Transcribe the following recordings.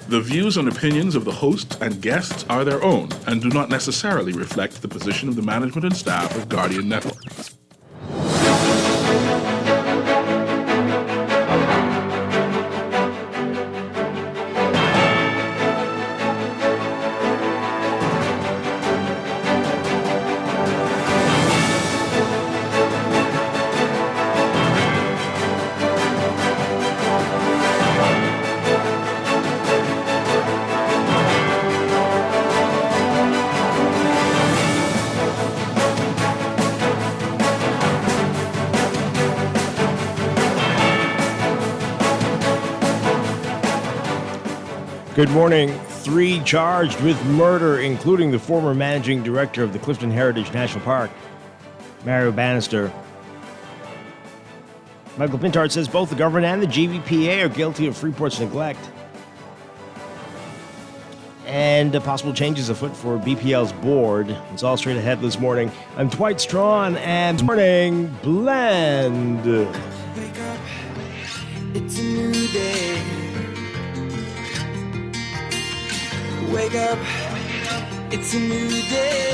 The views and opinions of the host and guests are their own and do not necessarily reflect the position of the management and staff of Guardian Network. Good morning. 3 charged with murder, including the former managing director of the Clifton Heritage National Park, Mario Bannister. Michael Pintard says both the government and the GVPA are guilty of Freeport's neglect. And possible changes afoot for BPL's board. It's all straight ahead this morning. I'm Dwight Strachan, and Morning Blend. Wake up, it's a new day. Wake up, it's a new day.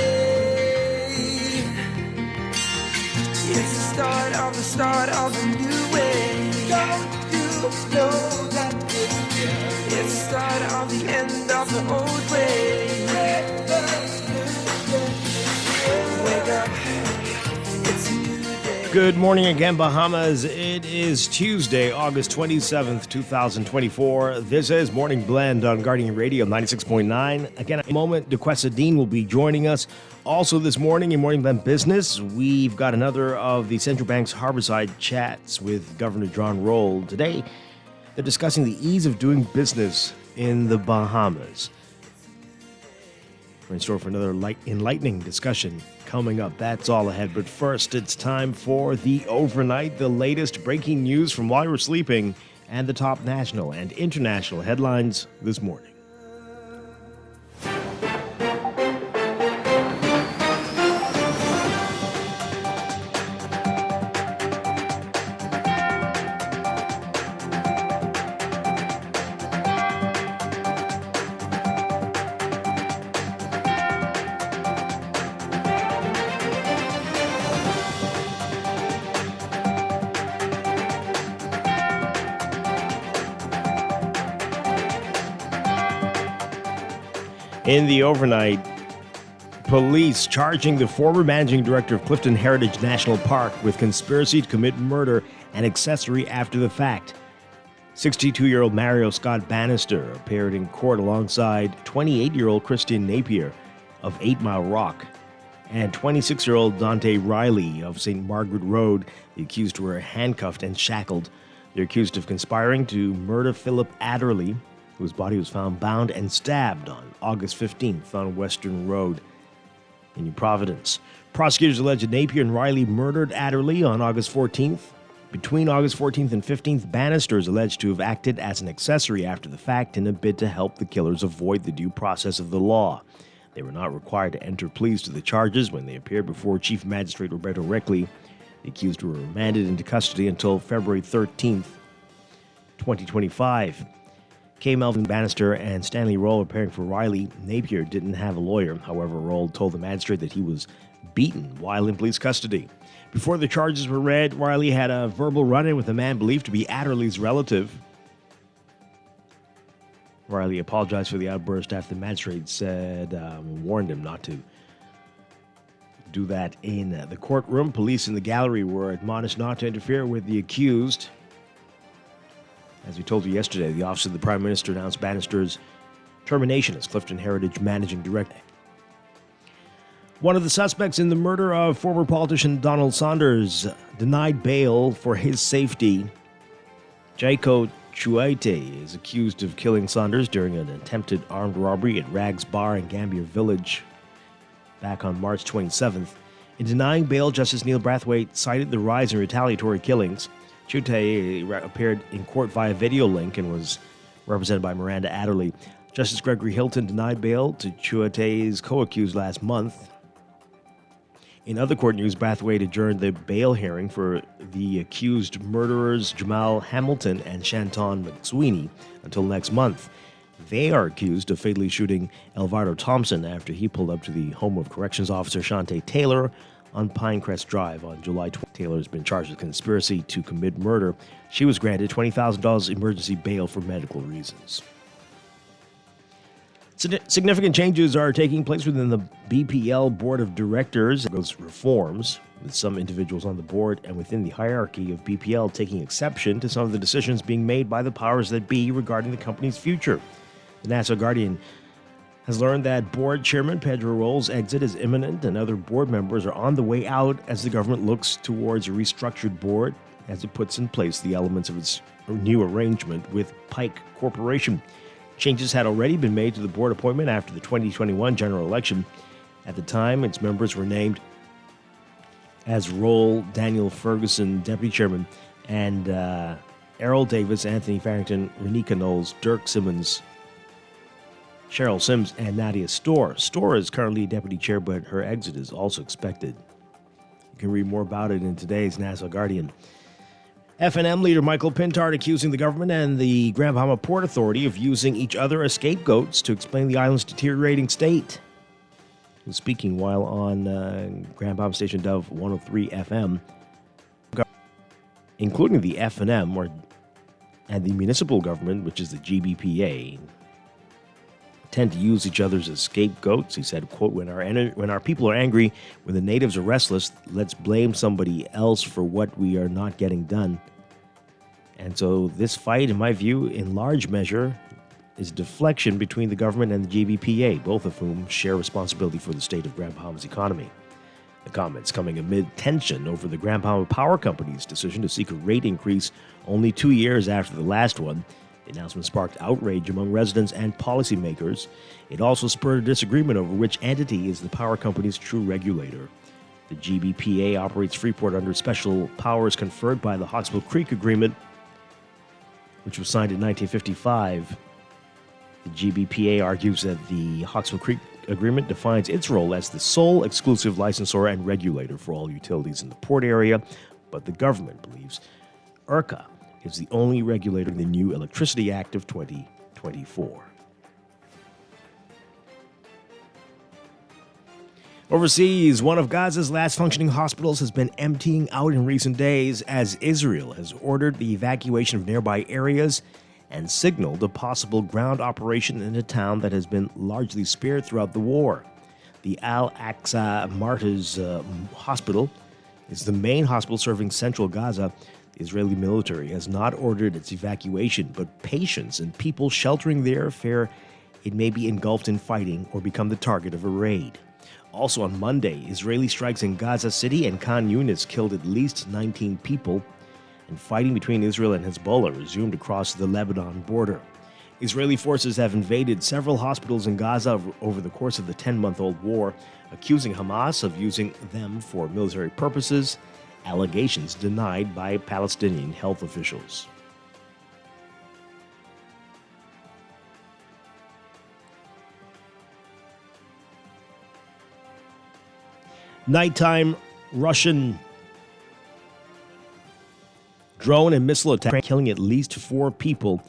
It's the start of a new way. Don't you know that it's the start of the end of the old way. Wake up, it's a new day. Good morning again, Bahamas. It is Tuesday, August 27th, 2024. This is Morning Blend on Guardian Radio 96.9. Again, in a moment, DeQuesta Dean will be joining us. Also this morning in Morning Blend Business, we've got another of the Central Bank's Harborside Chats with Governor John Roll. Today, they're discussing the ease of doing business in the Bahamas. We're in store for another enlightening discussion coming up. That's all ahead. But first, it's time for the overnight, the latest breaking news from while you were sleeping, and the top national and international headlines this morning. In the overnight, police charging the former managing director of Clifton Heritage National Park with conspiracy to commit murder and accessory after the fact. 62-year-old Mario Scott Bannister appeared in court alongside 28-year-old Christian Napier of 8 Mile Rock and 26-year-old Dante Riley of St. Margaret Road. The accused were handcuffed and shackled. They're accused of conspiring to murder Philip Adderley, whose body was found bound and stabbed on August 15th on Western Road in New Providence. Prosecutors allege Napier and Riley murdered Adderley on August 14th. Between August 14th and 15th, Bannister is alleged to have acted as an accessory after the fact in a bid to help the killers avoid the due process of the law. They were not required to enter pleas to the charges when they appeared before Chief Magistrate Roberto Reckley. The accused were remanded into custody until February 13th, 2025. K. Melvin Bannister and Stanley Roll appearing for Riley. Napier didn't have a lawyer. However, Roll told the magistrate that he was beaten while in police custody. Before the charges were read, Riley had a verbal run-in with a man believed to be Adderley's relative. Riley apologized for the outburst after the magistrate warned him not to do that in the courtroom. Police in the gallery were admonished not to interfere with the accused. As we told you yesterday, the Office of the Prime Minister announced Bannister's termination as Clifton Heritage Managing Director. One of the suspects in the murder of former politician Donald Saunders denied bail for his safety. Jaiko Chuete is accused of killing Saunders during an attempted armed robbery at Rags Bar in Gambier Village back on March 27th. In denying bail, Justice Neil Brathwaite cited the rise in retaliatory killings. Chute appeared in court via video link and was represented by Miranda Adderley. Justice Gregory Hilton denied bail to Chuete's co-accused last month. In other court news, Brathwaite adjourned the bail hearing for the accused murderers Jamal Hamilton and Shanton McSweeney until next month. They are accused of fatally shooting Elvardo Thompson after he pulled up to the home of corrections officer Shante Taylor on Pinecrest Drive on July 20th. Taylor has been charged with conspiracy to commit murder. She was granted $20,000 emergency bail for medical reasons. Significant changes are taking place within the BPL Board of Directors. Those reforms, with some individuals on the board and within the hierarchy of BPL taking exception to some of the decisions being made by the powers that be regarding the company's future. The Nassau Guardian has learned that board chairman Pedro Roll's exit is imminent and other board members are on the way out as the government looks towards a restructured board as it puts in place the elements of its new arrangement with Pike Corporation. Changes had already been made to the board appointment after the 2021 general election. At the time, its members were named as Roll, Daniel Ferguson, deputy chairman, and Errol Davis, Anthony Farrington, Renika Knowles, Dirk Simmons, Cheryl Sims, and Nadia Storr. Storr is currently deputy chair, but her exit is also expected. You can read more about it in today's Nassau Guardian. F&M leader Michael Pintard accusing the government and the Grand Bahama Port Authority of using each other as scapegoats to explain the island's deteriorating state. He was speaking while on Grand Bahama station Dove 103 FM, including the F&M and the municipal government, which is the GBPA, tend to use each other as scapegoats. He said, quote, when our people are angry, when the natives are restless, let's blame somebody else for what we are not getting done. And so this fight, in my view, in large measure, is deflection between the government and the GBPA, both of whom share responsibility for the state of Grand Bahama's economy. The comments coming amid tension over the Grand Bahama Power Company's decision to seek a rate increase only 2 years after the last one. The announcement sparked outrage among residents and policymakers. It also spurred a disagreement over which entity is the power company's true regulator. The GBPA operates Freeport under special powers conferred by the Hawksbill Creek Agreement, which was signed in 1955. The GBPA argues that the Hawksbill Creek Agreement defines its role as the sole exclusive licensor and regulator for all utilities in the port area, but the government believes ERCA is the only regulator in the new Electricity Act of 2024. Overseas, one of Gaza's last functioning hospitals has been emptying out in recent days as Israel has ordered the evacuation of nearby areas and signaled a possible ground operation in a town that has been largely spared throughout the war. The Al-Aqsa Martyrs Hospital is the main hospital serving central Gaza. The Israeli military has not ordered its evacuation, but patients and people sheltering there fear it may be engulfed in fighting or become the target of a raid. Also on Monday, Israeli strikes in Gaza City and Khan Yunis killed at least 19 people, and fighting between Israel and Hezbollah resumed across the Lebanon border. Israeli forces have invaded several hospitals in Gaza over the course of the 10-month-old war, accusing Hamas of using them for military purposes, allegations denied by Palestinian health officials. Nighttime Russian drone and missile attack killing at least 4 people.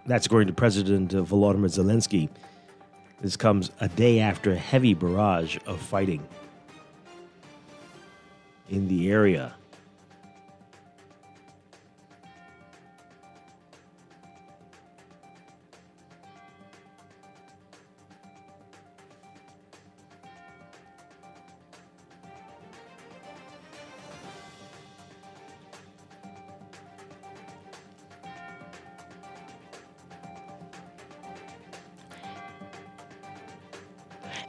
That's according to President Volodymyr Zelensky. This comes a day after a heavy barrage of fighting in the area.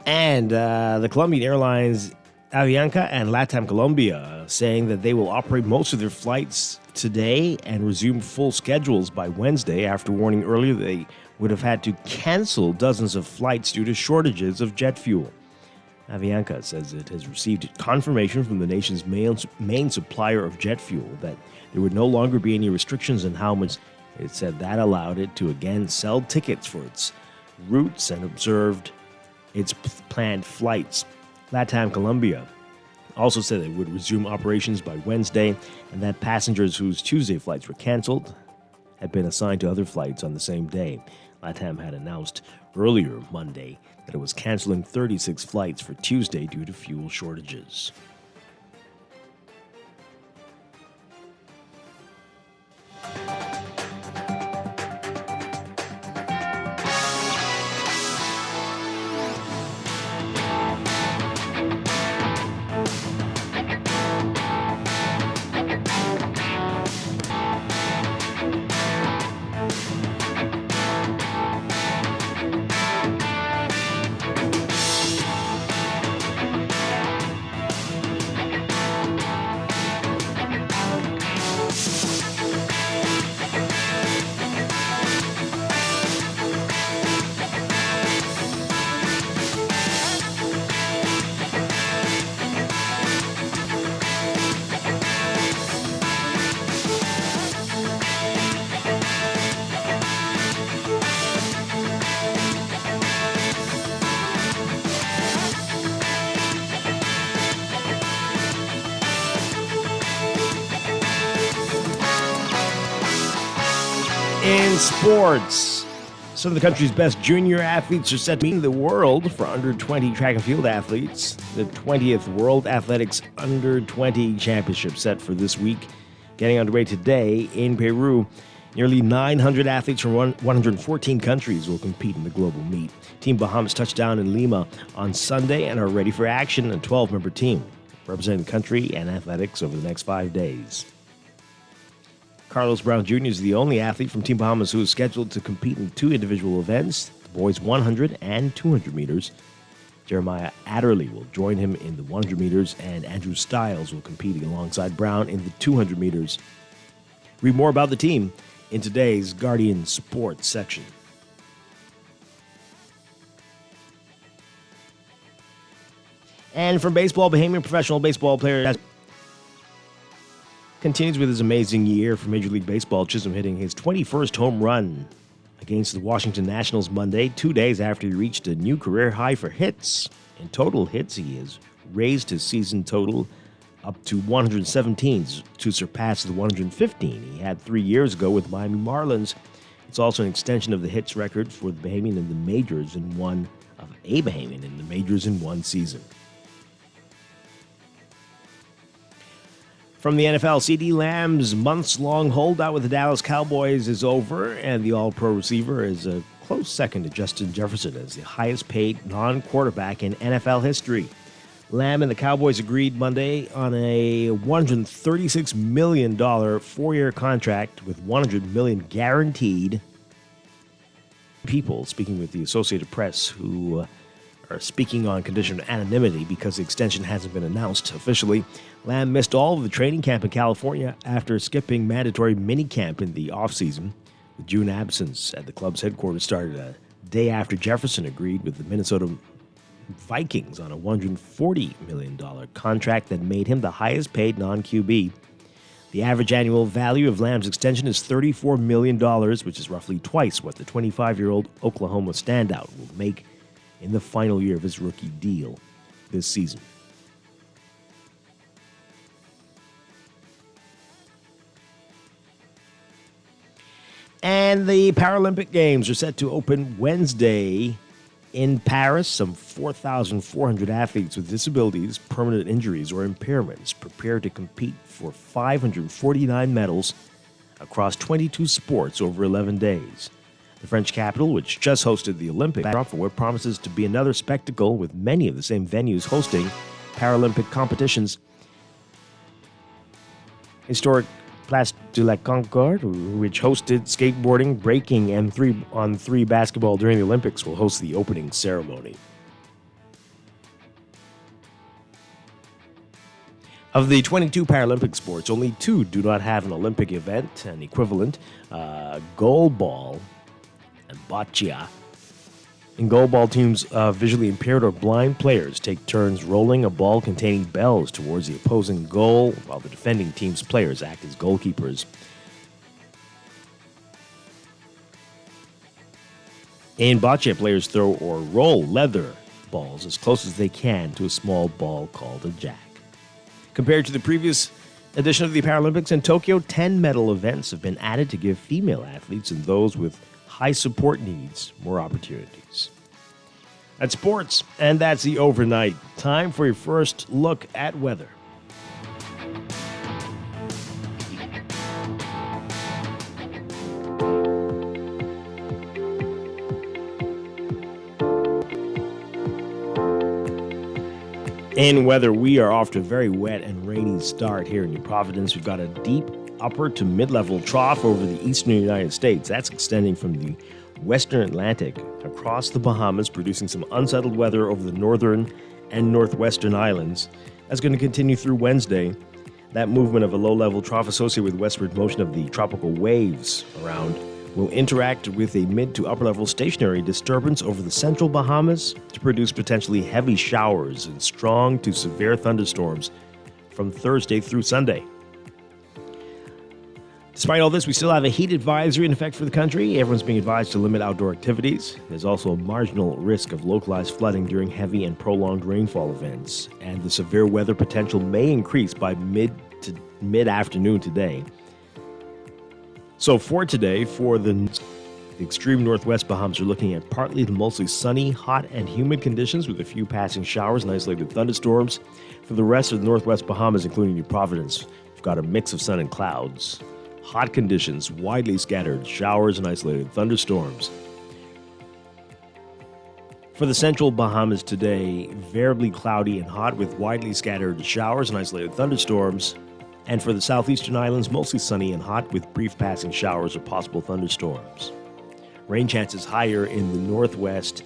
And the Colombian Airlines Avianca and LATAM Colombia saying that they will operate most of their flights today and resume full schedules by Wednesday after warning earlier they would have had to cancel dozens of flights due to shortages of jet fuel. Avianca says it has received confirmation from the nation's main supplier of jet fuel that there would no longer be any restrictions on how much. It said that allowed it to again sell tickets for its routes and observed its planned flights. LATAM Colombia also said it would resume operations by Wednesday and that passengers whose Tuesday flights were canceled had been assigned to other flights on the same day. LATAM had announced earlier Monday that it was canceling 36 flights for Tuesday due to fuel shortages. In sports, some of the country's best junior athletes are set to meet the world for under 20 track and field athletes. The 20th World Athletics Under 20 Championship set for this week, getting underway today in Peru. Nearly 900 athletes from 114 countries will compete in the global meet. Team Bahamas touched down in Lima on Sunday and are ready for action, a 12-member team representing the country and athletics over the next 5 days. Carlos Brown Jr. is the only athlete from Team Bahamas who is scheduled to compete in 2 individual events, the boys' 100 and 200 meters. Jeremiah Adderley will join him in the 100 meters, and Andrew Stiles will compete alongside Brown in the 200 meters. Read more about the team in today's Guardian Sports section. And from baseball, Bahamian professional baseball player continues with his amazing year for Major League Baseball. Chisholm hitting his 21st home run against the Washington Nationals Monday, 2 days after he reached a new career high for hits. In total hits, he has raised his season total up to 117 to surpass the 115 he had 3 years ago with Miami Marlins. It's also an extension of the hits record for the Bahamian in the majors in one season. From the NFL, CeeDee Lamb's months-long holdout with the Dallas Cowboys is over, and the All-Pro receiver is a close second to Justin Jefferson as the highest-paid non-quarterback in NFL history. Lamb and the Cowboys agreed Monday on a $136 million 4-year contract with $100 million guaranteed. People speaking with the Associated Press who are speaking on condition of anonymity because the extension hasn't been announced officially. Lamb missed all of the training camp in California after skipping mandatory minicamp in the offseason. The June absence at the club's headquarters started a day after Jefferson agreed with the Minnesota Vikings on a $140 million contract that made him the highest-paid non-QB. The average annual value of Lamb's extension is $34 million, which is roughly twice what the 25-year-old Oklahoma standout will make in the final year of his rookie deal this season. And the Paralympic Games are set to open Wednesday in Paris. Some 4,400 athletes with disabilities, permanent injuries, or impairments prepare to compete for 549 medals across 22 sports over 11 days. The French capital, which just hosted the Olympics, for what promises to be another spectacle with many of the same venues hosting Paralympic competitions. Historic Place de la Concorde, which hosted skateboarding, breaking, and 3-on-3 basketball during the Olympics, will host the opening ceremony. Of the 22 Paralympic sports, only 2 do not have an Olympic event, an equivalent, goalball and boccia. In goalball, teams of visually impaired or blind players take turns rolling a ball containing bells towards the opposing goal, while the defending team's players act as goalkeepers. In boccia, players throw or roll leather balls as close as they can to a small ball called a jack. Compared to the previous In addition to the Paralympics in Tokyo, 10 medal events have been added to give female athletes and those with high support needs more opportunities. That's sports, and that's the overnight. Time for your first look at weather. In weather, we are off to a very wet and rainy start here in New Providence. We've got a deep upper to mid-level trough over the eastern United States. That's extending from the western Atlantic across the Bahamas, producing some unsettled weather over the northern and northwestern islands. That's going to continue through Wednesday. That movement of a low-level trough associated with westward motion of the tropical waves around will interact with a mid to upper level stationary disturbance over the central Bahamas to produce potentially heavy showers and strong to severe thunderstorms from Thursday through Sunday. Despite all this, we still have a heat advisory in effect for the country. Everyone's being advised to limit outdoor activities. There's also a marginal risk of localized flooding during heavy and prolonged rainfall events, and the severe weather potential may increase by mid-afternoon today. So for today, for the extreme northwest Bahamas, we're looking at partly to mostly sunny, hot, and humid conditions with a few passing showers and isolated thunderstorms. For the rest of the northwest Bahamas, including New Providence, we've got a mix of sun and clouds. Hot conditions, widely scattered showers and isolated thunderstorms. For the central Bahamas today, variably cloudy and hot with widely scattered showers and isolated thunderstorms. And for the southeastern islands, mostly sunny and hot with brief passing showers or possible thunderstorms. Rain chances higher in the northwest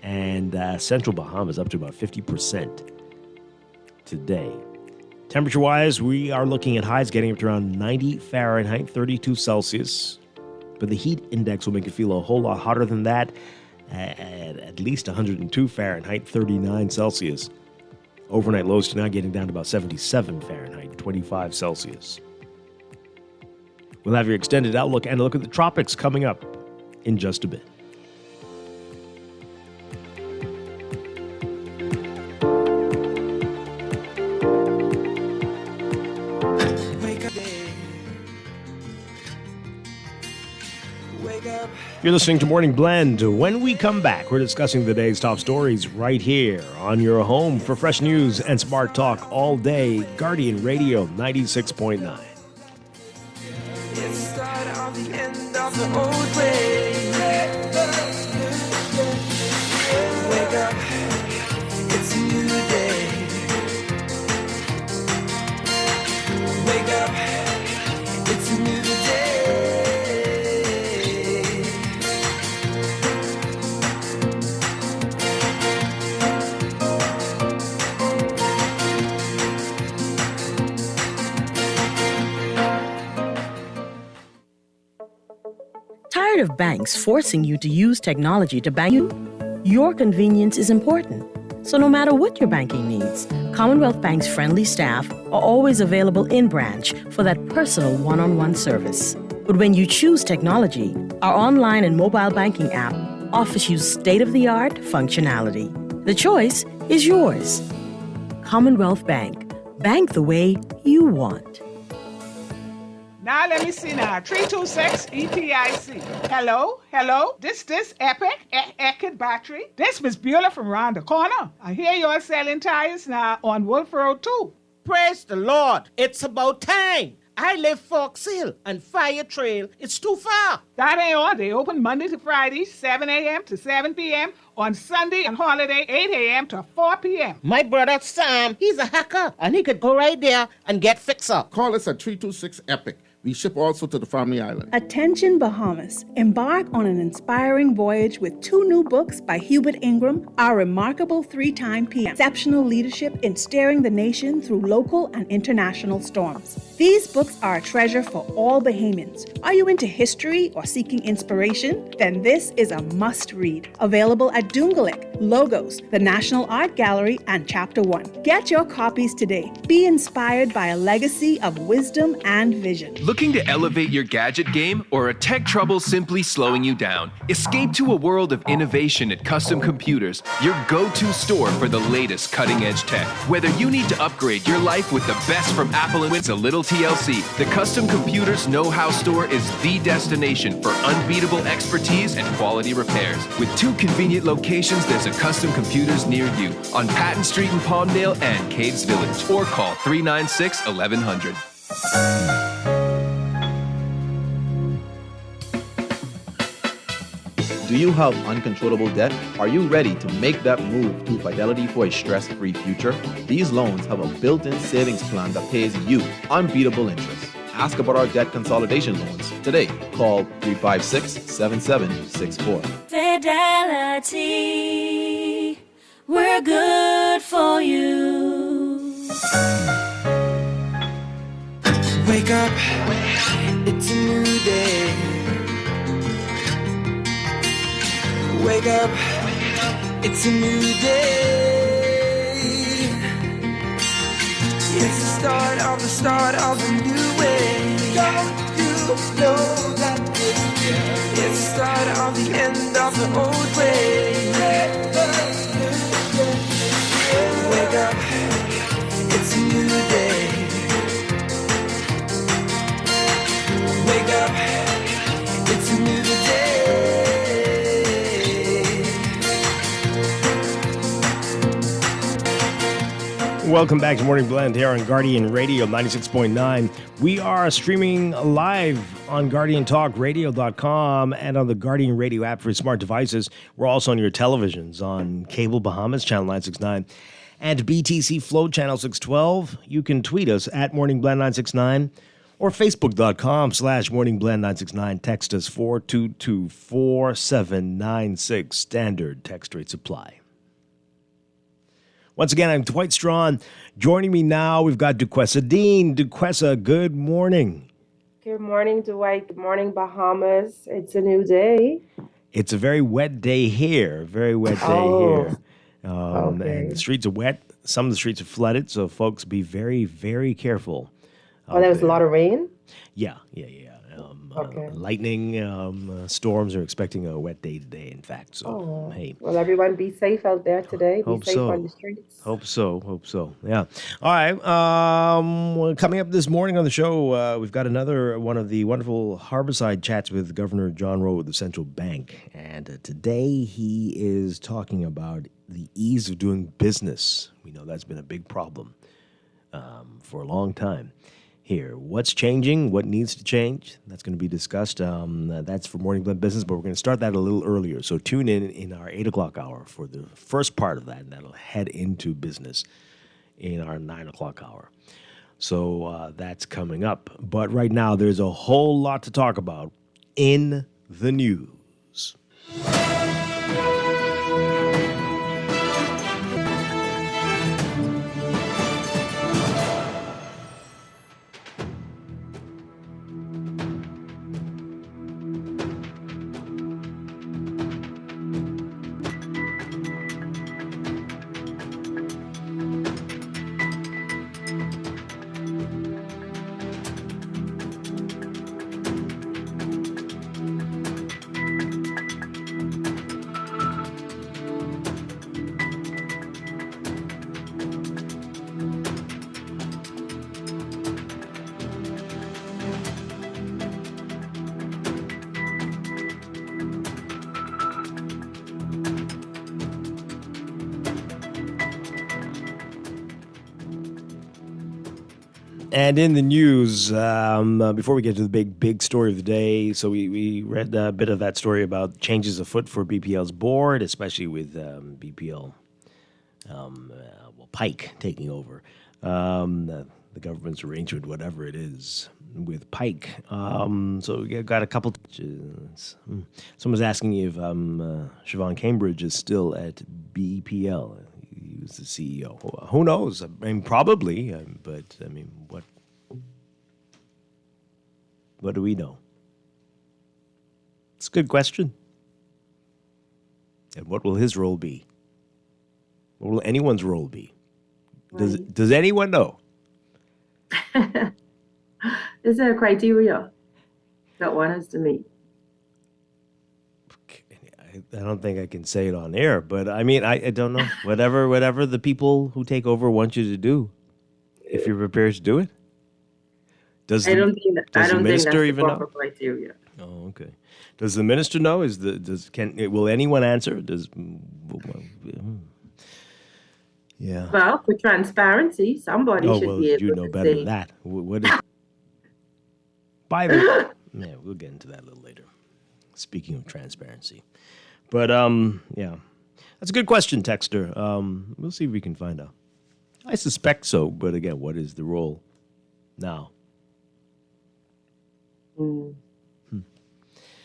and central Bahamas, up to about 50% today. Temperature-wise, we are looking at highs getting up to around 90 Fahrenheit, 32 Celsius. But the heat index will make it feel a whole lot hotter than that, at least 102 Fahrenheit, 39 Celsius. Overnight lows tonight getting down to about 77 Fahrenheit, 25 Celsius. We'll have your extended outlook and a look at the tropics coming up in just a bit. You're listening to Morning Blend. When we come back, we're discussing the day's top stories right here on your home for fresh news and smart talk all day. Guardian Radio 96.9. It's the start of the end of the old way. Wake up, it's a new day. Wake up, it's a new day. Tired of banks forcing you to use technology to bank you? Your convenience is important. So no matter what your banking needs, Commonwealth Bank's friendly staff are always available in branch for that personal one-on-one service. But when you choose technology, our online and mobile banking app offers you state-of-the-art functionality. The choice is yours. Commonwealth Bank. Bank the way you want. Now let me see now. 326 EPIC. Hello. This Epic battery. This Miss Beulah from round the corner. I hear you're selling tires now on Wolf Road too. Praise the Lord. It's about time. I live Fox Hill and Fire Trail. It's too far. That ain't all. They open Monday to Friday, 7 a.m. to 7 p.m. On Sunday and holiday, 8 a.m. to 4 p.m. My brother Sam, he's a hacker, and he could go right there and get fix up. Call us at 326 EPIC. We ship also to the Family Island. Attention Bahamas. Embark on an inspiring voyage with 2 new books by Hubert Ingram, Our Remarkable 3-Time PM. Exceptional leadership in steering the nation through local and international storms. These books are a treasure for all Bahamians. Are you into history or seeking inspiration? Then this is a must-read. Available at Dungalik, Logos, the National Art Gallery, and Chapter 1. Get your copies today. Be inspired by a legacy of wisdom and vision. Looking to elevate your gadget game, or are tech troubles simply slowing you down? Escape to a world of innovation at Custom Computers, your go-to store for the latest cutting-edge tech. Whether you need to upgrade your life with the best from Apple and it's a little TLC, the Custom Computers Know-How Store is the destination for unbeatable expertise and quality repairs. With 2 convenient locations, there's a Custom Computers near you on Patton Street in Palmdale and Caves Village, or call 396-1100. Do you have uncontrollable debt? Are you ready to make that move to Fidelity for a stress-free future? These loans have a built-in savings plan that pays you unbeatable interest. Ask about our debt consolidation loans today. Call 356-7764. Fidelity, we're good for you. Wake up, it's a new day. Wake up, it's a new day. It's the start of a new way. Don't you know that it's the start of the end of the old way. Wake up, it's a new day. Wake up, it's a new day. Welcome back to Morning Blend here on Guardian Radio 96.9. We are streaming live on GuardianTalkRadio.com and on the Guardian Radio app for smart devices. We're also on your televisions on Cable Bahamas, Channel 969, and BTC Flow, Channel 612. You can tweet us at Morning Blend 969 or Facebook.com/Morning Blend 969. Text us 422-4796. Standard text rate supply. Once again, I'm Dwight Strachan. Joining me now, we've got Duquesa Dean. Duquesa, good morning. Good morning, Dwight. Good morning, Bahamas. It's a new day. It's a very wet day here. Very wet day here. Okay. And the streets are wet. Some of the streets are flooded, so folks be very, very careful. There was a lot of rain? Yeah. Okay. Lightning storms are expecting a wet day today, in fact. So, hey. Well, everyone be safe out there today. Be safe on the streets. Hope so. Yeah. All right. Well, coming up this morning on the show, we've got another one of the wonderful Harborside chats with Governor John Rowe of the Central Bank. And today he is talking about the ease of doing business. We know that's been a big problem for a long time. Here, what's changing? What needs to change? That's going to be discussed. That's for Morning Blend Business, but we're going to start that a little earlier. So tune in our 8 o'clock hour for the first part of that, and that'll head into business in our 9 o'clock hour. So that's coming up. But right now, there's a whole lot to talk about in the news. And in the news, before we get to the big story of the day, so we read a bit of that story about changes afoot for BPL's board, especially with BPL, Pike taking over the government's arrangement, whatever it is, with Pike. So we got a couple. Someone's asking if Siobhan Cambridge is still at BPL. He was the CEO. Who knows? I mean, probably. But I mean, what do we know? It's a good question. And what will his role be? What will anyone's role be? Does anyone know? Is there a criteria that one has to meet? I don't think I can say it on air, but I mean, I don't know. Whatever the people who take over want you to do, if you're prepared to do it. I don't think that's minister the even proper know? criteria. Oh, okay. Does the minister know? Will anyone answer? Yeah. Well, for transparency, somebody Oh should well, be able you know to better say. than that. What is? By the yeah, we'll get into that a little later. Speaking of transparency, but yeah, that's a good question, Texter. We'll see if we can find out. I suspect so, but again, what is the role now?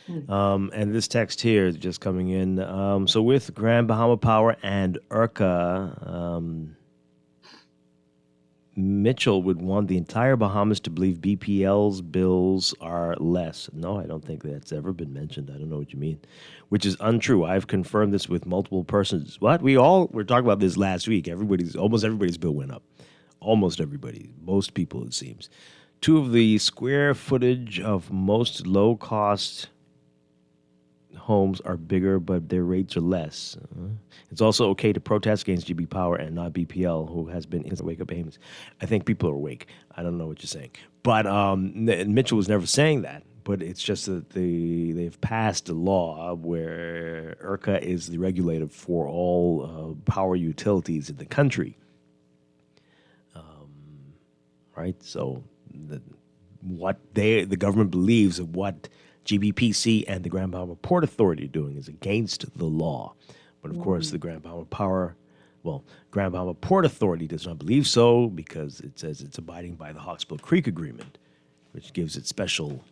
And this text here is just coming in. So with Grand Bahama Power and ERCA, Mitchell would want the entire Bahamas to believe BPL's bills are less. No, I don't think that's ever been mentioned. I don't know what you mean, which is untrue. I've confirmed this with multiple persons. What? We were talking about this last week. Almost everybody's bill went up. Almost everybody. Most people, it seems. 2 of the square footage of most low-cost homes are bigger, but their rates are less. It's also okay to protest against GB Power and not BPL, who has been in wake-up payments. I think people are awake. I don't know what you're saying. But Mitchell was never saying that. But it's just that they've passed a law where ERCA is the regulator for all power utilities in the country. Right? So the government believes that what GBPC and the Grand Bahama Port Authority are doing is against the law. But of course, the Grand Bahama Grand Bahama Port Authority does not believe so because it says it's abiding by the Hawkesbury Creek Agreement, which gives it special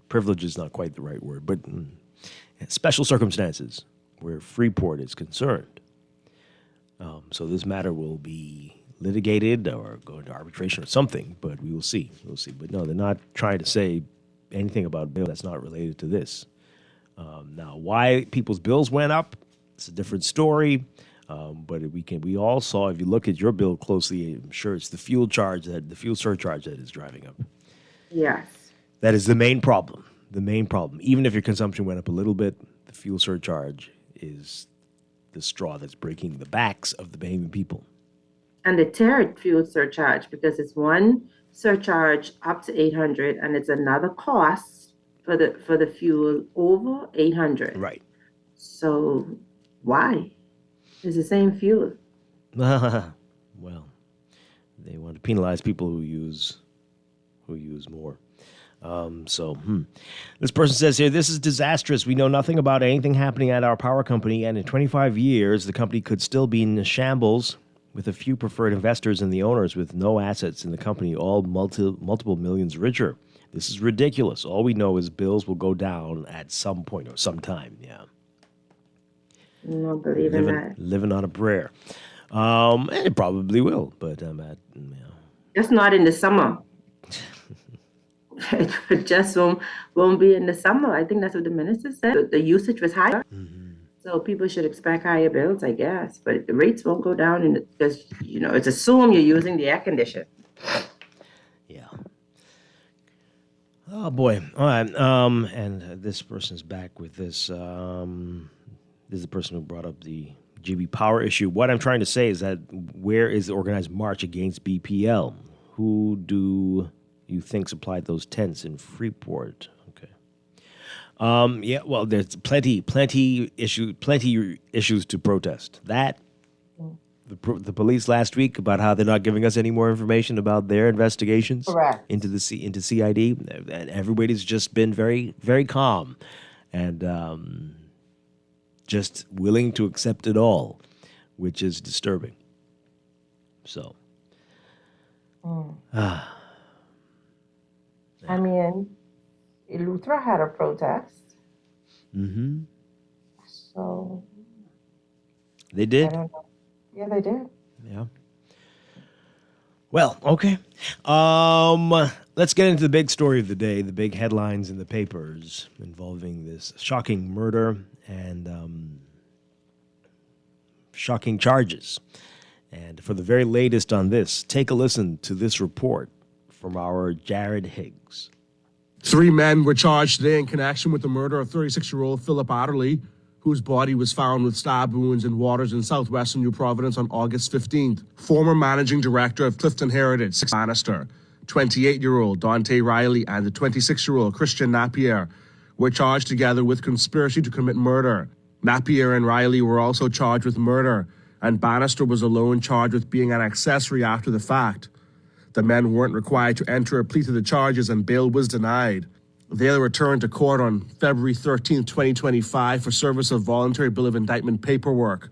privilege is not quite the right word, but special circumstances where Freeport is concerned. So this matter will be litigated or go into arbitration or something, but we will see. We'll see. But no, they're not trying to say anything about bill that's not related to this. Now, why people's bills went up, it's a different story. But we all saw, if you look at your bill closely, I'm sure it's the fuel surcharge that is driving up. Yes. That is the main problem. The main problem. Even if your consumption went up a little bit, the fuel surcharge is the straw that's breaking the backs of the Bahamian people. And the tiered fuel surcharge, because it's one surcharge up to 800 and it's another cost for the fuel over 800. Right. So why? It's the same fuel. Well, they want to penalize people who use more. This person says here, this is disastrous. We know nothing about anything happening at our power company, and in 25 years, the company could still be in shambles with a few preferred investors and the owners with no assets in the company, all multiple millions richer. This is ridiculous. All we know is bills will go down at some point or sometime. Yeah. I don't believe in that. Living on a prayer. And it probably will, but Just not in the summer. It just won't be in the summer. I think that's what the minister said. The usage was higher. Mm-hmm. So people should expect higher bills, I guess. But the rates won't go down because, it's assumed you're using the air conditioner. Yeah. Oh, boy. All right. And this person's back with this. This is the person who brought up the GB Power issue. What I'm trying to say is that where is the organized march against BPL? Who do you think supplied those tents in Freeport? Okay. Yeah, well, there's plenty issues to protest. That, the police last week about how they're not giving us any more information about their investigations into CID, and everybody's just been very, very calm and just willing to accept it all, which is disturbing. So. I mean, Lutra had a protest. Mm-hmm. So. They did? I don't know. Yeah, they did. Yeah. Well, okay. Let's get into the big story of the day, the big headlines in the papers involving this shocking murder and shocking charges. And for the very latest on this, take a listen to this report from our Jared Higgs. 3 men were charged today in connection with the murder of 36-year-old Philip Adderley, whose body was found with stab wounds in waters in southwestern New Providence on August 15th. Former managing director of Clifton Heritage, Bannister, 28-year-old Dante Riley, and the 26-year-old Christian Napier were charged together with conspiracy to commit murder. Napier and Riley were also charged with murder, and Bannister was alone charged with being an accessory after the fact. The men weren't required to enter a plea to the charges, and bail was denied. They'll return to court on February 13, 2025 for service of voluntary bill of indictment paperwork.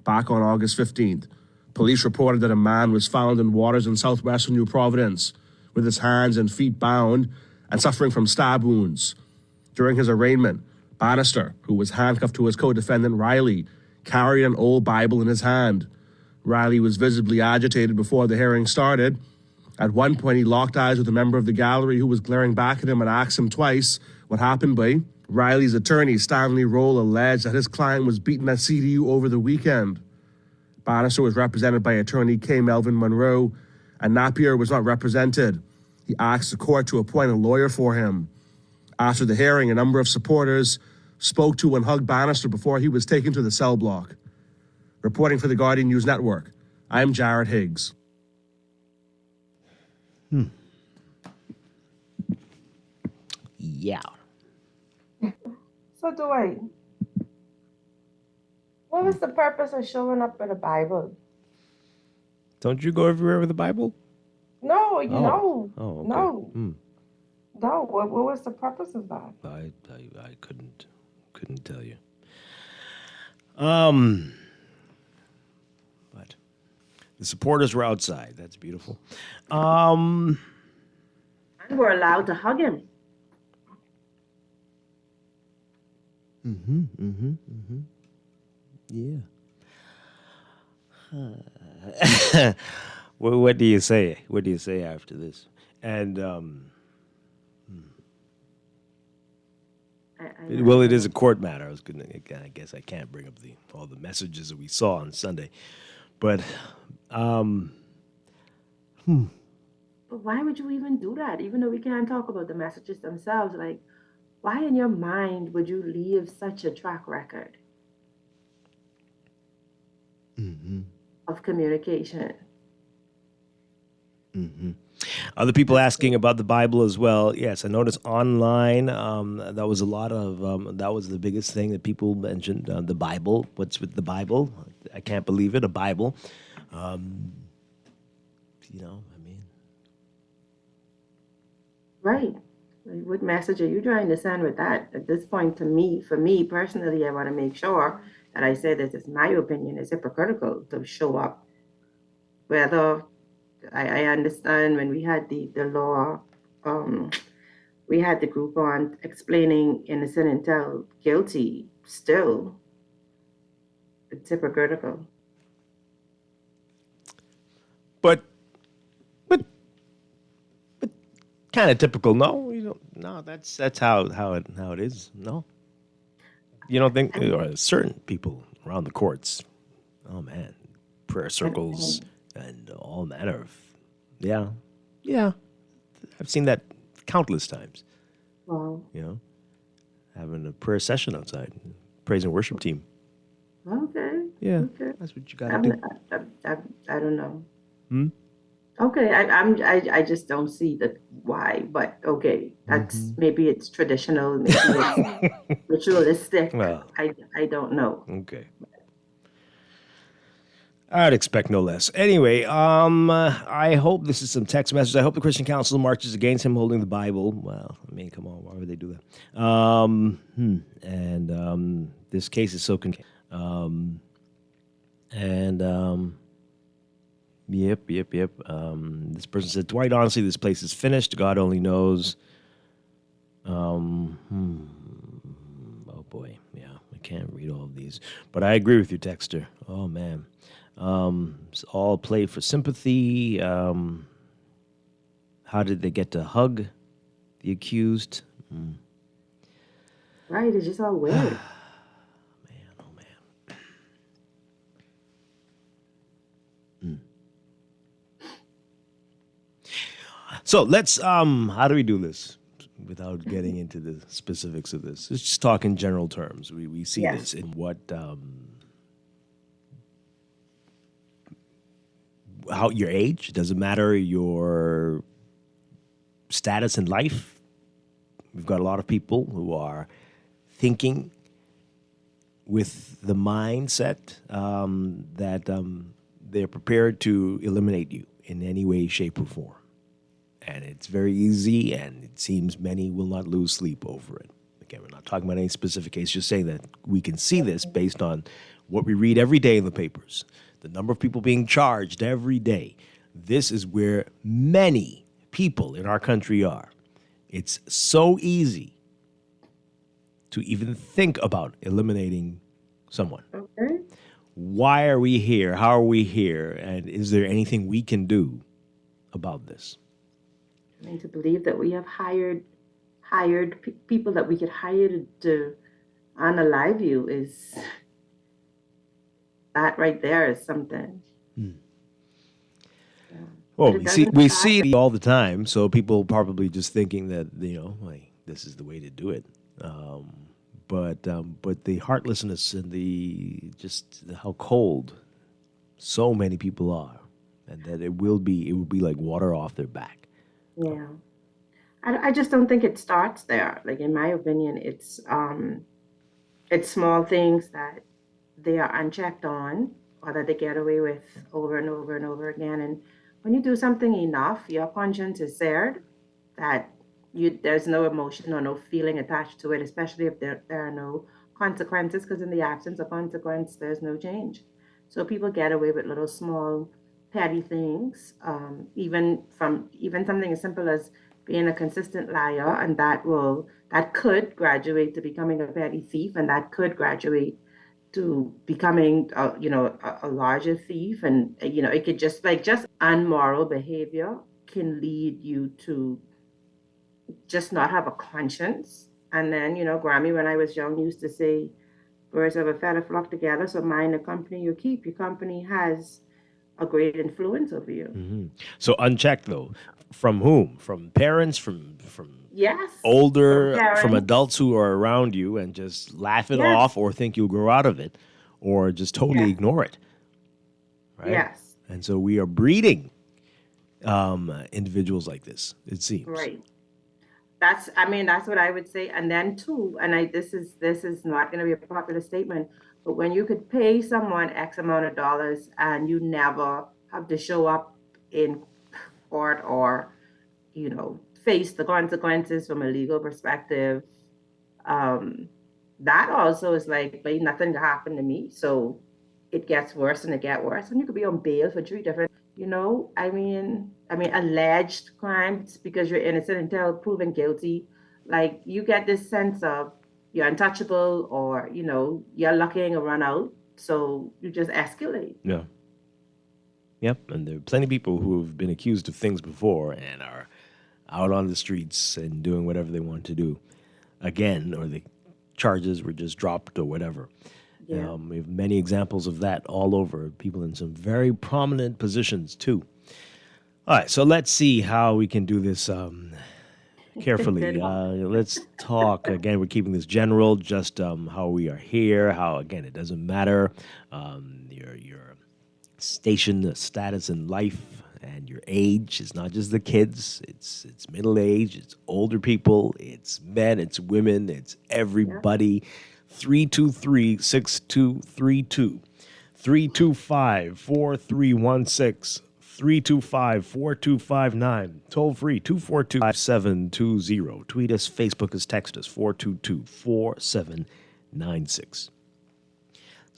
Back on August 15th, police reported that a man was found in waters in southwestern New Providence with his hands and feet bound and suffering from stab wounds. During his arraignment, Bannister, who was handcuffed to his co-defendant Riley, carried an old Bible in his hand. Riley was visibly agitated before the hearing started. At one point, he locked eyes with a member of the gallery who was glaring back at him and asked him twice what happened by. Riley's attorney, Stanley Roll, alleged that his client was beaten at CDU over the weekend. Bannister was represented by attorney K. Melvin Monroe, and Napier was not represented. He asked the court to appoint a lawyer for him. After the hearing, a number of supporters spoke to and hugged Bannister before he was taken to the cell block. Reporting for the Guardian News Network, I'm Jared Higgs. Yeah. So, Dwight, what was the purpose of showing up with a Bible? Don't you go everywhere with the Bible? No, Oh, okay. no. No, what was the purpose of that? I couldn't tell you. But the supporters were outside. That's beautiful. And we're allowed to hug him. Yeah. What do you say? What do you say after this? And well, it is a court matter. I guess I can't bring up all the messages that we saw on Sunday, but But why would you even do that? Even though we can't talk about the messages themselves, like, why in your mind would you leave such a track record of communication? Other people asking about the Bible as well. Yes, I noticed online that was a lot of that was the biggest thing that people mentioned. The Bible. What's with the Bible? I can't believe it. A Bible. Right. Like, what message are you trying to send with that? At this point, for me personally, I want to make sure that I say this is my opinion. It's hypocritical to show up. Whether I understand when we had the law, we had the group on explaining innocent until guilty. Still, it's hypocritical. But kind of typical. No, you don't. No, that's how it is. No, you don't think? Or certain people around the courts. Oh man, prayer circles and all manner of. Yeah. I've seen that countless times. Wow. Having a prayer session outside, praise and worship team. Okay. Yeah. Okay. That's what you got to do. I don't know. Okay, I just don't see the why, but okay, that's maybe it's traditional, maybe it's ritualistic. Well, I don't know. Okay. I'd expect no less. Anyway, I hope this is some text message. I hope the Christian Council marches against him holding the Bible. Well, I mean, come on, why would they do that? And this case is so Yep. This person said, Dwight, honestly, this place is finished. God only knows. Oh, boy. Yeah, I can't read all of these. But I agree with you, Texter. Oh, man. It's all play for sympathy. How did they get to hug the accused? Right, it's just all weird. So let's, how do we do this without getting into the specifics of this? Let's just talk in general terms. We see this in what, how your age, doesn't matter your status in life. We've got a lot of people who are thinking with the mindset that they're prepared to eliminate you in any way, shape, or form. And it's very easy, and it seems many will not lose sleep over it. Again, we're not talking about any specific case, just saying that we can see this based on what we read every day in the papers, the number of people being charged every day. This is where many people in our country are. It's so easy to even think about eliminating someone. Okay. Why are we here? How are we here? And is there anything we can do about this? I mean, to believe that we have hired people that we could hire to unalive you is, that right there is something. Well, we see it all the time, so people probably just thinking that, like, this is the way to do it. But the heartlessness and how cold so many people are, and that it will be like water off their back. Yeah. I just don't think it starts there. Like, in my opinion, it's small things that they are unchecked on, or that they get away with over and over and over again. And when you do something enough, your conscience is seared, that there's no emotion or no feeling attached to it, especially if there are no consequences, because in the absence of consequence, there's no change. So people get away with little small petty things, even something as simple as being a consistent liar, and that could graduate to becoming a petty thief, and that could graduate to becoming a larger thief. And it could just unmoral behavior can lead you to just not have a conscience. And then, Grammy, when I was young, used to say, birds of a feather flock together, so mind the company you keep. Your company has a great influence over you. Mm-hmm. So unchecked, though, from whom? From parents, from yes, older, from adults who are around you and just laugh it off, or think you'll grow out of it, or just totally ignore it. Right? Yes. And so we are breeding individuals like this, it seems. Right. That's what I would say. And then too, and this is not going to be a popular statement, but when you could pay someone X amount of dollars and you never have to show up in court or, face the consequences from a legal perspective, that also is like nothing to happen to me. So it gets worse and it gets worse. And you could be on bail for 3 different, alleged crimes, because you're innocent until proven guilty. Like, you get this sense of you're untouchable, or, you're lucky and run out. So you just escalate. Yeah. Yep. And there are plenty of people who have been accused of things before and are out on the streets and doing whatever they want to do again, or the charges were just dropped or whatever. Yeah. We have many examples of that all over, people in some very prominent positions too. All right, so let's see how we can do this carefully. Let's talk, again, we're keeping this general, just how we are here, how, again, it doesn't matter your station, status in life, and your age. It's not just the kids, it's middle age, it's older people, it's men, it's women, it's everybody. 323-6232, 325-4316, 325-4259, toll free 242-5720. Tweet us, Facebook us, text us 422-4796.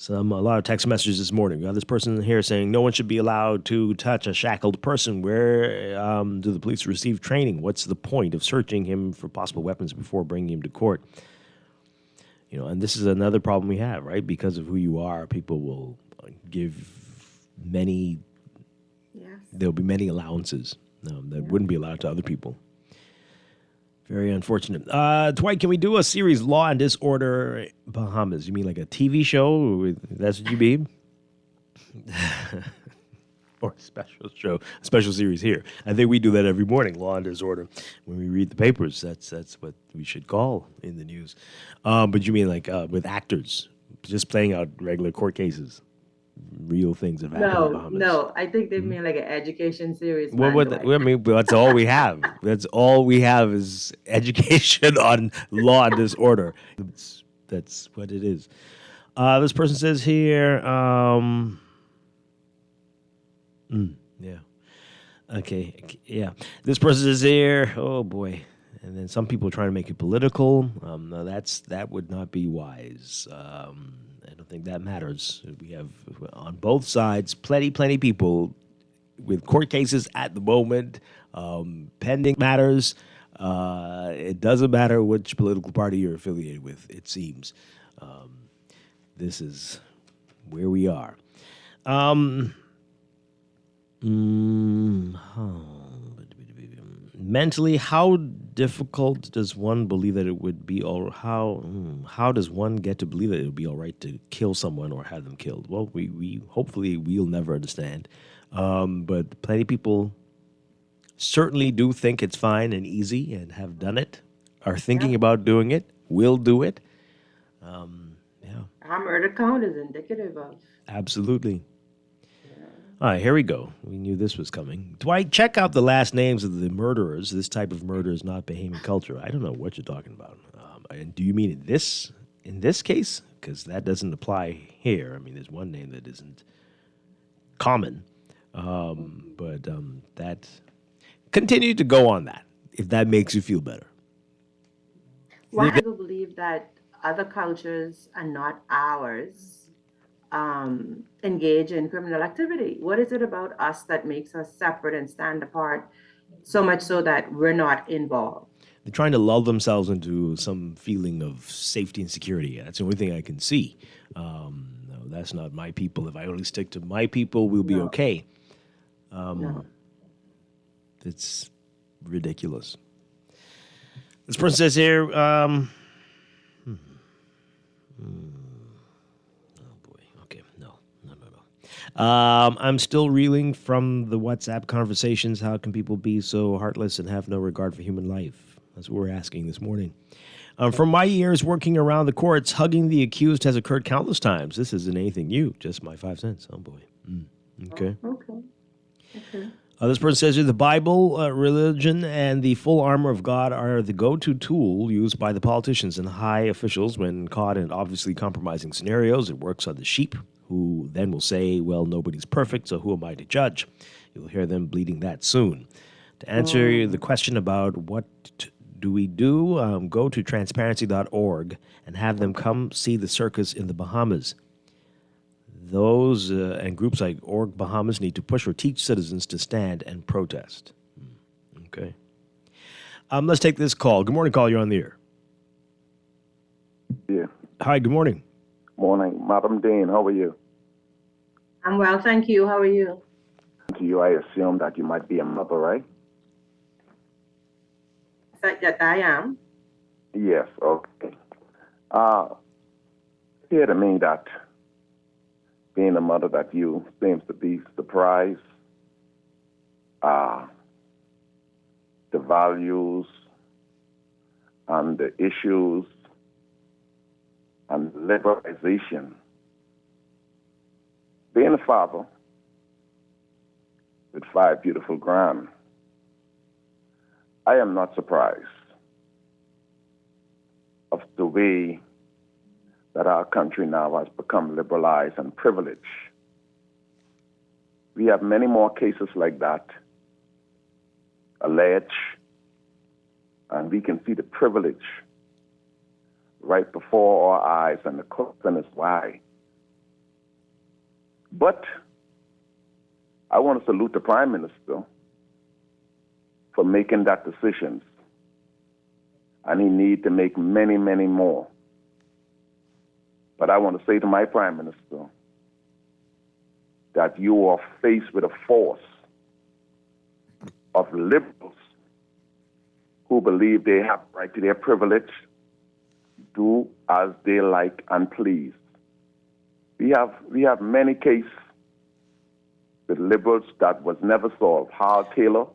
A lot of text messages this morning. We got this person here saying no one should be allowed to touch a shackled person. Where do the police receive training? What's the point of searching him for possible weapons before bringing him to court? And this is another problem we have, right? Because of who you are, people will give many. Yes. There'll be many allowances that wouldn't be allowed to other people. Very unfortunate. Dwight, can we do a series, Law and Disorder Bahamas? You mean like a TV show? That's what you mean? or a special series here. I think we do that every morning, Law and Disorder. When we read the papers, that's what we should call in the news. But you mean like with actors, just playing out regular court cases, real things have happened in the Bahamas? No. I think they mean like an education series. That's all we have. That's all we have is education on law and disorder. That's what it is. This person says here, yeah. Okay, yeah. This person says here, oh boy. And then some people are trying to make it political. No, that would not be wise. I don't think that matters. We have on both sides plenty people with court cases at the moment, pending matters. It doesn't matter which political party you're affiliated with, it seems. This is where we are. Mentally, how difficult does one believe that it would be, or how does one get to believe that it would be all right to kill someone or have them killed? Well, we hopefully we'll never understand, but plenty of people certainly do think it's fine and easy and have done it, are thinking about doing it, will do it. Our murder count is indicative of. Absolutely. All right, here we go. We knew this was coming. Dwight, check out the last names of the murderers. This type of murder is not Bahamian culture. I don't know what you're talking about. And do you mean in this case? Because that doesn't apply here. I mean, there's one name that isn't common. But that continue to go on that if that makes you feel better. Why people believe that other cultures and not ours engage in criminal activity? What is it about us that makes us separate and stand apart so much so that we're not involved? They're trying to lull themselves into some feeling of safety and security. That's the only thing I can see. No, that's not my people. If I only stick to my people, we'll be okay. It's ridiculous. This person says here, I'm still reeling from the WhatsApp conversations. How can people be so heartless and have no regard for human life? That's what we're asking this morning. From my years working around the courts, hugging the accused has occurred countless times. This isn't anything new, just my 5 cents. Oh, boy. Okay. Okay. This person says the Bible, religion, and the full armor of God are the go-to tool used by the politicians and high officials when caught in obviously compromising scenarios. It works on the sheep, who then will say, well, nobody's perfect, so who am I to judge? You'll hear them bleeding that soon. To answer the question about what do we do, go to transparency.org and have them come see the circus in the Bahamas. Those and groups like Org Bahamas need to push or teach citizens to stand and protest. Okay. Let's take this call. Good morning, call. You're on the air. Yeah. Hi, good morning. Morning. Madam Dean, how are you? I'm well, thank you. How are you? To you, I assume that you might be a mother, right? That I am. Yes, okay. Here to me that being a mother that you seems to be surprised. The values and the issues and liberalization. Being a father with 5 beautiful grand, I am not surprised of the way that our country now has become liberalized and privileged. We have many more cases like that alleged, and we can see the privilege right before our eyes, and the question is why. But I want to salute the Prime Minister for making that decision, and he needs to make many, many more. But I want to say to my Prime Minister that you are faced with a force of liberals who believe they have right to their privilege, do as they like and please. We have many cases with liberals that was never solved. Hal Taylor,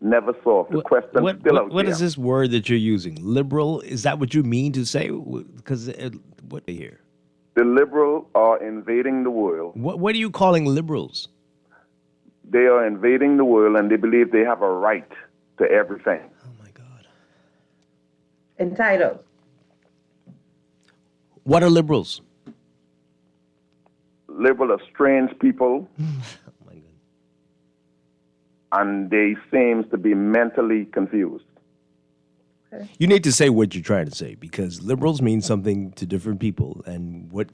never solved. The question still out there. What is this word that you're using? Liberal? Is that what you mean to say? Because what here? The liberals are invading the world. What are you calling liberals? They are invading the world, and they believe they have a right to everything. Entitled. What are liberals? Liberal are strange people. And they seem to be mentally confused. You need to say what you're trying to say, because liberals mean something to different people. And what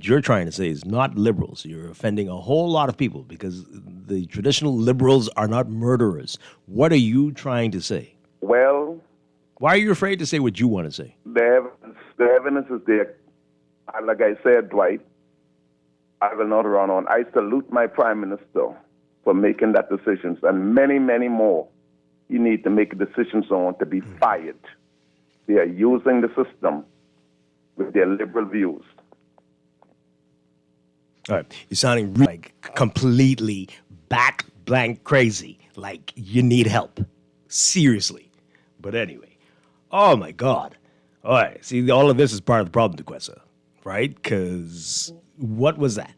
you're trying to say is not liberals. You're offending a whole lot of people, because the traditional liberals are not murderers. What are you trying to say? Well, why are you afraid to say what you want to say? The evidence is there. Like I said, Dwight, I will not run on. I salute my prime minister for making that decisions, and many, many more you need to make decisions on to be fired. They are using the system with their liberal views. All right, you're sounding like completely bat blank crazy, like you need help. Seriously. But anyway, oh my God. All right, see, all of this is part of the problem, DeQuessa, right? Because what was that?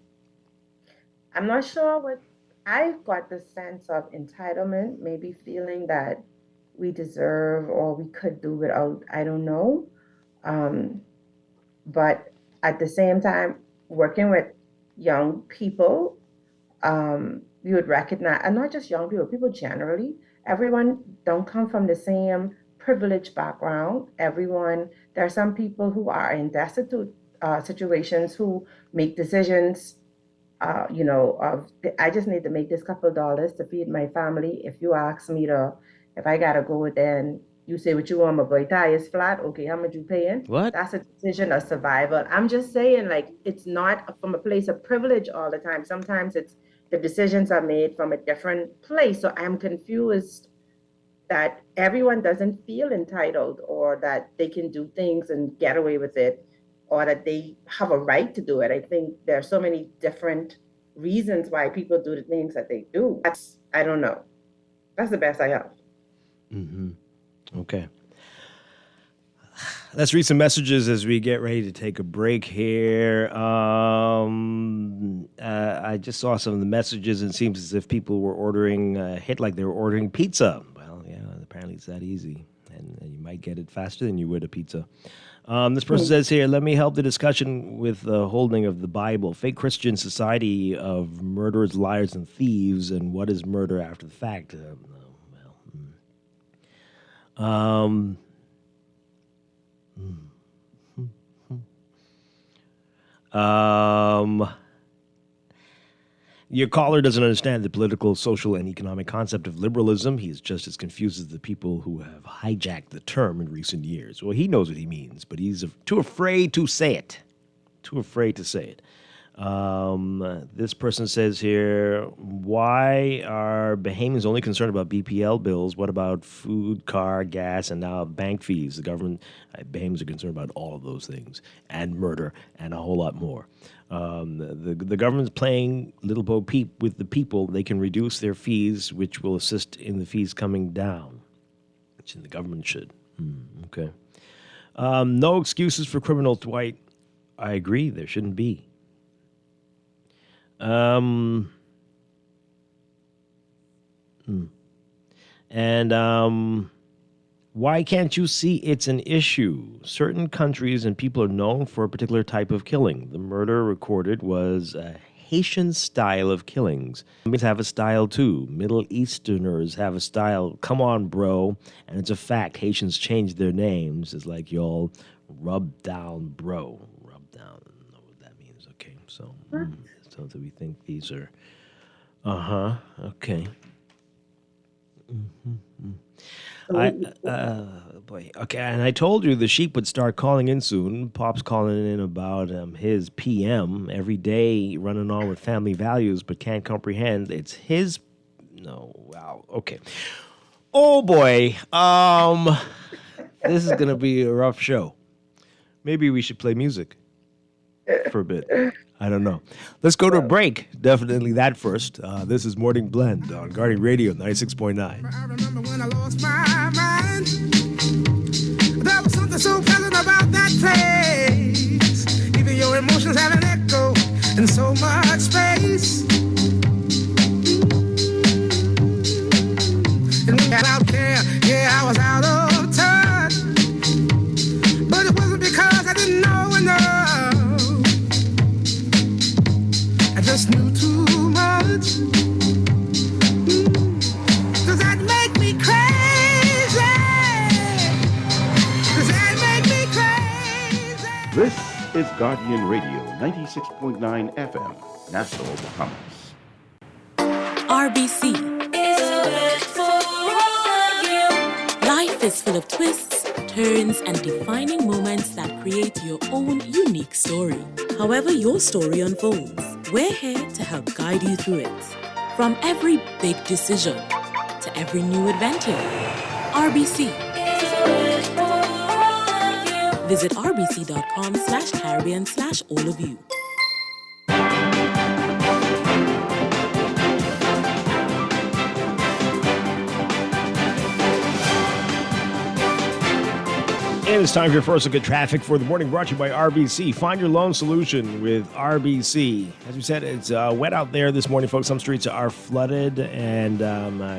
I'm not sure what. I got the sense of entitlement, maybe feeling that we deserve or we could do without, I don't know. But at the same time, working with young people, you would recognize, and not just young people, people generally, everyone don't come from the same privileged background. There are some people who are in destitute situations who make decisions I just need to make this couple of dollars to feed my family. If you ask me if I gotta go, then you say what you want, my boy tires flat. Okay, how much you paying? What? That's a decision of survival. I'm just saying, like, it's not from a place of privilege all the time. Sometimes it's the decisions are made from a different place. So I'm confused that everyone doesn't feel entitled or that they can do things and get away with it, or that they have a right to do it. I think there are so many different reasons why people do the things that they do. I don't know. That's the best I have. Mm-hmm. Okay. Let's read some messages as we get ready to take a break here. I just saw some of the messages, and it seems as if people were ordering, hit like they were ordering pizza. Well, yeah, apparently it's that easy, and you might get it faster than you would a pizza. This person says here, let me help the discussion with the holding of the Bible. Fake Christian society of murderers, liars, and thieves, and what is murder after the fact? Your caller doesn't understand the political, social, and economic concept of liberalism. He is just as confused as the people who have hijacked the term in recent years. Well, he knows what he means, but he's too afraid to say it. Too afraid to say it. This person says here, why are Bahamians only concerned about BPL bills? What about food, car, gas, and now bank fees? The government, Bahamians are concerned about all of those things, and murder, and a whole lot more. The government's playing little bo peep with the people. They can reduce their fees, which will assist in the fees coming down, which the government should. Okay. No excuses for criminals, Dwight. I agree. There shouldn't be. Why can't you see it's an issue? Certain countries and people are known for a particular type of killing. The murder recorded was a Haitian style of killings. Americans have a style too. Middle Easterners have a style. Come on, bro. And it's a fact. Haitians changed their names. It's like y'all rub down, bro. Rub down. I don't know what that means. Okay, so so do we think these are? Okay. Boy. Okay, and I told you the sheep would start calling in soon. Pop's calling in about his PM every day, running on with family values, but can't comprehend it's his. No, wow. Okay. Oh boy. This is gonna be a rough show. Maybe we should play music. for a bit. I don't know. Let's go to a break. Definitely that first. This is Morning Blend on Guardian Radio 96.9. I remember when I lost my mind. There was something so pleasant about that place. Even your emotions have an echo in so much space. And we got out there, yeah, I was out of touch. But it wasn't because I didn't know enough. I just knew too much. Does that make me crazy? Does that make me crazy? This is Guardian Radio 96.9 FM, Nassau, Bahamas. RBC is good for all of you. Life is full of twists, turns, and defining moments that create your own unique story. However your story unfolds, we're here to help guide you through it. From every big decision to every new adventure, RBC is good for all of you. Visit rbc.com/Caribbean/all of you. And it's time for your first look at traffic for the morning, brought to you by RBC. Find your loan solution with RBC. As we said, it's wet out there this morning, folks. Some streets are flooded, and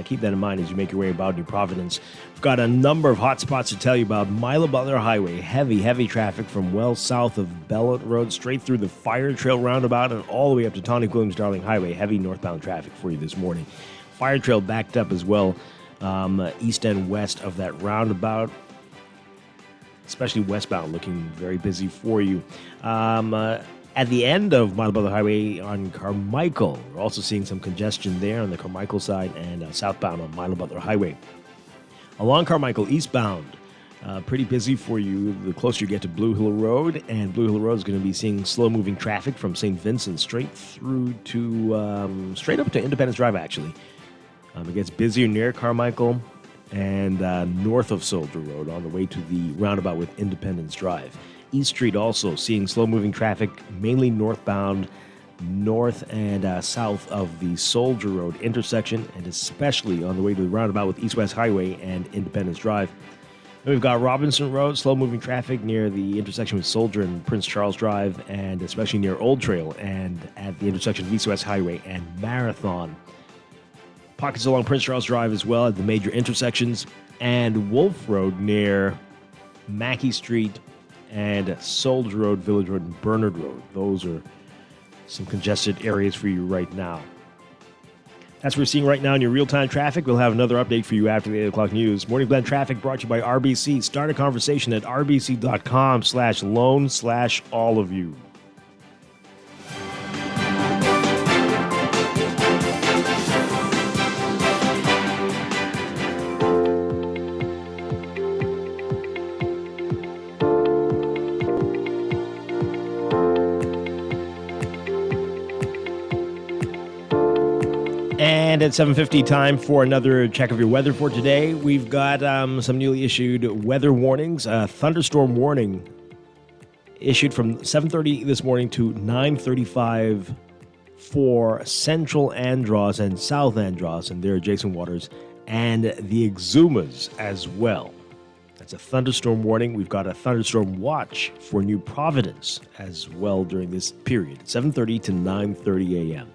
keep that in mind as you make your way about New Providence. We've got a number of hot spots to tell you about. Milo Butler Highway, heavy traffic from well south of Bellot Road, straight through the Fire Trail roundabout, and all the way up to Tawny Williams Darling Highway. Heavy northbound traffic for you this morning. Fire Trail backed up as well, east and west of that roundabout. Especially westbound, looking very busy for you. At the end of Milo Butler Highway on Carmichael, we're also seeing some congestion there on the Carmichael side and southbound on Milo Butler Highway. Along Carmichael, eastbound, pretty busy for you the closer you get to Blue Hill Road. And Blue Hill Road is going to be seeing slow-moving traffic from St. Vincent straight through to, straight up to Independence Drive, actually. It gets busier near Carmichael and north of Soldier Road on the way to the roundabout with Independence Drive. East Street also seeing slow-moving traffic, mainly northbound, north and south of the Soldier Road intersection, and especially on the way to the roundabout with East-West Highway and Independence Drive. Then we've got Robinson Road, slow-moving traffic near the intersection with Soldier and Prince Charles Drive, and especially near Old Trail and at the intersection of East-West Highway and Marathon. Pockets along Prince Charles Drive as well at the major intersections, and Wolf Road near Mackey Street and Soldier Road, Village Road, and Bernard Road. Those are some congested areas for you right now. That's what we're seeing right now in your real-time traffic. We'll have another update for you after the 8 o'clock news. Morning Blend Traffic brought to you by RBC. Start a conversation at rbc.com/loan/all of you. And at 7:50, time for another check of your weather for today. We've got some newly issued weather warnings. A thunderstorm warning issued from 7:30 this morning to 9:35 for central Andros and south Andros and their adjacent waters, and the Exumas as well. That's a thunderstorm warning. We've got a thunderstorm watch for New Providence as well during this period, 7:30 to 9:30 a.m.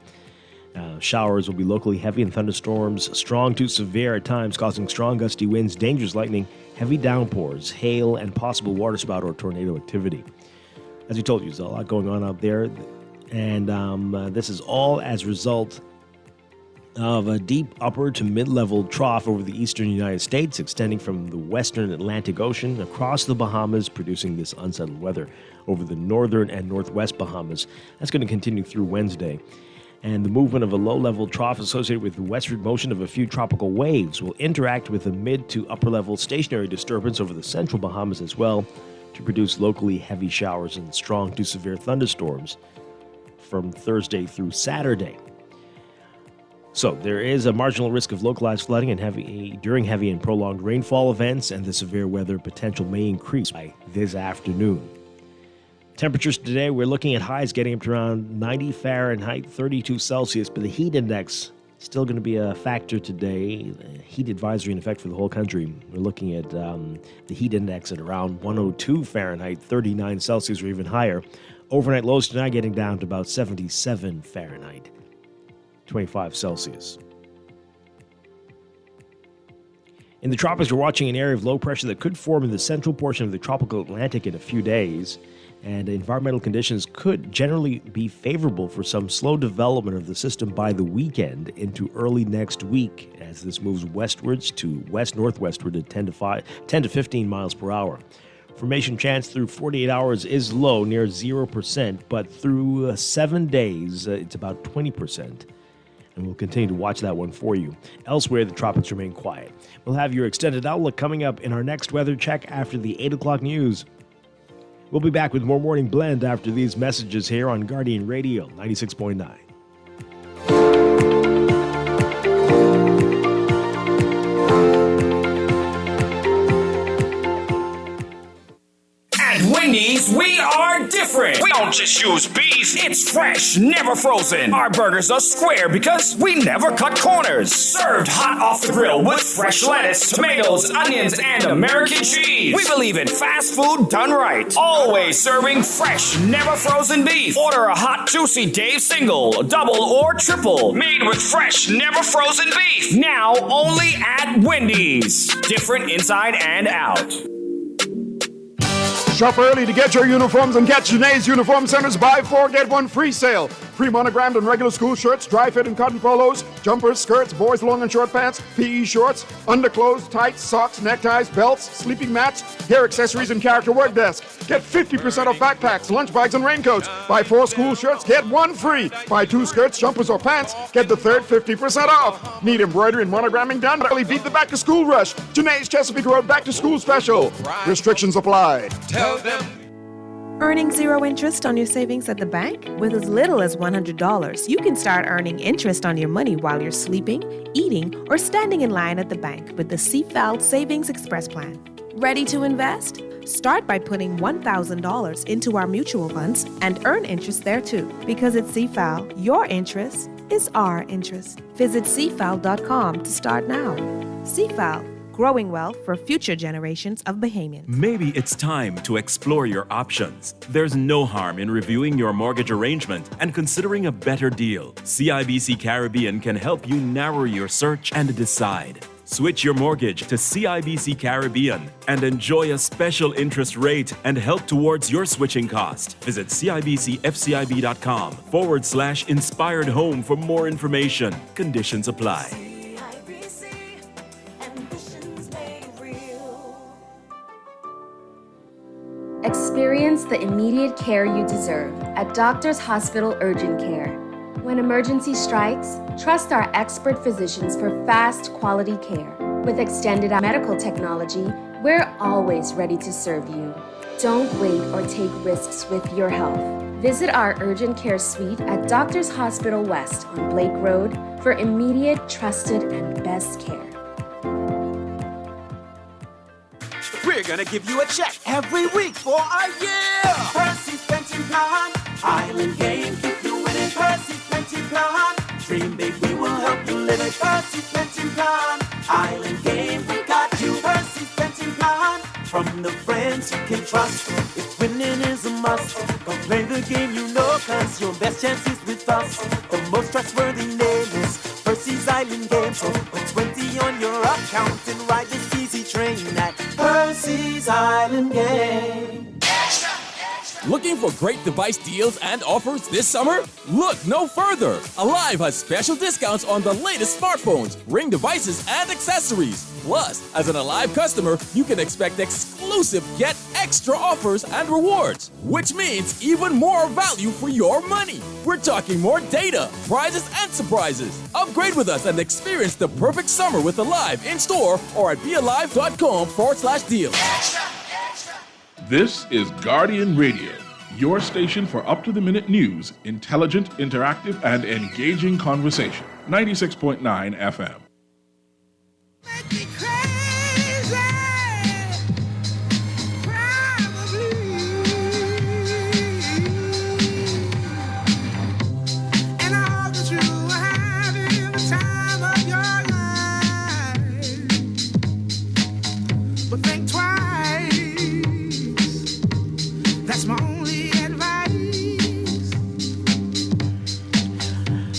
Showers will be locally heavy and thunderstorms, strong to severe at times, causing strong gusty winds, dangerous lightning, heavy downpours, hail, and possible waterspout or tornado activity. As we told you, there's a lot going on out there, and this is all as a result of a deep upper to mid-level trough over the eastern United States, extending from the western Atlantic Ocean across the Bahamas, producing this unsettled weather over the northern and northwest Bahamas. That's going to continue through Wednesday. And the movement of a low-level trough associated with the westward motion of a few tropical waves will interact with a mid to upper-level stationary disturbance over the central Bahamas as well to produce locally heavy showers and strong to severe thunderstorms from Thursday through Saturday. So there is a marginal risk of localized flooding and during heavy and prolonged rainfall events, and the severe weather potential may increase by this afternoon. Temperatures today, we're looking at highs getting up to around 90 Fahrenheit, 32 Celsius, but the heat index still going to be a factor today. The heat advisory in effect for the whole country. We're looking at the heat index at around 102 Fahrenheit, 39 Celsius, or even higher. Overnight lows tonight getting down to about 77 Fahrenheit, 25 Celsius. In the tropics, we're watching an area of low pressure that could form in the central portion of the tropical Atlantic in a few days. And environmental conditions could generally be favorable for some slow development of the system by the weekend into early next week as this moves westwards to west-northwestward at 10 to 15 miles per hour. Formation chance through 48 hours is low, near 0%, but through 7 days, it's about 20%. And we'll continue to watch that one for you. Elsewhere, the tropics remain quiet. We'll have your extended outlook coming up in our next weather check after the 8 o'clock news. We'll be back with more Morning Blend after these messages here on Guardian Radio 96.9. At Wendy's, we are different. We don't just use beef. It's fresh, never frozen. Our burgers are square because we never cut corners. Served hot off the grill with fresh lettuce, tomatoes, onions, and American cheese. We believe in fast food done right. Always serving fresh, never frozen beef. Order a hot, juicy Dave single, double, or triple. Made with fresh, never frozen beef. Now only at Wendy's. Different inside and out. Shop early to get your uniforms and get Janae's Uniform Center's buy 4 get 1 free sale. Pre-monogrammed and regular school shirts, dry fit and cotton polos, jumpers, skirts, boys long and short pants, PE shorts, underclothes, tights, socks, neckties, belts, sleeping mats, hair accessories, and character work desk. Get 50% off backpacks, lunch bags, and raincoats. Buy 4 school shirts, get 1 free. Buy 2 skirts, jumpers, or pants, get the third 50% off. Need embroidery and monogramming done? Really beat the back to school rush. Janae's Chesapeake Road back to school special. Restrictions apply. Tell them. Earning zero interest on your savings at the bank? With as little as $100, you can start earning interest on your money while you're sleeping, eating, or standing in line at the bank with the CFAL Savings Express Plan. Ready to invest? Start by putting $1,000 into our mutual funds and earn interest there too. Because at CFAL, your interest is our interest. Visit CFAL.com to start now. CFAL. Growing wealth for future generations of Bahamians. Maybe it's time to explore your options. There's no harm in reviewing your mortgage arrangement and considering a better deal. CIBC Caribbean can help you narrow your search and decide. Switch your mortgage to CIBC Caribbean and enjoy a special interest rate and help towards your switching cost. Visit CIBCFCIB.com/inspired home for more information. Conditions apply. Experience the immediate care you deserve at Doctors Hospital Urgent Care. When emergency strikes, trust our expert physicians for fast, quality care. With extended medical technology, we're always ready to serve you. Don't wait or take risks with your health. Visit our urgent care suite at Doctors Hospital West on Blake Road for immediate, trusted, and best care. We're gonna give you a check every week for a year. Percy's Pension Plan, Island Game, keep you winning. Percy's Pension Plan, dream big, we will help you live it. Percy's Pension Plan, Island Game, we got you. Percy's Pension Plan, from the friends you can trust. If winning is a must, go play the game you know, cause your best chance is with us. The most trustworthy name is Percy's Island Game. So put 20 on your account and ride this easy train at Percy's Island Game. Looking for great device deals and offers this summer? Look no further. Alive has special discounts on the latest smartphones, Ring devices, and accessories. Plus, as an Alive customer, you can expect exclusive Get Extra offers and rewards, which means even more value for your money. We're talking more data, prizes, and surprises. Upgrade with us and experience the perfect summer with Alive in store or at bealive.com/deal. This is Guardian Radio, your station for up-to-the-minute news, intelligent, interactive, and engaging conversation. 96.9 FM. That's my only advice.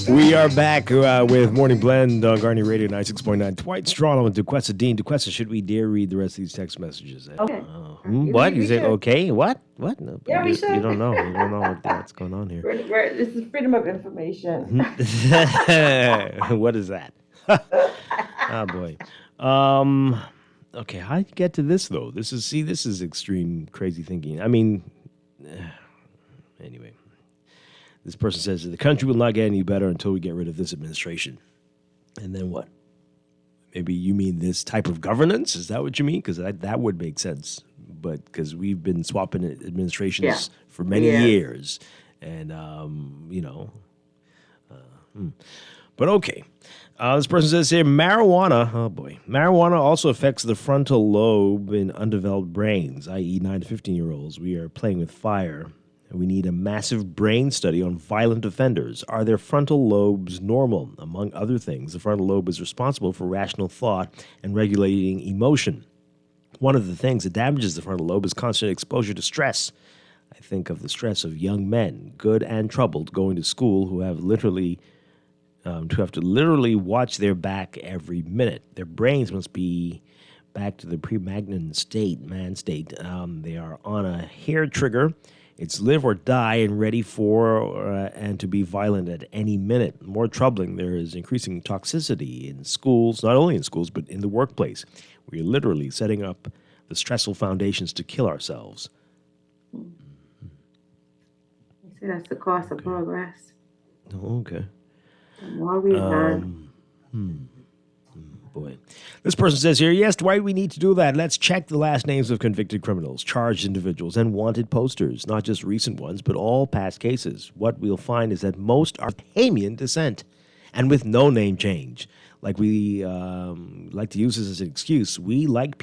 We are back with Morning Blend on Garney Radio 96.9. Dwight, Strachan, and DeQuesta Dean. DeQuesta, should we dare read the rest of these text messages? Okay. What? You say okay? What? What? No, Yeah, we should. You don't know. You don't know what's going on here. This is freedom of information. What is that? Oh boy. Okay, how did you get to this though? This is extreme crazy thinking. I mean, anyway. This person says the country will not get any better until we get rid of this administration. And then what? Maybe you mean this type of governance? Is that what you mean? Because that would make sense. But because we've been swapping administrations for many years. And, But okay. This person says here, marijuana, oh boy. Marijuana also affects the frontal lobe in undeveloped brains, i.e. 9 to 15-year-olds. We are playing with fire. We need a massive brain study on violent offenders. Are their frontal lobes normal? Among other things, the frontal lobe is responsible for rational thought and regulating emotion. One of the things that damages the frontal lobe is constant exposure to stress. I think of the stress of young men, good and troubled, going to school who have to literally watch their back every minute. Their brains must be back to the pre-magnon state, man state. They are on a hair trigger. It's live or die and ready for and to be violent at any minute. More troubling, there is increasing toxicity in schools, not only in schools, but in the workplace. We are literally setting up the stressful foundations to kill ourselves. You say that's the cost of progress. Oh, okay. The more we learn. Boy. This person says here, yes, Dwight, we need to do that. Let's check the last names of convicted criminals, charged individuals, and wanted posters, not just recent ones, but all past cases. What we'll find is that most are Bahamian descent and with no name change. Like we like to use this as an excuse. We like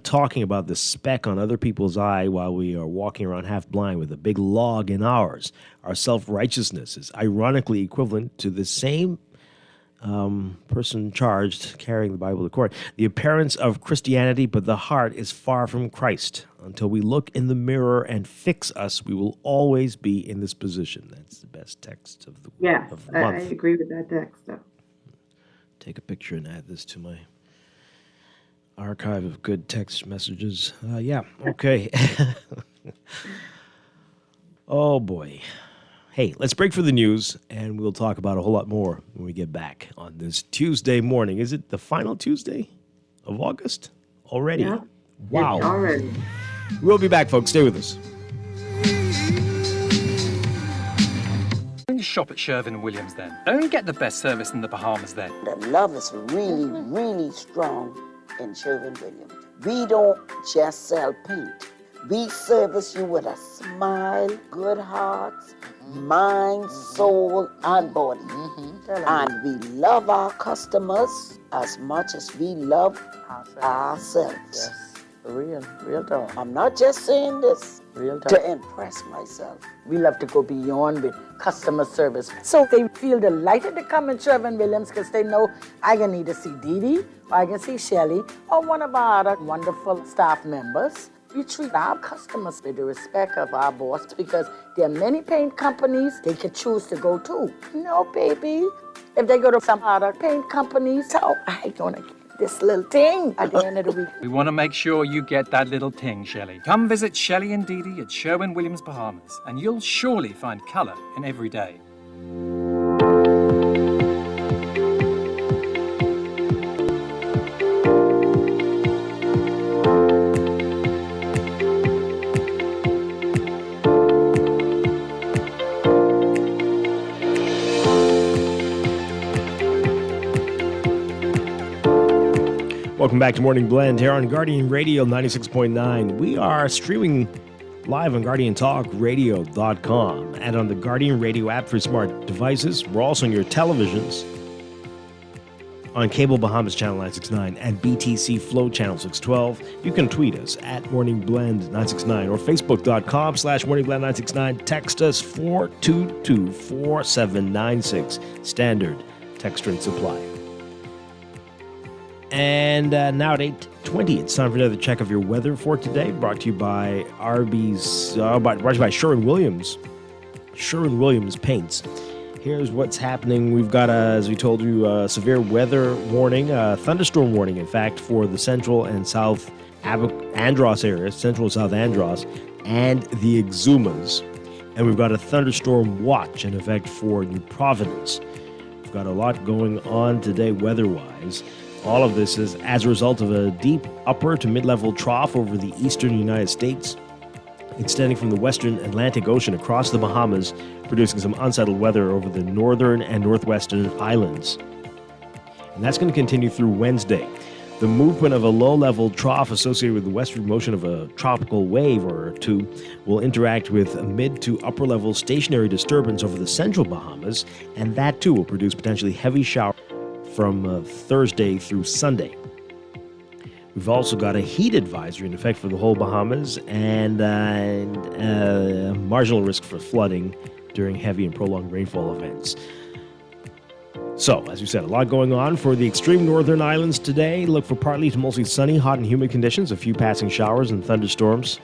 talking about the speck on other people's eye while we are walking around half blind with a big log in ours. Our self-righteousness is ironically equivalent to the same person charged carrying the Bible to court. The appearance of Christianity, but the heart is far from Christ. Until we look in the mirror and fix us, we will always be in this position. That's the best text of the month. I agree with that text. Though. Take a picture and add this to my archive of good text messages. Okay. Oh, boy. Hey, let's break for the news, and we'll talk about a whole lot more when we get back on this Tuesday morning. Is it the final Tuesday of August already? Yeah. Wow. It's already. We'll be back, folks. Stay with us. Shop at Sherwin-Williams then. Don't get the best service in the Bahamas then. The love is really, really strong in Sherwin-Williams. We don't just sell paint. We service you with a smile, good hearts, mind, soul, and body. And we love our customers as much as we love ourselves. Yes, real talk. I'm not just saying this Real talk. to impress myself. We love to go beyond with customer service. So they feel delighted to come in Sherwin-Williams because they know I can either see Dee Dee, or I can see Shelly, or one of our other wonderful staff members. We treat our customers with the respect of our boss because there are many paint companies they can choose to go to. No, baby. If they go to some other paint companies, so I gonna get this little thing at the end of the week. We want to make sure you get that little ting, Shelley. Come visit Shelley and Dee Dee at Sherwin-Williams Bahamas, and you'll surely find colour in every day. Welcome back to Morning Blend here on Guardian Radio 96.9. We are streaming live on GuardianTalkRadio.com and on the Guardian Radio app for smart devices. We're also on your televisions on Cable Bahamas Channel 969 and BTC Flow Channel 612. You can tweet us at Morning Blend 969 or Facebook.com/Morning Blend 969. Text us 422-4796. Standard text rate supply. And now at 8:20, it's time for another check of your weather for today, brought to you by brought to you by Sherwin-Williams. Sherwin-Williams Paints. Here's what's happening. We've got, as we told you, a severe weather warning, thunderstorm warning, in fact, for the central and south Andros areas, central and south Andros, and the Exumas. And we've got a thunderstorm watch in effect for New Providence. We've got a lot going on today weather-wise. All of this is as a result of a deep upper to mid-level trough over the eastern United States, extending from the western Atlantic Ocean across the Bahamas, producing some unsettled weather over the northern and northwestern islands. And that's going to continue through Wednesday. The movement of a low-level trough associated with the westward motion of a tropical wave or two will interact with a mid to upper-level stationary disturbance over the central Bahamas, and that too will produce potentially heavy showers from Thursday through Sunday. We've also got a heat advisory in effect for the whole Bahamas and marginal risk for flooding during heavy and prolonged rainfall events. So, as we said, a lot going on for the extreme northern islands today. Look for partly to mostly sunny, hot, and humid conditions, a few passing showers and thunderstorms.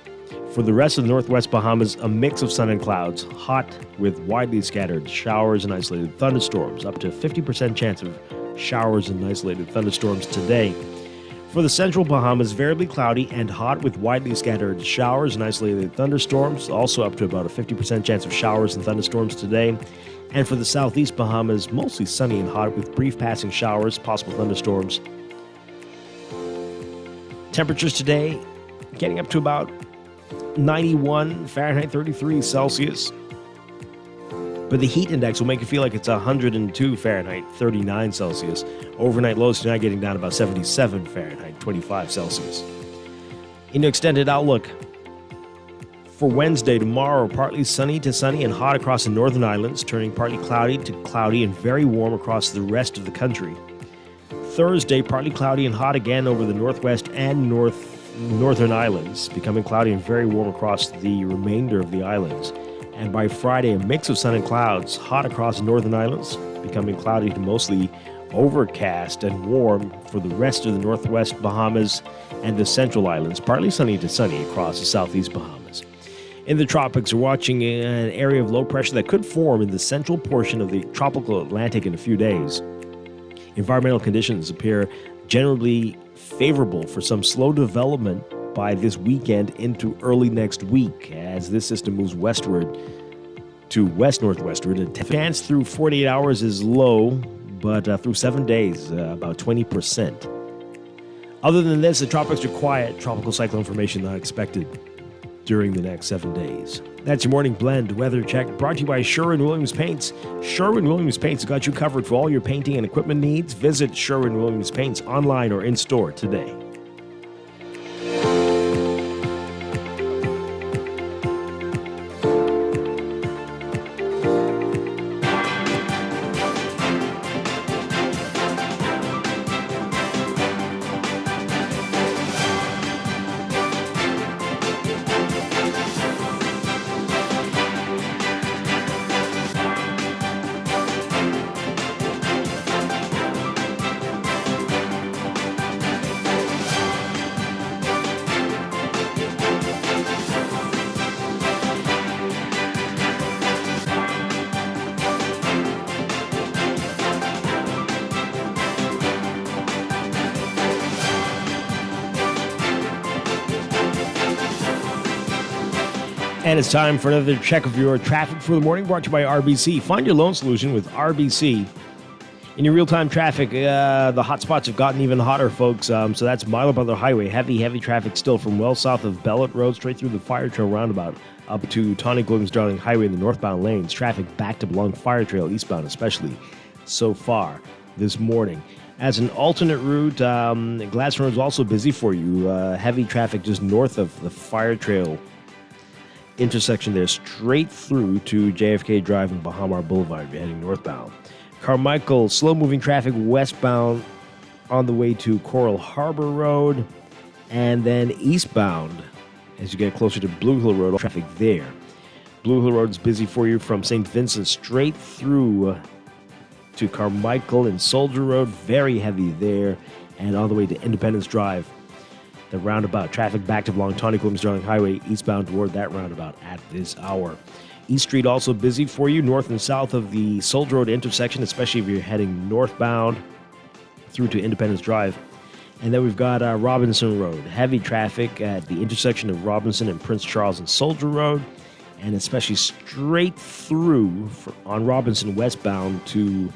For the rest of the northwest Bahamas, a mix of sun and clouds, hot with widely scattered showers and isolated thunderstorms, up to 50% chance of showers and isolated thunderstorms today. For the central Bahamas, variably cloudy and hot with widely scattered showers and isolated thunderstorms, also up to about a 50% chance of showers and thunderstorms today. And for the southeast Bahamas, mostly sunny and hot with brief passing showers, possible thunderstorms. Temperatures today getting up to about 91 Fahrenheit, 33 Celsius. But the heat index will make you feel like it's 102 Fahrenheit, 39 Celsius. Overnight lows tonight getting down about 77 Fahrenheit, 25 Celsius. In the extended outlook for Wednesday, tomorrow, partly sunny to sunny and hot across the northern islands, turning partly cloudy to cloudy and very warm across the rest of the country. Thursday, partly cloudy and hot again over the northwest and northern islands, becoming cloudy and very warm across the remainder of the islands. And by Friday, a mix of sun and clouds, hot across the northern islands, becoming cloudy to mostly overcast and warm for the rest of the northwest Bahamas and the central islands, partly sunny to sunny across the southeast Bahamas. In the tropics, we're watching an area of low pressure that could form in the central portion of the tropical Atlantic in a few days. Environmental conditions appear generally favorable for some slow development by this weekend into early next week as this system moves westward to west-northwestward. A chance through 48 hours is low, but through 7 days, about 20%. Other than this, the tropics are quiet. Tropical cyclone formation not expected during the next 7 days. That's your morning blend weather check, brought to you by Sherwin-Williams Paints. Sherwin-Williams Paints got you covered for all your painting and equipment needs. Visit Sherwin-Williams Paints online or in-store today. And it's time for another check of your traffic for the morning, brought to you by RBC. Find your loan solution with RBC. In your real-time traffic, the hot spots have gotten even hotter, folks. So that's Milo Butler Highway. Heavy traffic still from well south of Bellet Road, straight through the Fire Trail roundabout, up to Tawny Williams Darling Highway in the northbound lanes. Traffic back to Belong Fire Trail eastbound, especially so far this morning. As an alternate route, Glass Road is also busy for you. Heavy traffic just north of the Fire Trail intersection there, straight through to JFK Drive and Bahamar Boulevard if you're heading northbound. Carmichael, slow-moving traffic westbound on the way to Coral Harbor Road, and then eastbound as you get closer to Blue Hill Road, traffic there. Blue Hill Road is busy for you from St. Vincent straight through to Carmichael and Soldier Road, very heavy there. and all the way to Independence Drive. The roundabout traffic backed up along Tawny Quilmes Sterling Highway eastbound toward that roundabout at this hour. East Street also busy for you north and south of the Soldier Road intersection, especially if you're heading northbound through to Independence Drive. And then we've got Robinson Road. Heavy traffic at the intersection of Robinson and Prince Charles and Soldier Road, and especially straight through on Robinson westbound to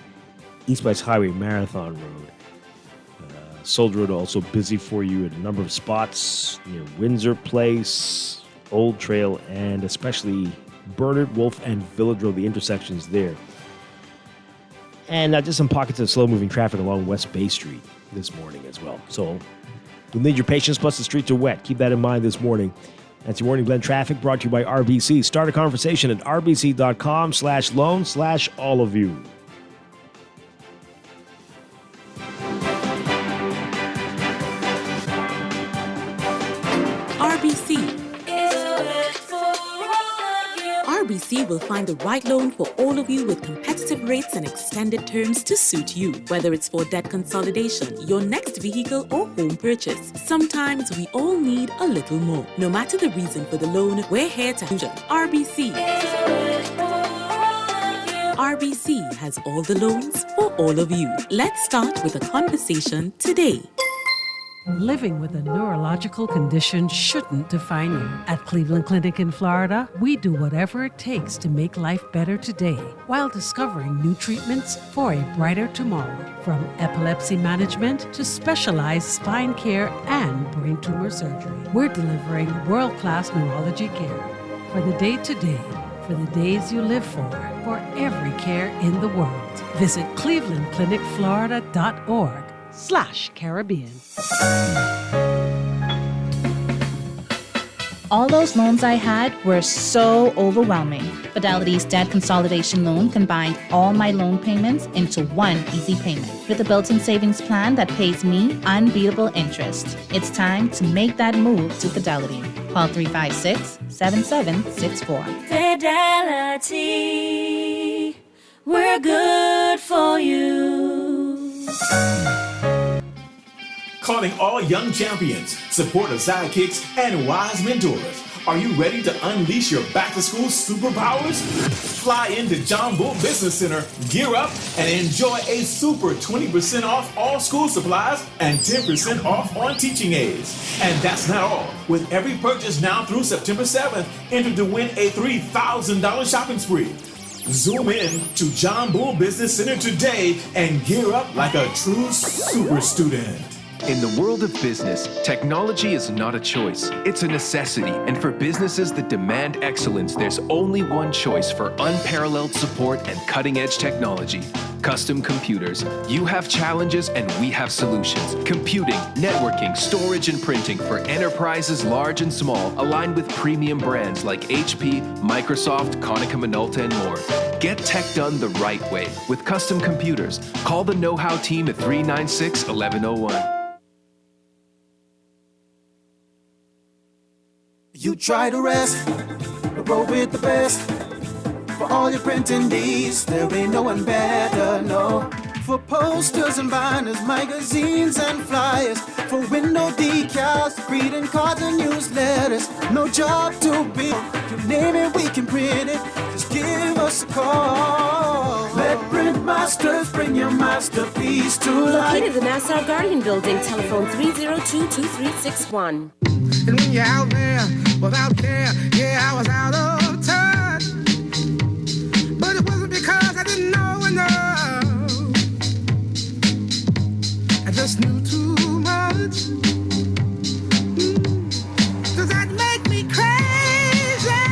East West Highway Marathon Road. Soldier Road also busy for you at a number of spots near Windsor Place, Old Trail, and especially Bernard, Wolf, and Village Road, the intersections there. And just some pockets of slow-moving traffic along West Bay Street this morning as well. So you'll need your patience, plus the streets are wet. Keep that in mind this morning. That's your Morning Blend traffic brought to you by RBC. Start a conversation at rbc.com/loan/all of you. RBC will find the right loan for all of you with competitive rates and extended terms to suit you. Whether it's for debt consolidation, your next vehicle, or home purchase, sometimes we all need a little more. No matter the reason for the loan, we're here to help. RBC has all the loans for all of you. Let's start with a conversation today. Living with a neurological condition shouldn't define you. At Cleveland Clinic in Florida, we do whatever it takes to make life better today while discovering new treatments for a brighter tomorrow. From epilepsy management to specialized spine care and brain tumor surgery, we're delivering world-class neurology care for the day-to-day, for the days you live for every care in the world. Visit clevelandclinicflorida.org/Caribbean. All those loans I had were so overwhelming. Fidelity's debt consolidation loan combined all my loan payments into one easy payment with a built-in savings plan that pays me unbeatable interest. It's time to make that move to Fidelity. Call 356-7764. Fidelity, we're good for you. Calling all young champions, supportive sidekicks, and wise mentors. Are you ready to unleash your back-to-school superpowers? Fly into John Bull Business Center, gear up, and enjoy a super 20% off all school supplies and 10% off on teaching aids. And that's not all. With every purchase now through September 7th, enter to win a $3,000 shopping spree. Zoom in to John Bull Business Center today and gear up like a true super student. In the world of business, technology is not a choice, it's a necessity. And for businesses that demand excellence, there's only one choice for unparalleled support and cutting-edge technology. Custom Computers. You have challenges and we have solutions. Computing, networking, storage, and printing for enterprises large and small, aligned with premium brands like HP, Microsoft, Konica Minolta, and more. Get tech done the right way with Custom Computers. Call the Know-How team at 396-1101. You try to rest, but roll with the best. For all your printing needs, there ain't no one better, no. For posters and banners, magazines and flyers. For window decals, greeting cards and newsletters. No job too big, you name it, we can print it. Just give us a call. Let Print Masters bring your masterpiece to life. Located in the Nassau Guardian Building, telephone 302-2361. And when you're out there without care, yeah, I was out of touch. But it wasn't because I didn't know enough. I just knew too much. Does that make me crazy?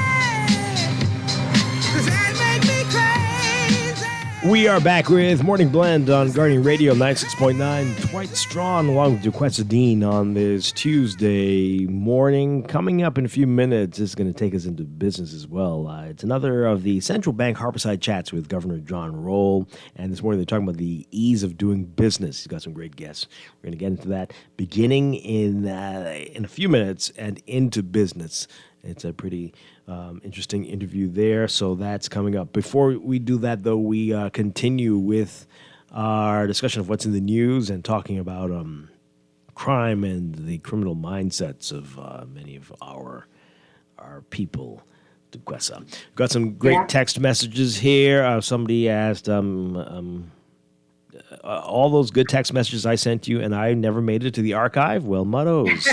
Does that make me crazy? We are back with Morning Blend on Guardian Radio 96.9. Dwight Strachan along with Duquesa Dean on this Tuesday morning. Coming up in a few minutes, this is going to take us into business as well. It's another of the Central Bank Harborside Chats with Governor John Roll. And this morning they're talking about the ease of doing business. He's got some great guests. We're going to get into that beginning in a few minutes and into business. It's a pretty interesting interview there, so that's coming up. Before we do that, though, we continue with our discussion of what's in the news and talking about crime and the criminal mindsets of many of our people. Duquesa. Got some great text messages here. Somebody asked, all those good text messages I sent you and I never made it to the archive? Well, muttos.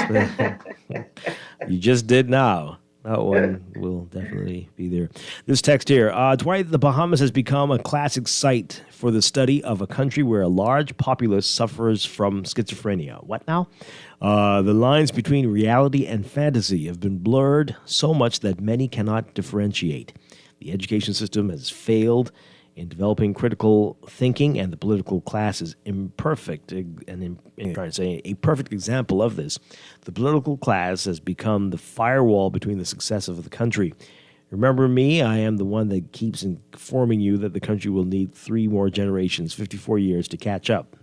You just did now. That one will definitely be there. This text here. Dwight, the Bahamas has become a classic site for the study of a country where a large populace suffers from schizophrenia. What now? The lines between reality and fantasy have been blurred so much that many cannot differentiate. The education system has failed in developing critical thinking, and the political class is imperfect. And I'm trying to say a perfect example of this. The political class has become the firewall between the success of the country. Remember me, I am the one that keeps informing you that the country will need 3 more generations, 54 years, to catch up.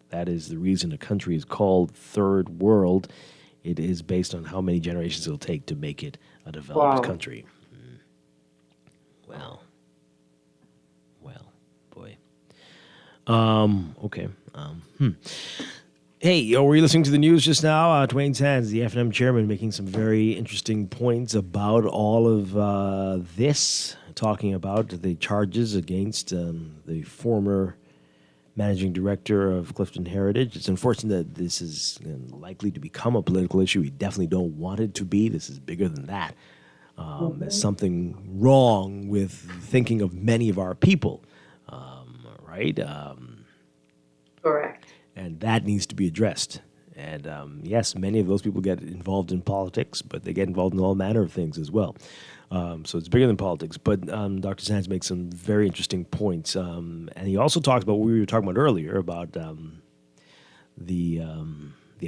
That is the reason a country is called Third World. It is based on how many generations it will take to make it a developed country. Well, boy. Okay. Hey, were you listening to the news just now? Dwayne Sands, the F&M chairman, making some very interesting points about all of this, talking about the charges against the former managing director of Clifton Heritage. It's unfortunate that this is likely to become a political issue. We definitely don't want it to be. This is bigger than that. There's something wrong with thinking of many of our people, right? Correct. And that needs to be addressed. And yes, many of those people get involved in politics, but they get involved in all manner of things as well. So it's bigger than politics. But Dr. Sands makes some very interesting points. And he also talks about what we were talking about earlier, about the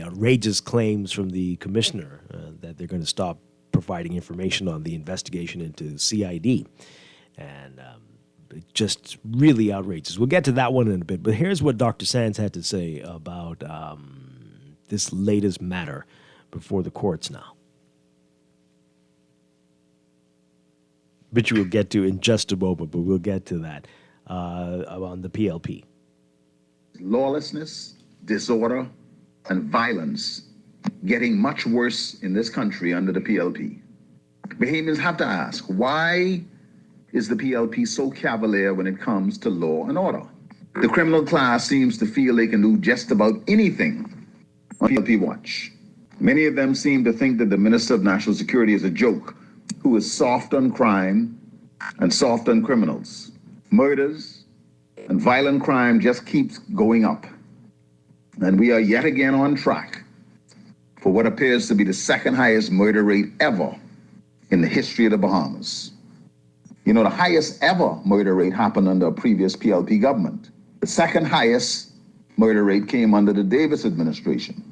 outrageous claims from the commissioner that they're going to stop providing information on the investigation into CID. And just really outrageous. We'll get to that one in a bit. But here's what Dr. Sands had to say about this latest matter before the courts now. Which we'll get to in just a moment, but we'll get to that on the PLP. Lawlessness, disorder, and violence getting much worse in this country under the PLP. Bahamians have to ask, why is the PLP so cavalier when it comes to law and order? The criminal class seems to feel they can do just about anything on PLP watch. Many of them seem to think that the Minister of National Security is a joke, who is soft on crime and soft on criminals. Murders and violent crime just keeps going up. And we are yet again on track for what appears to be the second highest murder rate ever in the history of the Bahamas. You know, the highest ever murder rate happened under a previous PLP government. The second highest murder rate came under the Davis administration.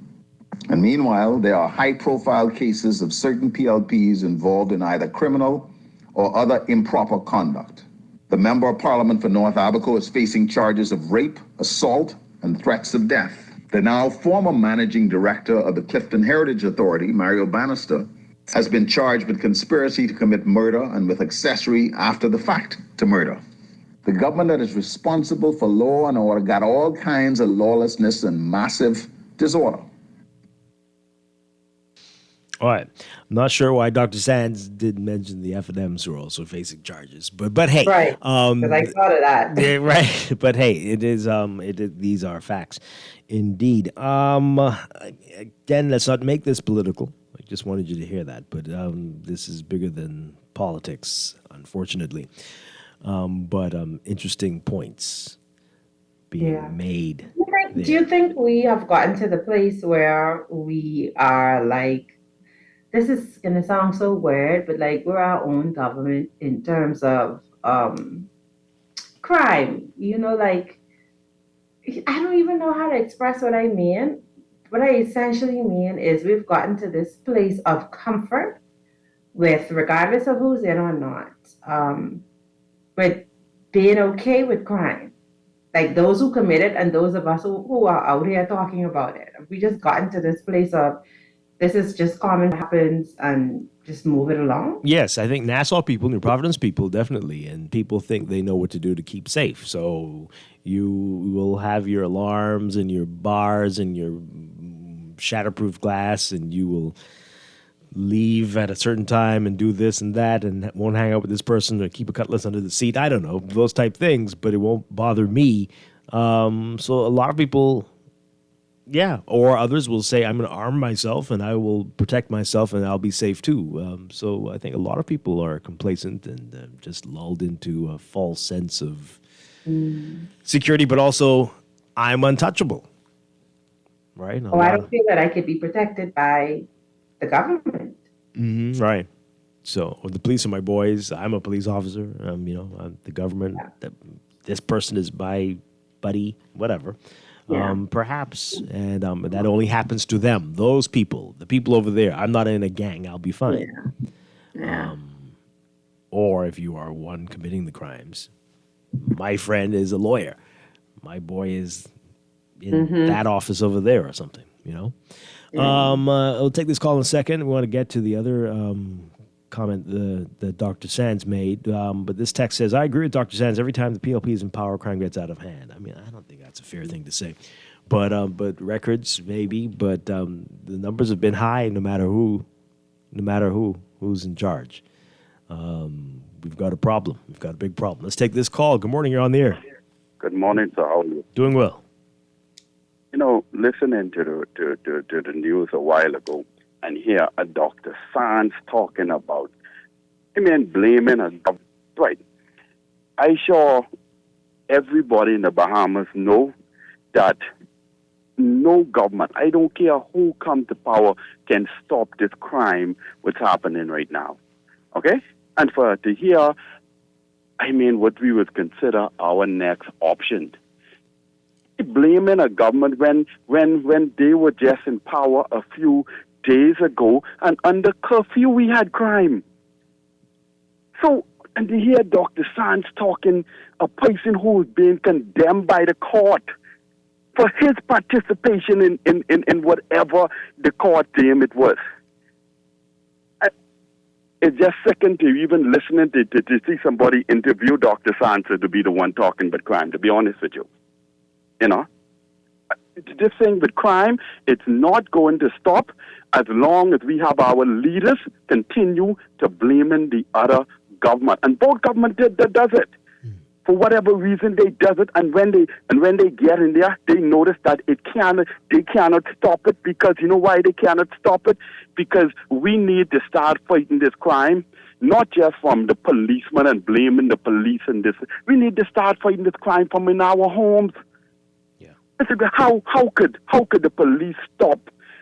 And meanwhile, there are high-profile cases of certain PLPs involved in either criminal or other improper conduct. The Member of Parliament for North Abaco is facing charges of rape, assault, and threats of death. The now former managing director of the Clifton Heritage Authority, Mario Bannister, has been charged with conspiracy to commit murder and with accessory after the fact to murder. The government that is responsible for law and order got all kinds of lawlessness and massive disorder. All right. I'm not sure why Dr. Sands didn't mention the F&Ms who are also facing charges, but hey, right? Because I thought of that. Yeah, right. But hey, it is. These are facts, indeed. Again, let's not make this political. I just wanted you to hear that. But this is bigger than politics, unfortunately. But interesting points being made. Do you think we have gotten to the place where we are like, this is going to sound so weird, but like we're our own government in terms of crime? You know, like, I don't even know how to express what I mean. What I essentially mean is we've gotten to this place of comfort with, regardless of who's in or not, with being okay with crime. Like those who commit it and those of us who are out here talking about it. We just gotten to this place of, this is just common happens and just move it along. Yes, I think Nassau people, New Providence people, definitely. And people think they know what to do to keep safe. So you will have your alarms and your bars and your shatterproof glass, and you will leave at a certain time and do this and that, and won't hang out with this person or keep a cutlass under the seat. I don't know, those type things, but it won't bother me. So a lot of people, or others will say, I'm going to arm myself and I will protect myself and I'll be safe too. So I think a lot of people are complacent and just lulled into a false sense of security, but also I'm untouchable. Right? I don't feel that I could be protected by the government. Mm-hmm, right. So the police are my boys. I'm a police officer. I'm the government. This person is my buddy, whatever. Perhaps. And that only happens to them. Those people, the people over there. I'm not in a gang. I'll be fine. Yeah. Or if you are one committing the crimes, my friend is a lawyer. My boy is in that office over there or something, I'll take this call in a second. We want to get to the other comment that Dr. Sands made. But this text says, I agree with Dr. Sands. Every time the PLP is in power, crime gets out of hand. I mean, I don't think that's a fair thing to say. But records, maybe. But the numbers have been high no matter who's in charge. We've got a problem. We've got a big problem. Let's take this call. Good morning. You're on the air. Good morning, sir. How are you? Doing well. Listening to the news a while ago and hear a Dr. Sands talking about, blaming a government. Right. I sure everybody in the Bahamas know that no government, I don't care who comes to power, can stop this crime what's happening right now. Okay? And to hear, what we would consider our next option. Blaming a government when they were just in power a few days ago, and under curfew we had crime. So, and to hear Dr. Sands talking, a person who is being condemned by the court for his participation in whatever the court deemed it was. It's just second to even listening to see somebody interview Dr. Sands to be the one talking about crime, to be honest with you. This thing with crime, it's not going to stop as long as we have our leaders continue to blaming the other government. And both government does it. For whatever reason, they does it. And when they get in there, they notice that they cannot stop it. Because you know why they cannot stop it? Because we need to start fighting this crime, not just from the policemen and blaming the police and this. We need to start fighting this crime from in our homes. How could the police stop?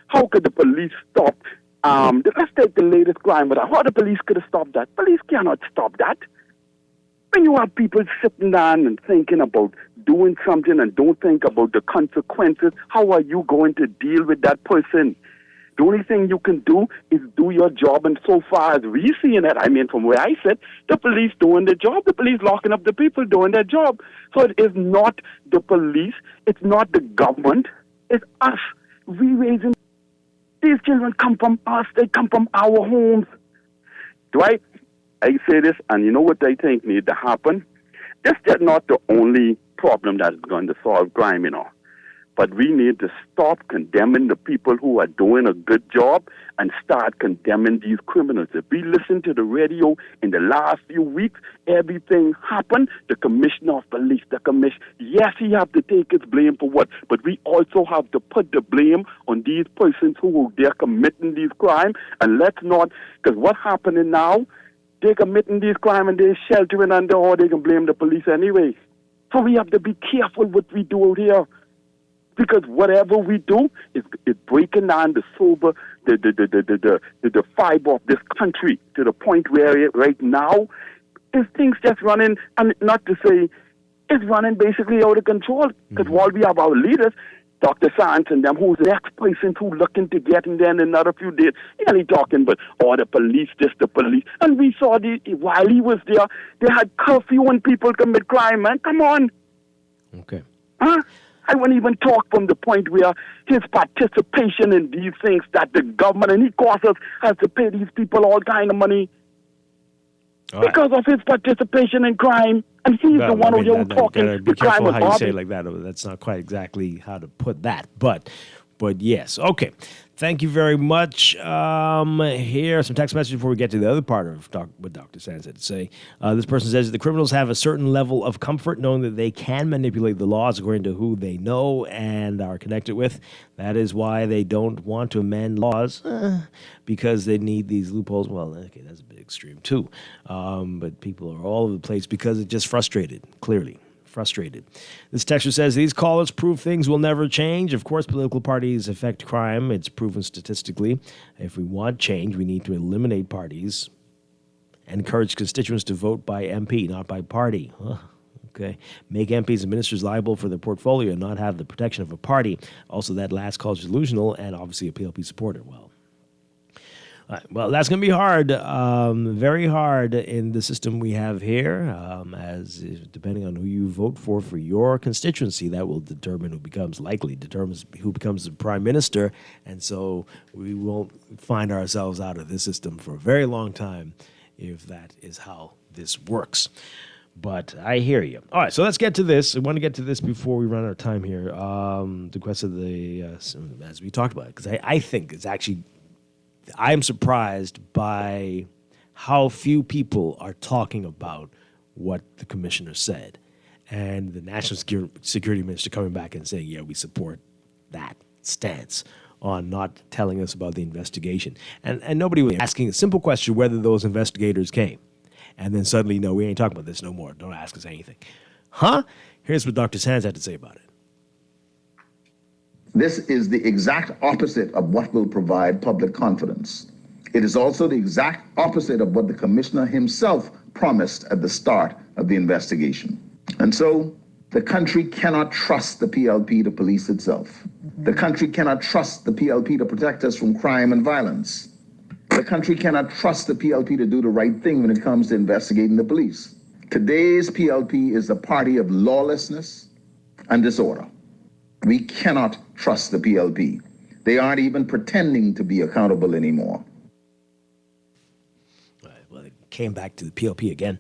How could the police stop? Let's take the latest crime. But how the police could have stopped that? Police cannot stop that. When you have people sitting down and thinking about doing something and don't think about the consequences, how are you going to deal with that person? The only thing you can do is do your job. And so far as we seeing it, from where I sit, the police doing their job. The police locking up the people doing their job. So it is not the police. It's not the government. It's us. We raising these children come from us. They come from our homes. Dwight, I say this, and you know what I think needs to happen? This is not the only problem that is going to solve crime, But we need to stop condemning the people who are doing a good job and start condemning these criminals. If we listen to the radio in the last few weeks, everything happened. The commissioner of police, yes, he have to take his blame for what, but we also have to put the blame on these persons who they're committing these crimes. And let's not, because what's happening now, they're committing these crimes and they're sheltering under, or they can blame the police anyway. So we have to be careful what we do out here. Because whatever we do is breaking down the fiber of this country to the point where right now, this thing's just running, and not to say it's running basically out of control. Because while we have our leaders, Dr. Sands and them, who's the next person who looking to get in there in another few days, he talking about, the police, the police. And we saw while he was there, they had curfew when people commit crime, man. Come on. Okay. Huh? I wouldn't even talk from the point where his participation in these things that the government, and he costs us, has to pay these people all kind of money because of his participation in crime. And he's the one who's talking. Be careful how you say it like that. That's not quite exactly how to put that. But But yes, okay. Thank you very much. Here are some text messages before we get to the other part of what Dr. Sands had to say. This person says the criminals have a certain level of comfort knowing that they can manipulate the laws according to who they know and are connected with. That is why they don't want to amend laws because they need these loopholes. Well, okay, that's a bit extreme too. But people are all over the place because it's just frustrated, clearly. Frustrated. This texter says these callers prove things will never change. Of course, political parties affect crime. It's proven statistically. If we want change, we need to eliminate parties and encourage constituents to vote by MP, not by party. Okay. Make MPs and ministers liable for their portfolio and not have the protection of a party. Also, that last call is delusional and obviously a PLP supporter. Well, that's going to be hard, very hard in the system we have here, as depending on who you vote for your constituency, that will determine determines who becomes the prime minister. And so we won't find ourselves out of this system for a very long time if that is how this works. But I hear you. All right, so let's get to this. I want to get to this before we run out of time here. The question of the, as we talked about, because I think it's actually... I'm surprised by how few people are talking about what the commissioner said. And the National Security Minister coming back and saying, yeah, we support that stance on not telling us about the investigation. And nobody was asking a simple question whether those investigators came. And then suddenly, no, we ain't talking about this no more. Don't ask us anything. Huh? Here's what Dr. Sands had to say about it. This is the exact opposite of what will provide public confidence. It is also the exact opposite of what the commissioner himself promised at the start of the investigation. And so the country cannot trust the PLP to police itself. The country cannot trust the PLP to protect us from crime and violence. The country cannot trust the PLP to do the right thing when it comes to investigating the police. Today's PLP is the party of lawlessness and disorder. We cannot trust the PLP. They aren't even pretending to be accountable anymore. Well, it came back to the PLP again.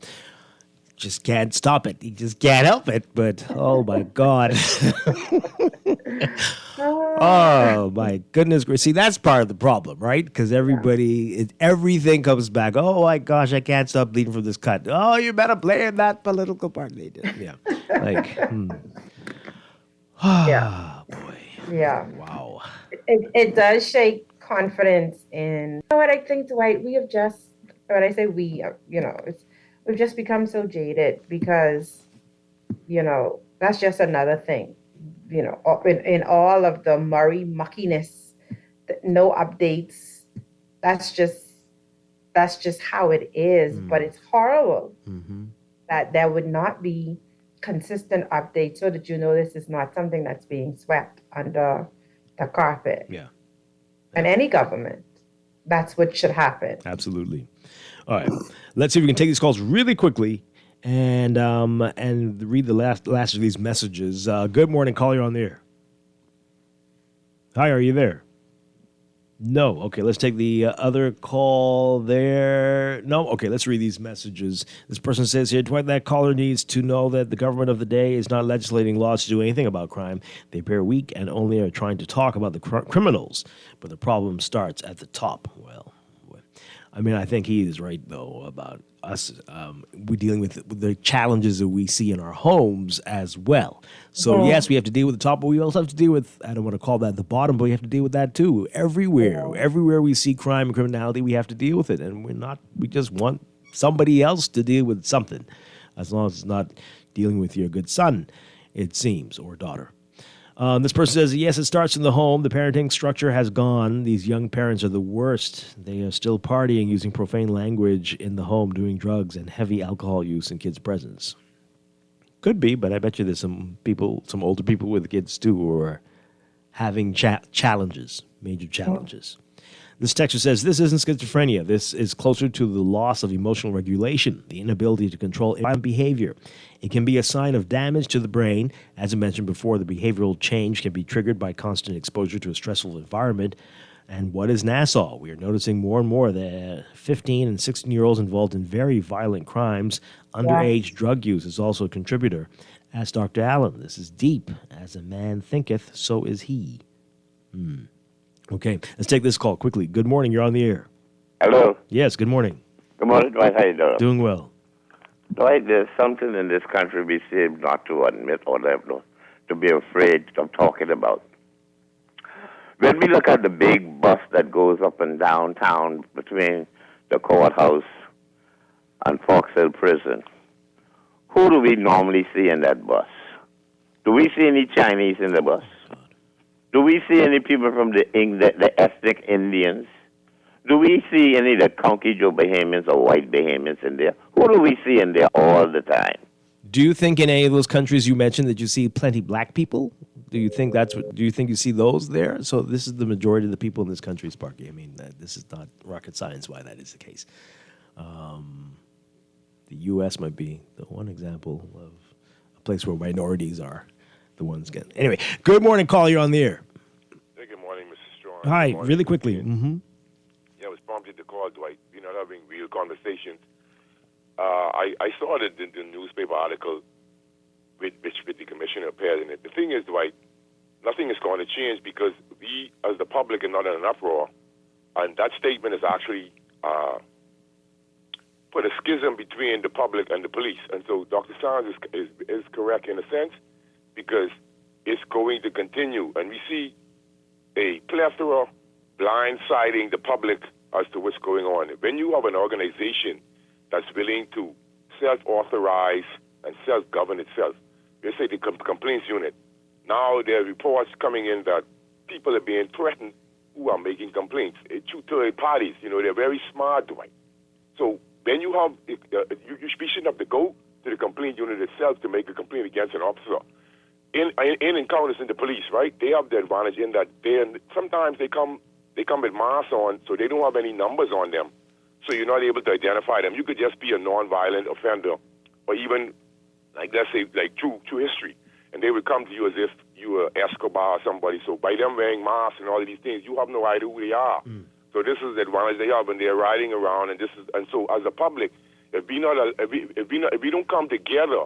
Just can't stop it. You just can't help it. But, oh, my God. Oh, my goodness. See, that's part of the problem, right? Because everything comes back. Oh, my gosh, I can't stop bleeding from this cut. Oh, you better blame that political party. Yeah. Yeah. Boy. Yeah. Wow. It does shake confidence in. You know what I think, Dwight? We have just, when I say we, we've just become so jaded because, that's just another thing. In all of the Murray muckiness, no updates. That's just how it is. But it's horrible that there would not be consistent updates so that this is not something that's being swept under the carpet. Yeah. And any government, that's what should happen. Absolutely. All right. Let's see if we can take these calls really quickly and read the last of these messages. Good morning, caller, you're on the air. Hi, are you there? No. Okay, let's take the other call there. No. Okay, let's read these messages. This person says here, Dwight, that caller needs to know that the government of the day is not legislating laws to do anything about crime. They appear weak and only are trying to talk about the criminals. But the problem starts at the top. Well, I think he is right, though, about us. We're dealing with the challenges that we see in our homes as well. So, yes, we have to deal with the top, but we also have to deal with, I don't want to call that the bottom, but we have to deal with that, too. Everywhere we see crime and criminality, we have to deal with it. And we just want somebody else to deal with something, as long as it's not dealing with your good son, it seems, or daughter. This person says, yes, it starts in the home. The parenting structure has gone. These young parents are the worst. They are still partying, using profane language in the home, doing drugs, and heavy alcohol use in kids' presence. Could be, but I bet you there's some older people with kids, too, who are having challenges, major challenges. This texter says, this isn't schizophrenia. This is closer to the loss of emotional regulation, the inability to control behavior. It can be a sign of damage to the brain. As I mentioned before, the behavioral change can be triggered by constant exposure to a stressful environment. And what is Nassau? We are noticing more and more that 15 and 16-year-olds involved in very violent crimes. Underage drug use is also a contributor. Ask Dr. Allen, this is deep. As a man thinketh, so is he. Okay, let's take this call quickly. Good morning. You're on the air. Hello. Yes, good morning. Good morning, Dwight. How you doing? Doing well. Dwight, there's something in this country we seem not to admit or to be afraid of talking about. When we look at the big bus that goes up and down town between the courthouse and Fox Hill Prison, who do we normally see in that bus? Do we see any Chinese in the bus? Do we see any people from the ethnic Indians? Do we see any of the County Joe Bahamians or white Bahamians in there? Who do we see in there all the time? Do you think in any of those countries you mentioned that you see plenty black people? Do you think you see those there? So this is the majority of the people in this country, Sparky. I mean, this is not rocket science why that is the case. The U.S. might be the one example of a place where minorities are the ones getting. Anyway, good morning, caller. You're on the air. Hey, good morning, Mr. Strachan. Hi, really quickly. Mm-hmm. Yeah, I was prompted to call Dwight. We're not having real conversations. I saw the newspaper article with the commissioner appeared in it. The thing is, Dwight, nothing is going to change because we, as the public, are not in an uproar. And that statement is actually put a schism between the public and the police. And so Dr. Sands is correct in a sense because it's going to continue. And we see a plethora blindsiding the public as to what's going on. When you have an organization that's willing to self-authorize and self-govern itself, they say the complaints unit, now there are reports coming in that people are being threatened who are making complaints to third parties. You know, they're very smart, Dwight. So when you have, you shouldn't have to go to the complaint unit itself to make a complaint against an officer. In encounters in the police, right, they have the advantage in that sometimes they come with masks on, so they don't have any numbers on them. So you're not able to identify them. You could just be a non-violent offender, or even, like let's say, like true history. And they would come to you as if you were Escobar or somebody. So by them wearing masks and all of these things, you have no idea who they are. So this is the advantage they have when they're riding around. And so as a public, if we don't come together,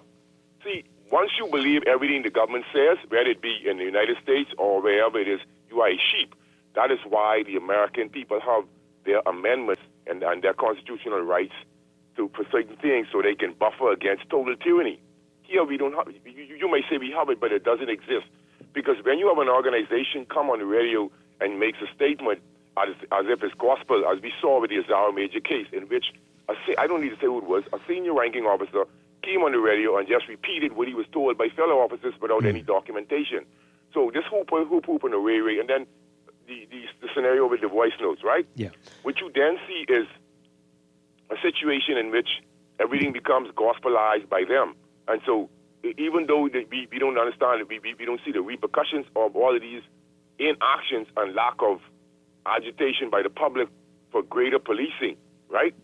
see, once you believe everything the government says, whether it be in the United States or wherever it is, you are a sheep. That is why the American people have their amendments and their constitutional rights for certain things so they can buffer against total tyranny. Here we don't have, you may say we have it, but it doesn't exist. Because when you have an organization come on the radio and makes a statement as if it's gospel, as we saw with the Azara Major case, in which, I don't need to say who it was, a senior ranking officer came on the radio and just repeated what he was told by fellow officers without any documentation. So this hoop and the ray, and then the scenario with the voice notes, right? Yeah. What you then see is a situation in which everything becomes gospelized by them. And so even though we don't understand, we don't see the repercussions of all of these inactions and lack of agitation by the public for greater policing, right?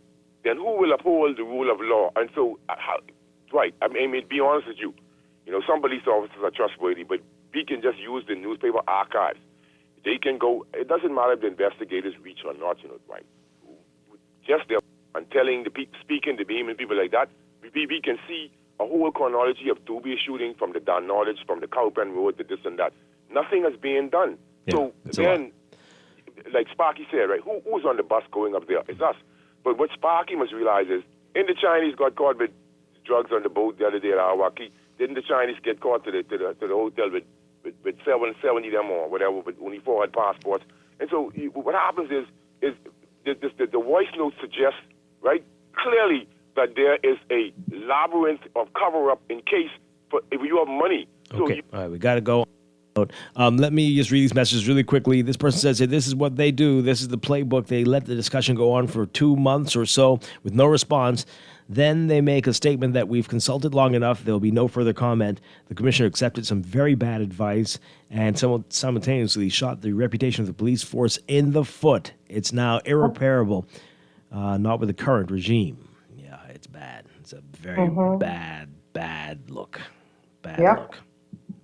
Then who will uphold the rule of law? And so, Dwight, I mean, to be honest with you, some police officers are trustworthy, but we can just use the newspaper archives. They can go, it doesn't matter if the investigators reach or not, Dwight. Just there and telling the people, speaking to Bahamian people like that, we can see a whole chronology of dubious shooting from the Don Knowledge, from the Cowpen Road to this and that. Nothing is being done. Yeah, so then, like Sparky said, right, who's on the bus going up there? It's us. But what Sparky must realize is, the Chinese got caught with drugs on the boat the other day at Awaki. Didn't the Chinese get caught to the hotel with 770 them or whatever, with only 4 passports? And so what happens is the voice note suggests, right, clearly that there is a labyrinth of cover-up in case if you have money. Okay, all right, we got to go. Let me just read these messages really quickly. This person says, this is what they do. This is the playbook. They let the discussion go on for 2 months or so with no response. Then they make a statement that we've consulted long enough. There will be no further comment. The commissioner accepted some very bad advice and simultaneously shot the reputation of the police force in the foot. It's now irreparable, not with the current regime. Yeah, it's bad. It's a very bad look. Bad look.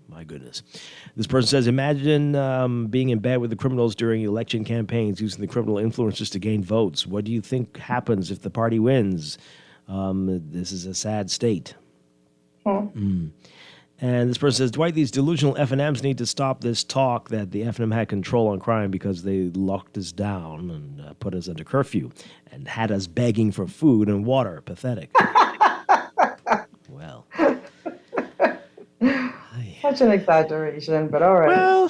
My goodness. This person says, imagine being in bed with the criminals during election campaigns, using the criminal influencers to gain votes. What do you think happens if the party wins? This is a sad state. And And this person says, Dwight, these delusional F&Ms need to stop this talk that the F&M had control on crime because they locked us down and put us under curfew and had us begging for food and water. Pathetic. Well. Such an exaggeration, but all right. Well,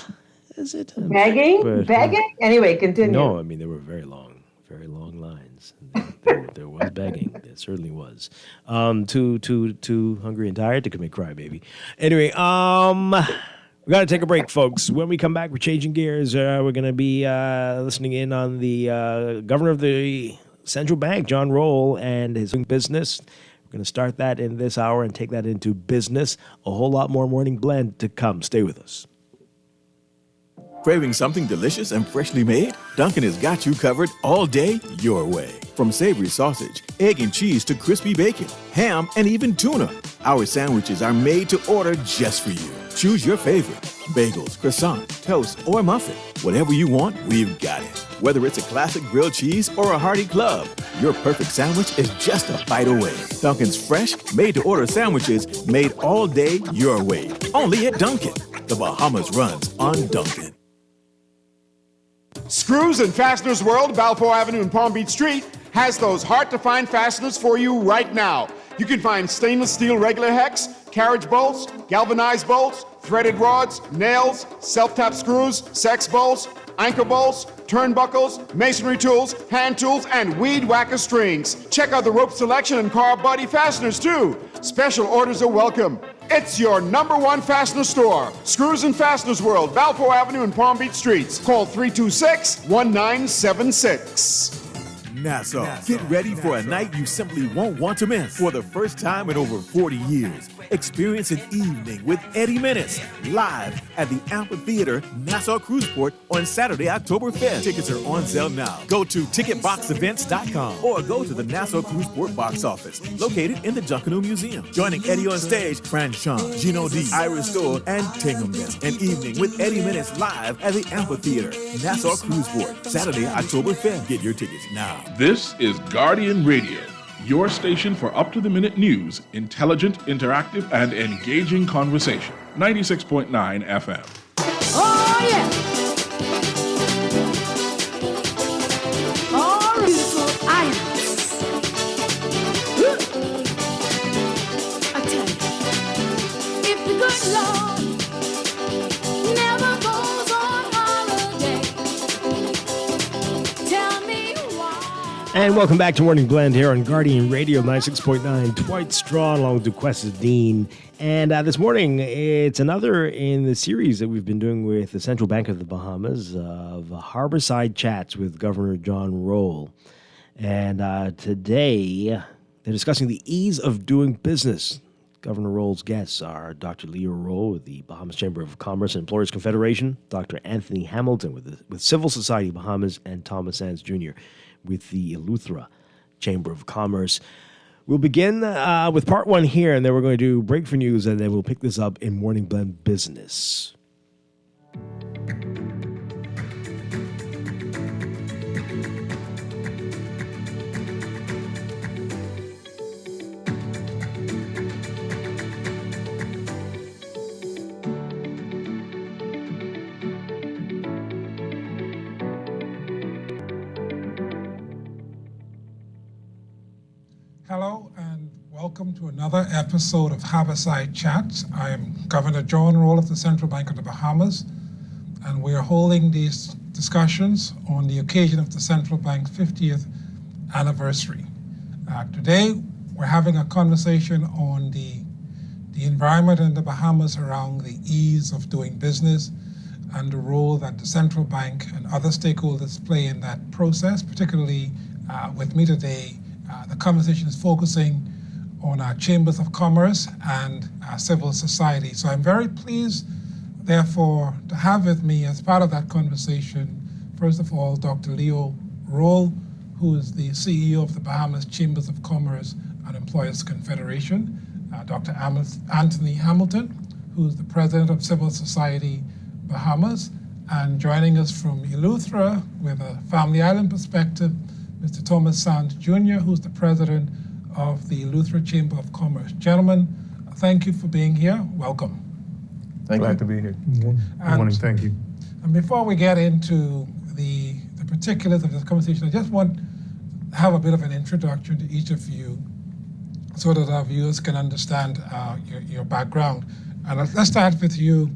is it? Begging? Begging? Anyway, continue. No, I mean, there were very long lines. There was begging. There certainly was. Too hungry and tired to commit crime, baby. Anyway, we got to take a break, folks. When we come back, we're changing gears. We're going to be listening in on the governor of the central bank, John Roll, and his business. We're going to start that in this hour and take that into business. A whole lot more Morning Blend to come. Stay with us. Craving something delicious and freshly made? Dunkin' has got you covered all day your way. From savory sausage, egg and cheese to crispy bacon, ham, and even tuna. Our sandwiches are made to order just for you. Choose your favorite. Bagels, croissant, toast, or muffin. Whatever you want, we've got it. Whether it's a classic grilled cheese or a hearty club, your perfect sandwich is just a bite away. Dunkin's fresh, made-to-order sandwiches made all day your way. Only at Dunkin'. The Bahamas runs on Dunkin'. Screws and Fasteners World, Balfour Avenue and Palm Beach Street, has those hard-to-find fasteners for you right now. You can find stainless steel regular hex, carriage bolts, galvanized bolts, threaded rods, nails, self-tap screws, sex bolts, anchor bolts, turnbuckles, masonry tools, hand tools, and weed whacker strings. Check out the rope selection and car body fasteners, too. Special orders are welcome. It's your #1 fastener store. Screws and Fasteners World, Balfour Avenue and Palm Beach Streets. Call 326-1976. Nassau. Get ready for a night you simply won't want to miss. For the first time in over 40 years, experience an evening with Eddie Menace live at the Amphitheater, Nassau Cruiseport on Saturday, October 5th. Tickets are on sale now. Go to ticketboxevents.com or go to the Nassau Cruiseport box office, located in the Junkanoo Museum. Joining Eddie on stage, Fran Sean, Gino D, Iris Stoll, and Tingham Bell. An evening with Eddie Menace live at the Amphitheater, Nassau Cruiseport, Saturday, October 5th. Get your tickets now. This is Guardian Radio, your station for up-to-the-minute news, intelligent, interactive, and engaging conversation. 96.9 FM. Oh, yeah. All beautiful items. I tell you, if the good Lord never goes on holiday, tell me why. And welcome back to Morning Blend here on Guardian Radio 96.9. Dwight Strachan along with Duquessis Dean. And this morning, it's another in the series that we've been doing with the Central Bank of the Bahamas of Harborside Chats with Governor John Roll. And today, they're discussing the ease of doing business. Governor Roll's guests are Dr. Leo Roll with the Bahamas Chamber of Commerce and Employers Confederation, Dr. Anthony Hamilton with Civil Society Bahamas, and Thomas Sands Jr. with the Eleuthera Chamber of Commerce. We'll begin with part one here, and then we're going to do break for news, and then we'll pick this up in Morning Blend Business. Hello and welcome to another episode of Harborside Chats. I am Governor John Roll of the Central Bank of the Bahamas, and we are holding these discussions on the occasion of the Central Bank's 50th anniversary. Today, we're having a conversation on the environment in the Bahamas around the ease of doing business and the role that the Central Bank and other stakeholders play in that process, particularly with me today. The conversation is focusing on our chambers of commerce and our civil society. So I'm very pleased, therefore, to have with me as part of that conversation, first of all, Dr. Leo Roll, who is the CEO of the Bahamas Chambers of Commerce and Employers Confederation, Dr. Anthony Hamilton, who is the president of Civil Society Bahamas, and joining us from Eleuthera with a Family Island perspective, Mr. Thomas Sands Jr., who's the president of the Eleuthera Chamber of Commerce. Gentlemen, thank you for being here. Welcome. Glad to be here. Good morning, thank you. And before we get into the particulars of this conversation, I just want to have a bit of an introduction to each of you so that our viewers can understand your background. And let's start with you,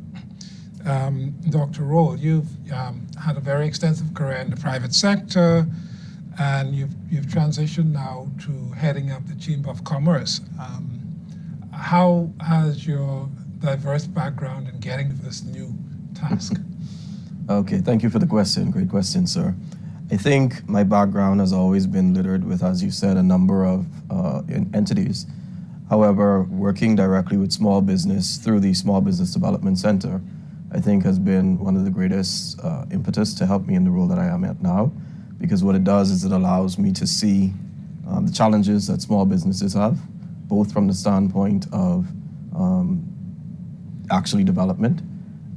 Dr. Roll. You've had a very extensive career in the private sector, and you've transitioned now to heading up the Chamber of Commerce. How has your diverse background in getting to this new task? Okay, thank you for the question. Great question, sir. I think my background has always been littered with, as you said, a number of entities. However, working directly with small business through the Small Business Development Center, I think has been one of the greatest impetus to help me in the role that I am at now, because what it does is it allows me to see the challenges that small businesses have, both from the standpoint of actually development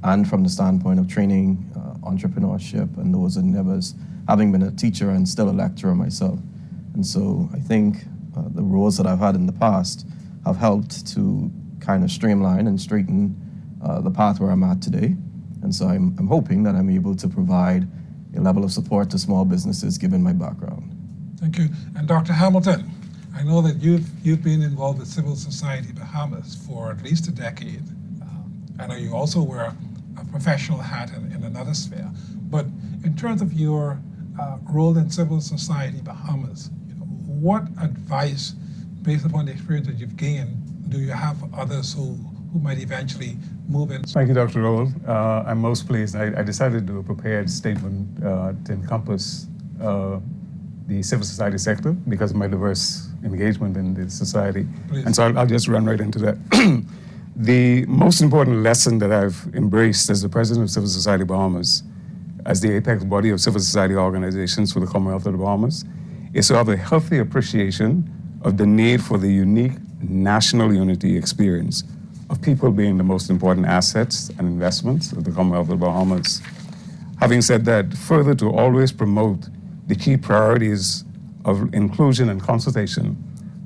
and from the standpoint of training, entrepreneurship, and those endeavors, having been a teacher and still a lecturer myself. And so I think the roles that I've had in the past have helped to kind of streamline and straighten the path where I'm at today. And so I'm hoping that I'm able to provide a level of support to small businesses given my background. Thank you. And Dr. Hamilton, I know that you've been involved with Civil Society Bahamas for at least a decade. I know you also wear a professional hat in another sphere. But in terms of your role in Civil Society Bahamas, what advice, based upon the experience that you've gained, do you have for others who might eventually move in? Thank you, Dr. Roll. I'm most pleased. I decided to do a prepared statement to encompass the civil society sector because of my diverse engagement in the society. Please. And so I'll just run right into that. The most important lesson that I've embraced as the president of Civil Society Bahamas, as the apex body of civil society organizations for the Commonwealth of the Bahamas, is to have a healthy appreciation of the need for the unique national unity experience of people being the most important assets and investments of the Commonwealth of the Bahamas. Having said that, further to always promote the key priorities of inclusion and consultation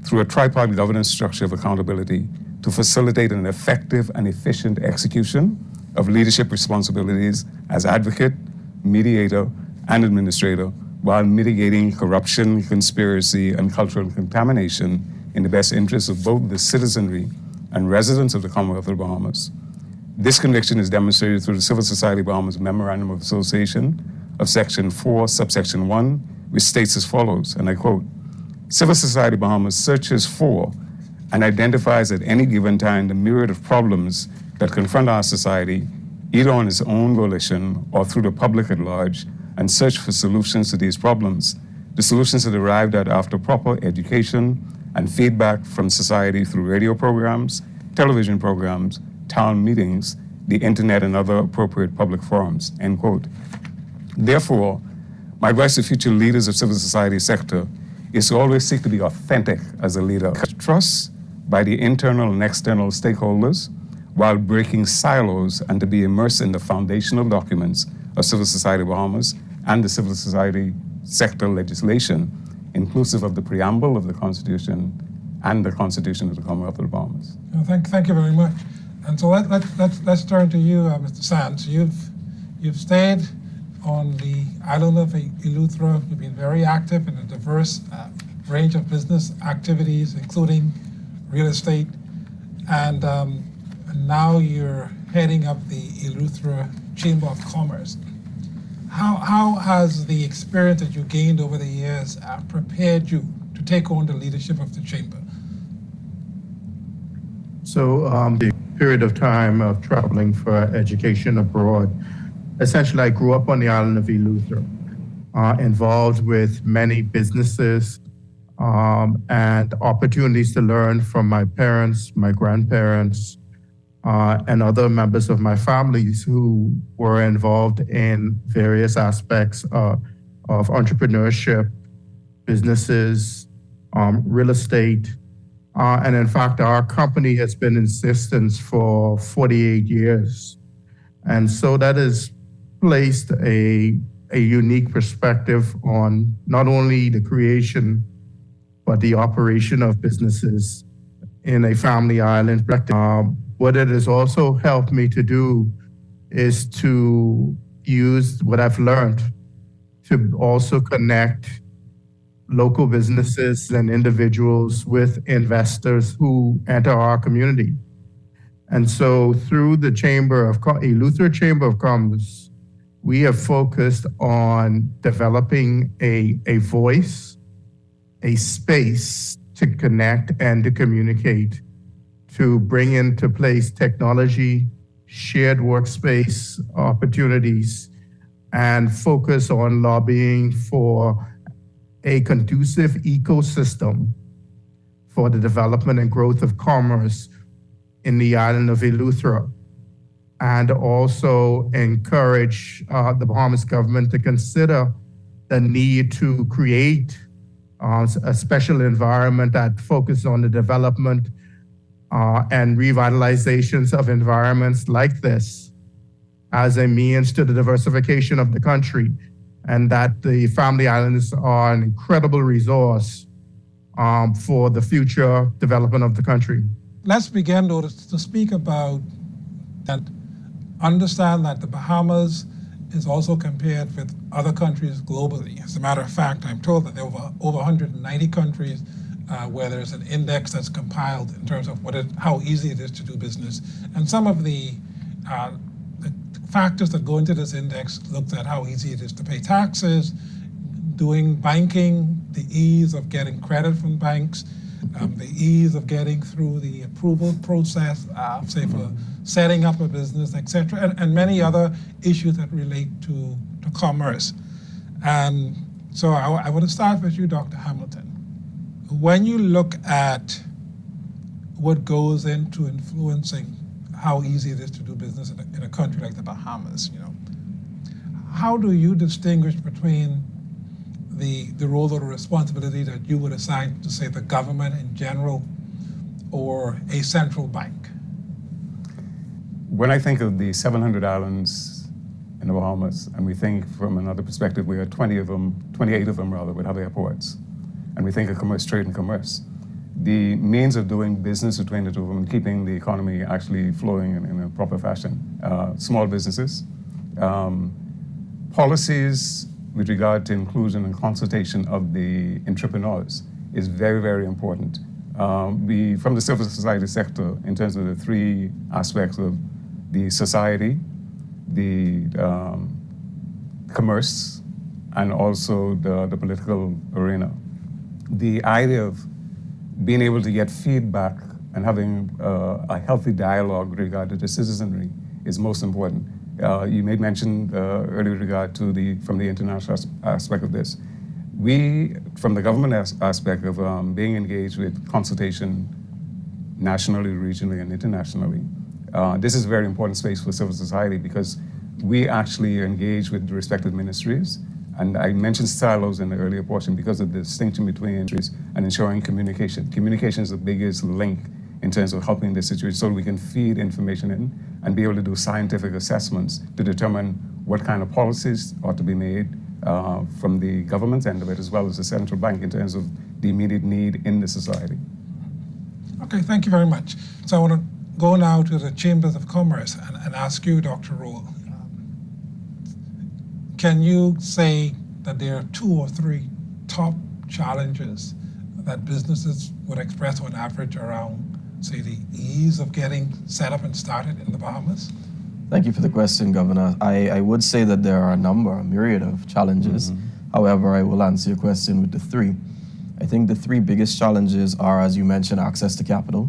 through a tripod governance structure of accountability to facilitate an effective and efficient execution of leadership responsibilities as advocate, mediator, and administrator, while mitigating corruption, conspiracy, and cultural contamination in the best interests of both the citizenry and residents of the Commonwealth of the Bahamas. This conviction is demonstrated through the Civil Society Bahamas Memorandum of Association of Section 4, subsection 1, which states as follows, and I quote, "Civil Society Bahamas searches for and identifies at any given time the myriad of problems that confront our society, either on its own volition or through the public at large, and search for solutions to these problems. The solutions are derived at after proper education and feedback from society through radio programs, television programs, town meetings, the internet, and other appropriate public forums," end quote. Therefore, my advice to future leaders of civil society sector is to always seek to be authentic as a leader. Trust by the internal and external stakeholders while breaking silos and to be immersed in the foundational documents of Civil Society Bahamas and the civil society sector legislation, inclusive of the preamble of the Constitution and the Constitution of the Commonwealth of the Bahamas. Thank you very much. And so let's turn to you, Mr. Sands. You've stayed on the island of Eleuthera. You've been very active in a diverse range of business activities, including real estate, and now you're heading up the Eleuthera Chamber of Commerce. How has the experience that you gained over the years prepared you to take on the leadership of the chamber? So the period of time of traveling for education abroad, essentially I grew up on the island of Eleuthera, involved with many businesses and opportunities to learn from my parents, my grandparents, and other members of my families who were involved in various aspects of entrepreneurship, businesses, real estate. And in fact, our company has been in existence for 48 years. And so that has placed a unique perspective on not only the creation, but the operation of businesses in a family island. What it has also helped me to do is to use what I've learned to also connect local businesses and individuals with investors who enter our community. And so through the Eleuthera Chamber of Commerce, we have focused on developing a voice, a space to connect and to communicate, to bring into place technology, shared workspace opportunities, and focus on lobbying for a conducive ecosystem for the development and growth of commerce in the island of Eleuthera, and also encourage the Bahamas government to consider the need to create a special environment that focuses on the development and revitalizations of environments like this as a means to the diversification of the country, and that the family islands are an incredible resource for the future development of the country. Let's begin, though, to speak about and understand that the Bahamas is also compared with other countries globally. As a matter of fact, I'm told that there are over 190 countries where there's an index that's compiled in terms of how easy it is to do business. And some of the factors that go into this index looks at how easy it is to pay taxes, doing banking, the ease of getting credit from banks, the ease of getting through the approval process, say for setting up a business, etc., and many other issues that relate to commerce. And so I want to start with you, Dr. Hamilton. When you look at what goes into influencing how easy it is to do business in a country like the Bahamas, how do you distinguish between the role or the responsibility that you would assign to, say, the government in general or a central bank? When I think of the 700 islands in the Bahamas, and we think from another perspective, we have 28 of them would have airports, and we think of commerce, trade and commerce. The means of doing business between the two of them, keeping the economy actually flowing in a proper fashion. Small businesses, policies with regard to inclusion and consultation of the entrepreneurs is very, very important. From the civil society sector, in terms of the three aspects of the society, the commerce, and also the political arena. The idea of being able to get feedback and having a healthy dialogue regarding the citizenry is most important. You made mention earlier with regard to from the international aspect of this. We, from the government aspect of being engaged with consultation nationally, regionally, and internationally, this is a very important space for civil society because we actually engage with the respective ministries. And I mentioned silos in the earlier portion because of the distinction between ministries and ensuring communication. Communication is the biggest link in terms of helping the situation so we can feed information in and be able to do scientific assessments to determine what kind of policies ought to be made from the government end of it as well as the central bank in terms of the immediate need in the society. Okay, thank you very much. So I want to go now to the Chambers of Commerce and ask you, Dr. Roll, can you say that there are 2 or 3 top challenges that businesses would express on average around, say, the ease of getting set up and started in the Bahamas? Thank you for the question, Governor. I would say that there are a myriad of challenges. However, I will answer your question with the 3. I think the 3 biggest challenges are, as you mentioned, access to capital.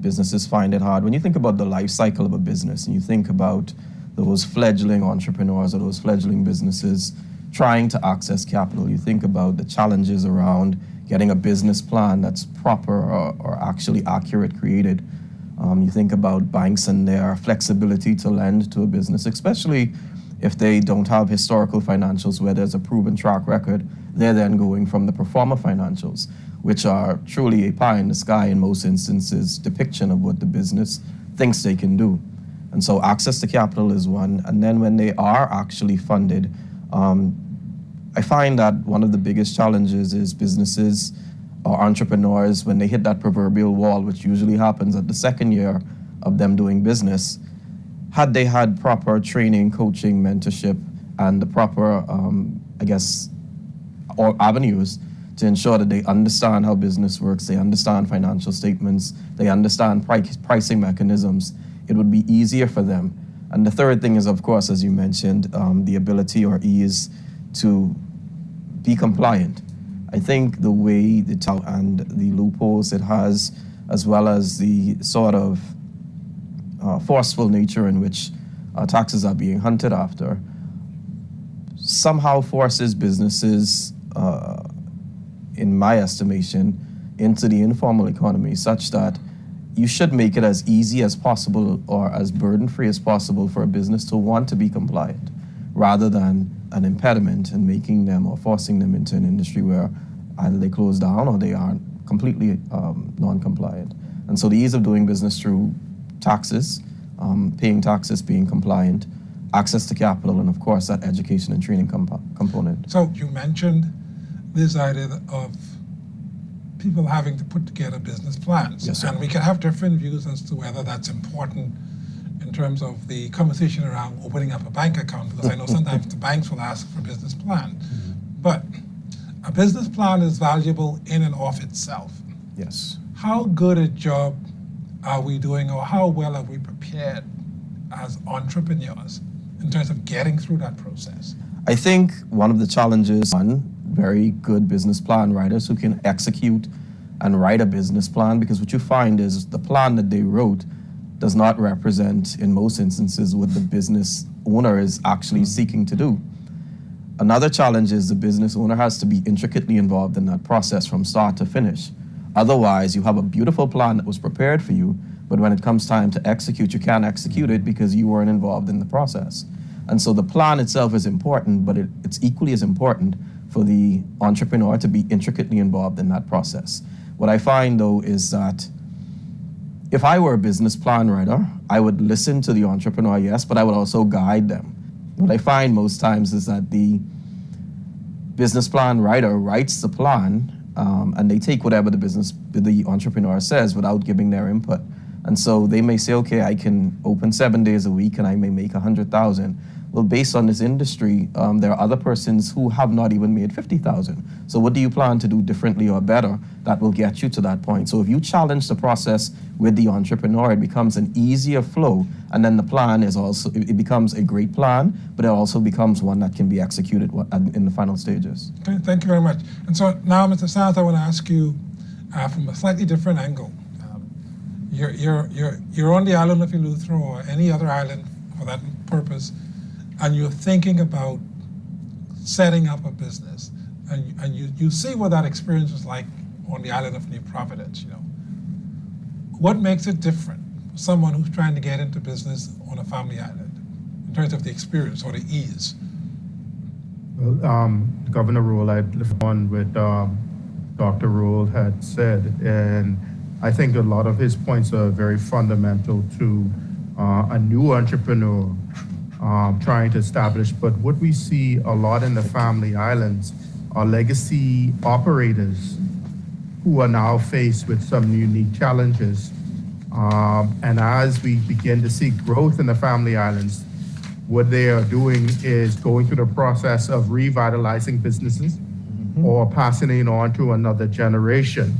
Businesses find it hard. When you think about the life cycle of a business and you think about those fledgling entrepreneurs or those fledgling businesses trying to access capital, you think about the challenges around getting a business plan that's proper or actually accurate created. You think about banks and their flexibility to lend to a business, especially if they don't have historical financials where there's a proven track record. They're then going from the pro forma financials, which are truly a pie in the sky in most instances depiction of what the business thinks they can do. And so access to capital is one. And then when they are actually funded, I find that one of the biggest challenges is businesses or entrepreneurs, when they hit that proverbial wall, which usually happens at the second year of them doing business, had they had proper training, coaching, mentorship, and the proper, or avenues to ensure that they understand how business works, they understand financial statements, they understand pricing mechanisms, it would be easier for them. And the third thing is, of course, as you mentioned, the ability or ease to be compliant. I think the way the and the loopholes it has, as well as the sort of forceful nature in which taxes are being hunted after, somehow forces businesses, in my estimation, into the informal economy, such that you should make it as easy as possible or as burden-free as possible for a business to want to be compliant, rather than an impediment and making them or forcing them into an industry where either they close down or they are completely non-compliant. And so the ease of doing business through taxes, paying taxes, being compliant, access to capital, and of course that education and training component. So you mentioned this idea of people having to put together business plans. Yes, sir. And we can have different views as to whether that's important in terms of the conversation around opening up a bank account, because I know sometimes the banks will ask for a business plan. But a business plan is valuable in and of itself. Yes. How good a job are we doing, or how well are we prepared as entrepreneurs in terms of getting through that process? I think one of the challenges on very good business plan writers who can execute and write a business plan, because what you find is the plan that they wrote does not represent, in most instances, what the business owner is actually seeking to do. Another challenge is the business owner has to be intricately involved in that process from start to finish. Otherwise, you have a beautiful plan that was prepared for you, but when it comes time to execute, you can't execute it because you weren't involved in the process. And so the plan itself is important, but it's equally as important for the entrepreneur to be intricately involved in that process. What I find, though, is that if I were a business plan writer, I would listen to the entrepreneur, yes, but I would also guide them. What I find most times is that the business plan writer writes the plan, and they take whatever the entrepreneur says without giving their input. And so they may say, okay, I can open 7 days a week and I may make 100,000. Well, based on this industry, there are other persons who have not even made 50,000. So what do you plan to do differently or better that will get you to that point? So if you challenge the process with the entrepreneur, it becomes an easier flow, and then the plan is also, it becomes a great plan, but it also becomes one that can be executed in the final stages. Okay, thank you very much. And so now, Mr. Sands, I want to ask you from a slightly different angle. You're on the island of Eleuthero or any other island for that purpose, and you're thinking about setting up a business, and you see what that experience was like on the island of New Providence, you know. What makes it different for someone who's trying to get into business on a family island in terms of the experience or the ease? Well, Governor Rule, I live on with Dr. Rule had said, and I think a lot of his points are very fundamental to a new entrepreneur trying to establish. But what we see a lot in the family islands are legacy operators who are now faced with some unique challenges. And as we begin to see growth in the family islands, what they are doing is going through the process of revitalizing businesses or passing it on to another generation.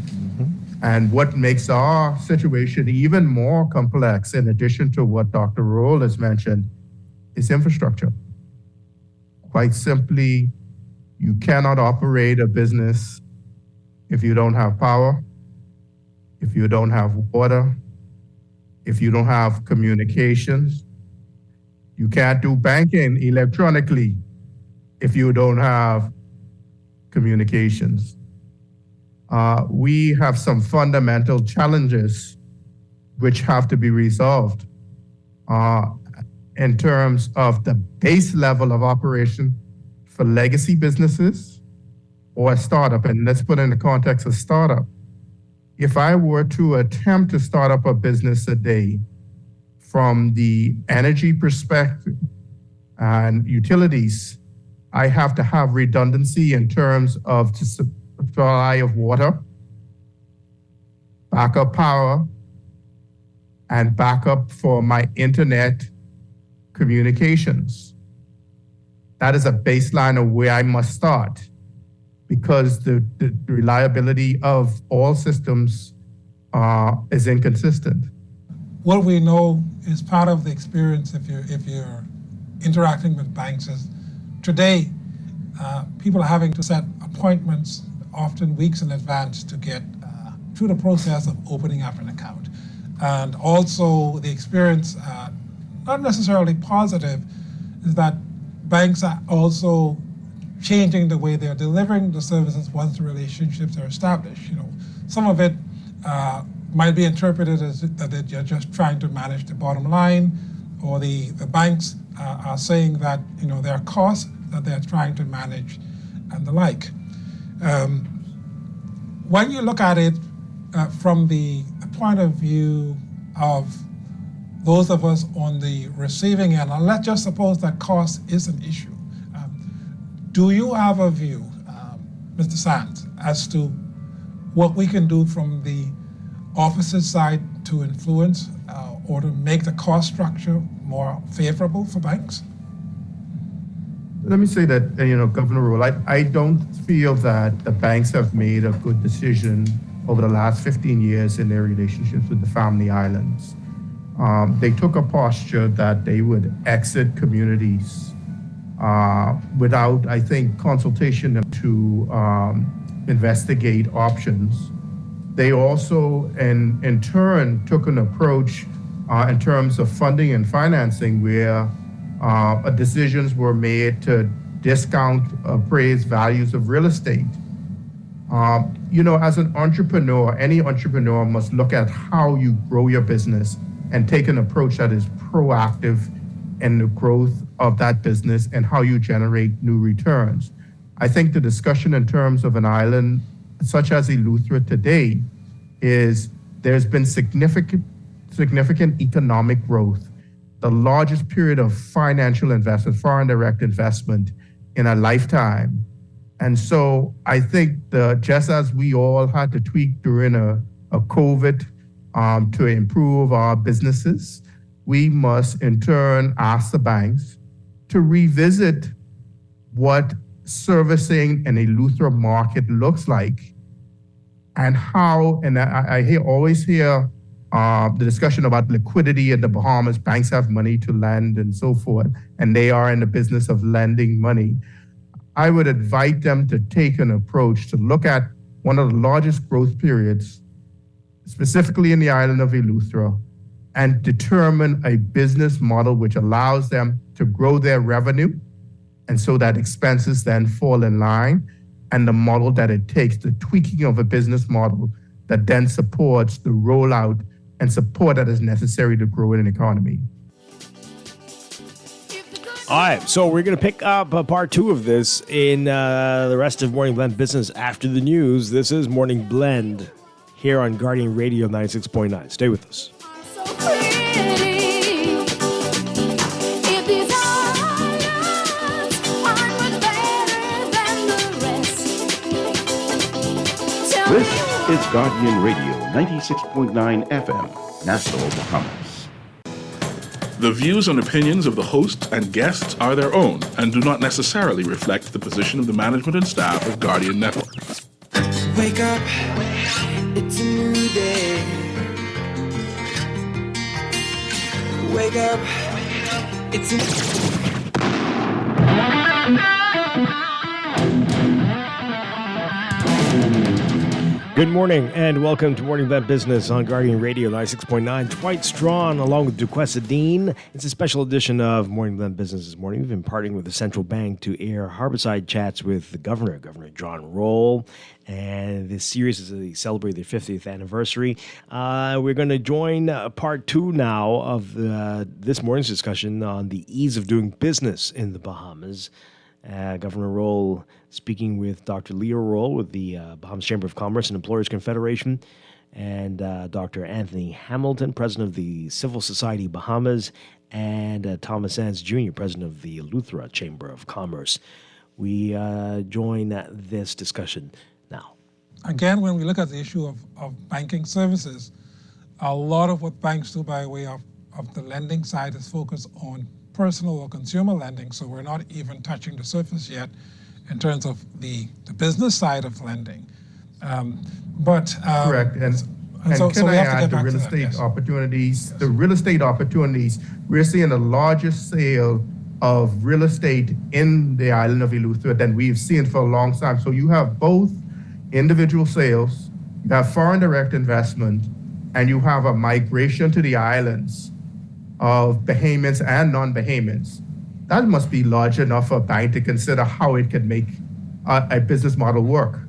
And what makes our situation even more complex, in addition to what Dr. Roll has mentioned, is infrastructure. Quite simply, you cannot operate a business if you don't have power, if you don't have water, if you don't have communications. You can't do banking electronically if you don't have communications. We have some fundamental challenges which have to be resolved in terms of the base level of operation for legacy businesses or a startup. And let's put in the context of startup. If I were to attempt to start up a business today from the energy perspective and utilities, I have to have redundancy in terms of supply of water. backup power, and backup for my internet communications. That is a baseline of where I must start, because the reliability of all systems is inconsistent. What we know is part of the experience if you're interacting with banks is today people are having to set appointments often weeks in advance to get through the process of opening up an account. And also the experience, not necessarily positive, is that banks are also changing the way they're delivering the services once the relationships are established. Some of it might be interpreted as that they're just trying to manage the bottom line, or the banks are saying that there are costs that they're trying to manage and the like. When you look at it from the point of view of those of us on the receiving end, and let's just suppose that cost is an issue. Do you have a view, Mr. Sands, as to what we can do from the opposite side to influence or to make the cost structure more favorable for banks? Let me say that, Governor Roll, I don't feel that the banks have made a good decision over the last 15 years in their relationships with the Family Islands. They took a posture that they would exit communities without, I think, consultation to investigate options. They also, in turn, took an approach in terms of funding and financing where decisions were made to discount appraised values of real estate. As an entrepreneur, any entrepreneur must look at how you grow your business and take an approach that is proactive in the growth of that business and how you generate new returns. I think the discussion in terms of an island such as Eleuthera today is there's been significant economic growth, the largest period of financial investment, foreign direct investment in a lifetime. And so I think just as we all had to tweak during a COVID to improve our businesses, we must in turn ask the banks to revisit what servicing an Eleuthera market looks like and how, and I always hear the discussion about liquidity in the Bahamas. Banks have money to lend and so forth, and they are in the business of lending money. I would invite them to take an approach to look at one of the largest growth periods, specifically in the island of Eleuthera, and determine a business model which allows them to grow their revenue, and so that expenses then fall in line, and the model that it takes, the tweaking of a business model that then supports the rollout and support that is necessary to grow in an economy. All right, so we're going to pick up part two of this in the rest of Morning Blend Business after the news. This is Morning Blend here on Guardian Radio 96.9. Stay with us. This is Guardian Radio 96.9 FM, Nassau, Bahamas. The views and opinions of the hosts and guests are their own and do not necessarily reflect the position of the management and staff of Guardian Network. Wake up, it's a new day. Wake up, it's a... Good morning and welcome to Morning Blend Business on Guardian Radio 96.9. Dwight Strachan along with Duquesa Dean. It's a special edition of Morning Blend Business this morning. We've been partnering with the Central Bank to air Harborside Chats with the Governor John Roll. And this series is to celebrate their 50th anniversary. We're going to join part two now of this morning's discussion on the ease of doing business in the Bahamas. Governor Roll speaking with Dr. Leo Roll with the Bahamas Chamber of Commerce and Employers Confederation, and Dr. Anthony Hamilton, president of the Civil Society Bahamas, and Thomas Sands Jr., president of the Eleuthera Chamber of Commerce. We join this discussion now. again, when we look at the issue of banking services, a lot of what banks do by way of the lending side is focused on personal or consumer lending, so we're not even touching the surface yet in terms of the business side of lending. Correct. And so can we I have to add get the back real to that, estate yes. opportunities? The real estate opportunities, we're seeing the largest sale of real estate in the island of Eleuthera than we've seen for a long time. So you have both individual sales, you have foreign direct investment, and you have a migration to the islands of Bahamians and non-Bahamians. That must be large enough for a bank to consider how it can make a business model work.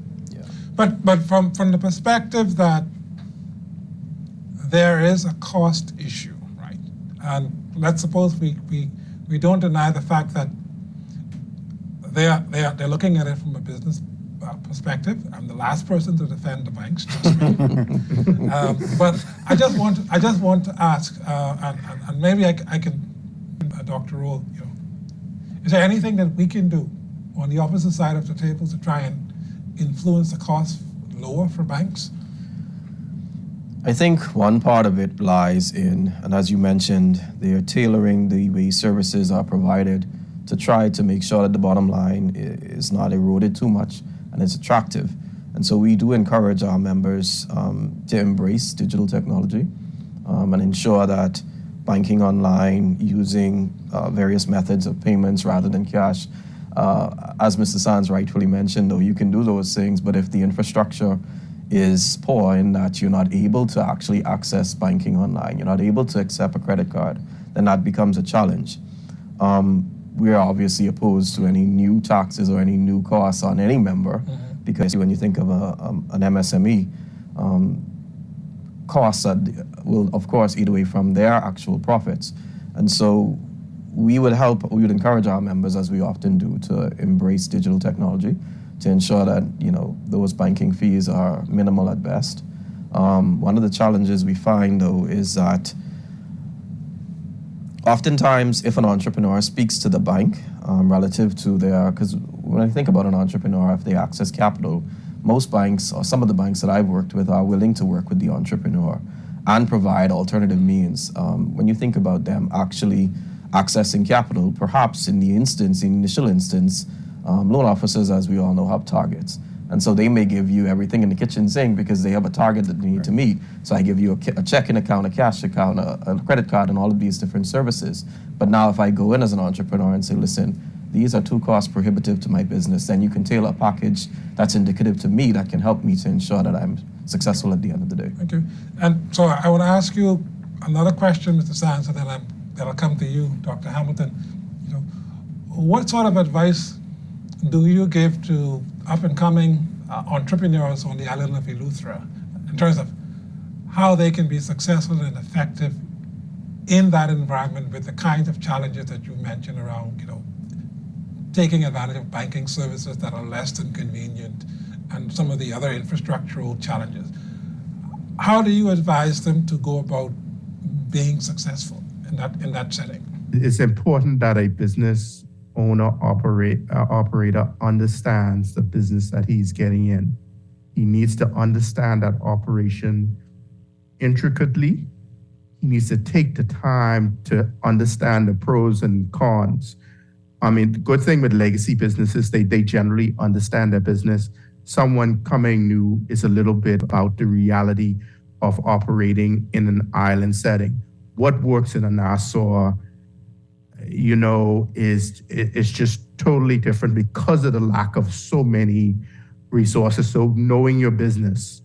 But from the perspective that there is a cost issue, right? And let's suppose we don't deny the fact that they're looking at it from a business perspective. I'm the last person to defend the banks, trust me. But I just want to ask, and maybe I can, Dr. Roll, is there anything that we can do on the opposite side of the table to try and influence the cost lower for banks? I think one part of it lies in, and as you mentioned, they are tailoring the way services are provided to try to make sure that the bottom line is not eroded too much and it's attractive. And so we do encourage our members to embrace digital technology and ensure that banking online using various methods of payments rather than cash. As Mr. Sands rightfully mentioned, though, you can do those things, but if the infrastructure is poor in that you're not able to actually access banking online, you're not able to accept a credit card, then that becomes a challenge. We are obviously opposed to any new taxes or any new costs on any member, because when you think of an MSME, costs that will, of course, eat away from their actual profits. And so we would encourage our members, as we often do, to embrace digital technology to ensure that, those banking fees are minimal at best. One of the challenges we find, though, is that oftentimes if an entrepreneur speaks to the bank relative to because when I think about an entrepreneur, if they access capital, most banks, or some of the banks that I've worked with, are willing to work with the entrepreneur and provide alternative means. When you think about them actually accessing capital, perhaps in the initial instance, loan officers, as we all know, have targets. And so they may give you everything in the kitchen sink because they have a target that they need to meet. So I give you a checking account, a cash account, a credit card, and all of these different services. But now if I go in as an entrepreneur and say, listen, these are too cost prohibitive to my business, then you can tailor a package that's indicative to me that can help me to ensure that I'm successful at the end of the day. Thank you. And so I want to ask you another question, Mr. Sands, and then I'll come to you, Dr. Hamilton. What sort of advice do you give to up-and-coming entrepreneurs on the island of Eleuthera in terms of how they can be successful and effective in that environment with the kinds of challenges that you mentioned around, taking advantage of banking services that are less than convenient and some of the other infrastructural challenges? How do you advise them to go about being successful in that setting? It's important that a business owner, operator understands the business that he's getting in. He needs to understand that operation intricately. He needs to take the time to understand the pros and cons. I mean, the good thing with legacy businesses, they generally understand their business. Someone coming new is a little bit about the reality of operating in an island setting. What works in a Nassau, is just totally different because of the lack of so many resources. So knowing your business,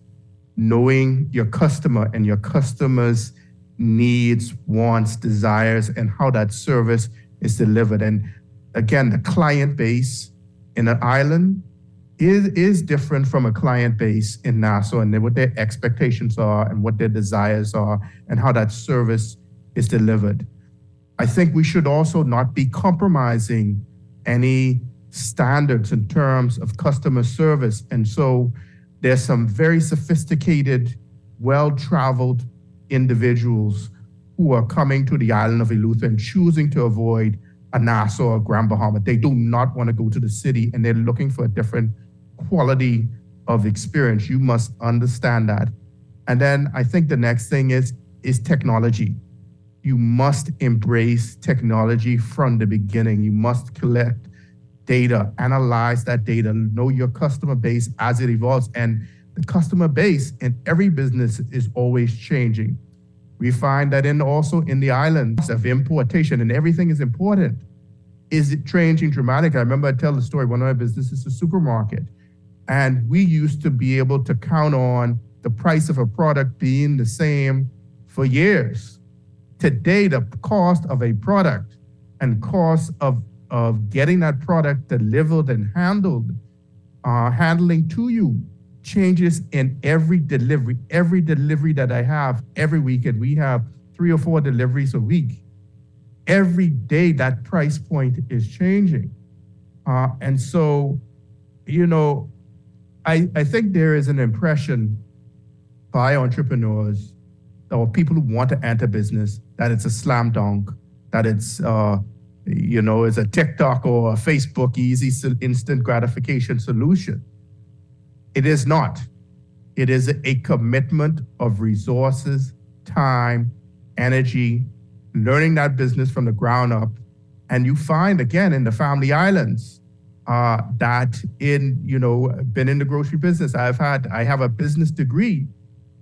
knowing your customer and your customer's needs, wants, desires, and how that service is delivered. And again, the client base in an island is different from a client base in Nassau, and what their expectations are and what their desires are and how that service is delivered. I think we should also not be compromising any standards in terms of customer service. And so there's some very sophisticated, well-traveled individuals who are coming to the island of Eleuthera and choosing to avoid a Nassau or Grand Bahama. They do not want to go to the city, and they're looking for a different quality of experience. You must understand that. And then I think the next thing is technology. You must embrace technology from the beginning. You must collect data, analyze that data, know your customer base as it evolves. And the customer base in every business is always changing. We find that also in the islands of importation, and everything is important, is it changing dramatically. I remember I tell the story, one of my businesses is a supermarket. And we used to be able to count on the price of a product being the same for years. Today, the cost of a product and cost of getting that product delivered and handling to you changes in every delivery. Every delivery that I have every week, and we have 3 or 4 deliveries a week. Every day, that price point is changing. And so, I think there is an impression by entrepreneurs or people who want to enter business that it's a slam dunk, that it's a TikTok or a Facebook easy instant gratification solution. It is not. It is a commitment of resources, time, energy, learning that business from the ground up. And you find, again, in the family islands, that been in the grocery business. I have a business degree,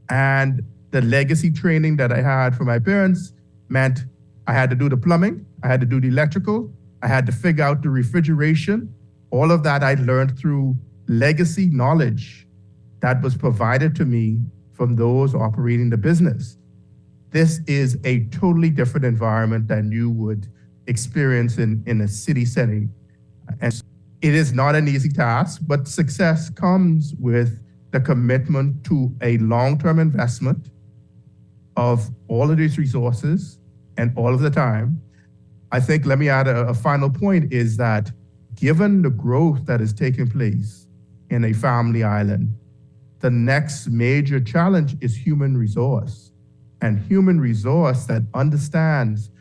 and the legacy training that I had from my parents meant I had to do the plumbing, I had to do the electrical, I had to figure out the refrigeration. All of that I learned through legacy knowledge that was provided to me from those operating the business. This is a totally different environment than you would experience in a city setting. And it is not an easy task, but success comes with the commitment to a long-term investment of all of these resources and all of the time. I think, let me add a final point, is that given the growth that is taking place in a family island, the next major challenge is human resource, and human resource that understands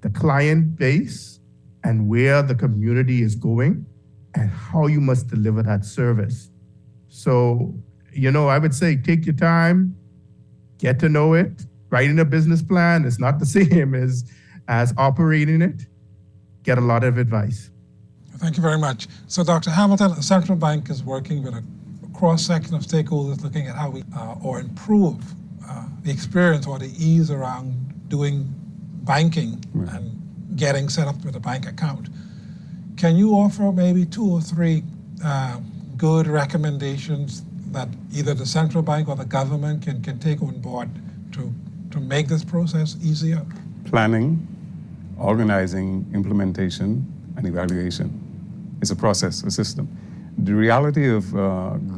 the client base and where the community is going and how you must deliver that service. So, I would say take your time, get to know it. Writing a business plan is not the same as operating it. Get a lot of advice. Thank you very much. So, Dr. Hamilton, the central bank is working with a cross-section of stakeholders looking at how we or improve the experience or the ease around doing banking and getting set up with a bank account. Can you offer maybe 2 or 3 good recommendations that either the central bank or the government can take on board to make this process easier? Planning, organizing, implementation, and evaluation. It's a process, a system. The reality of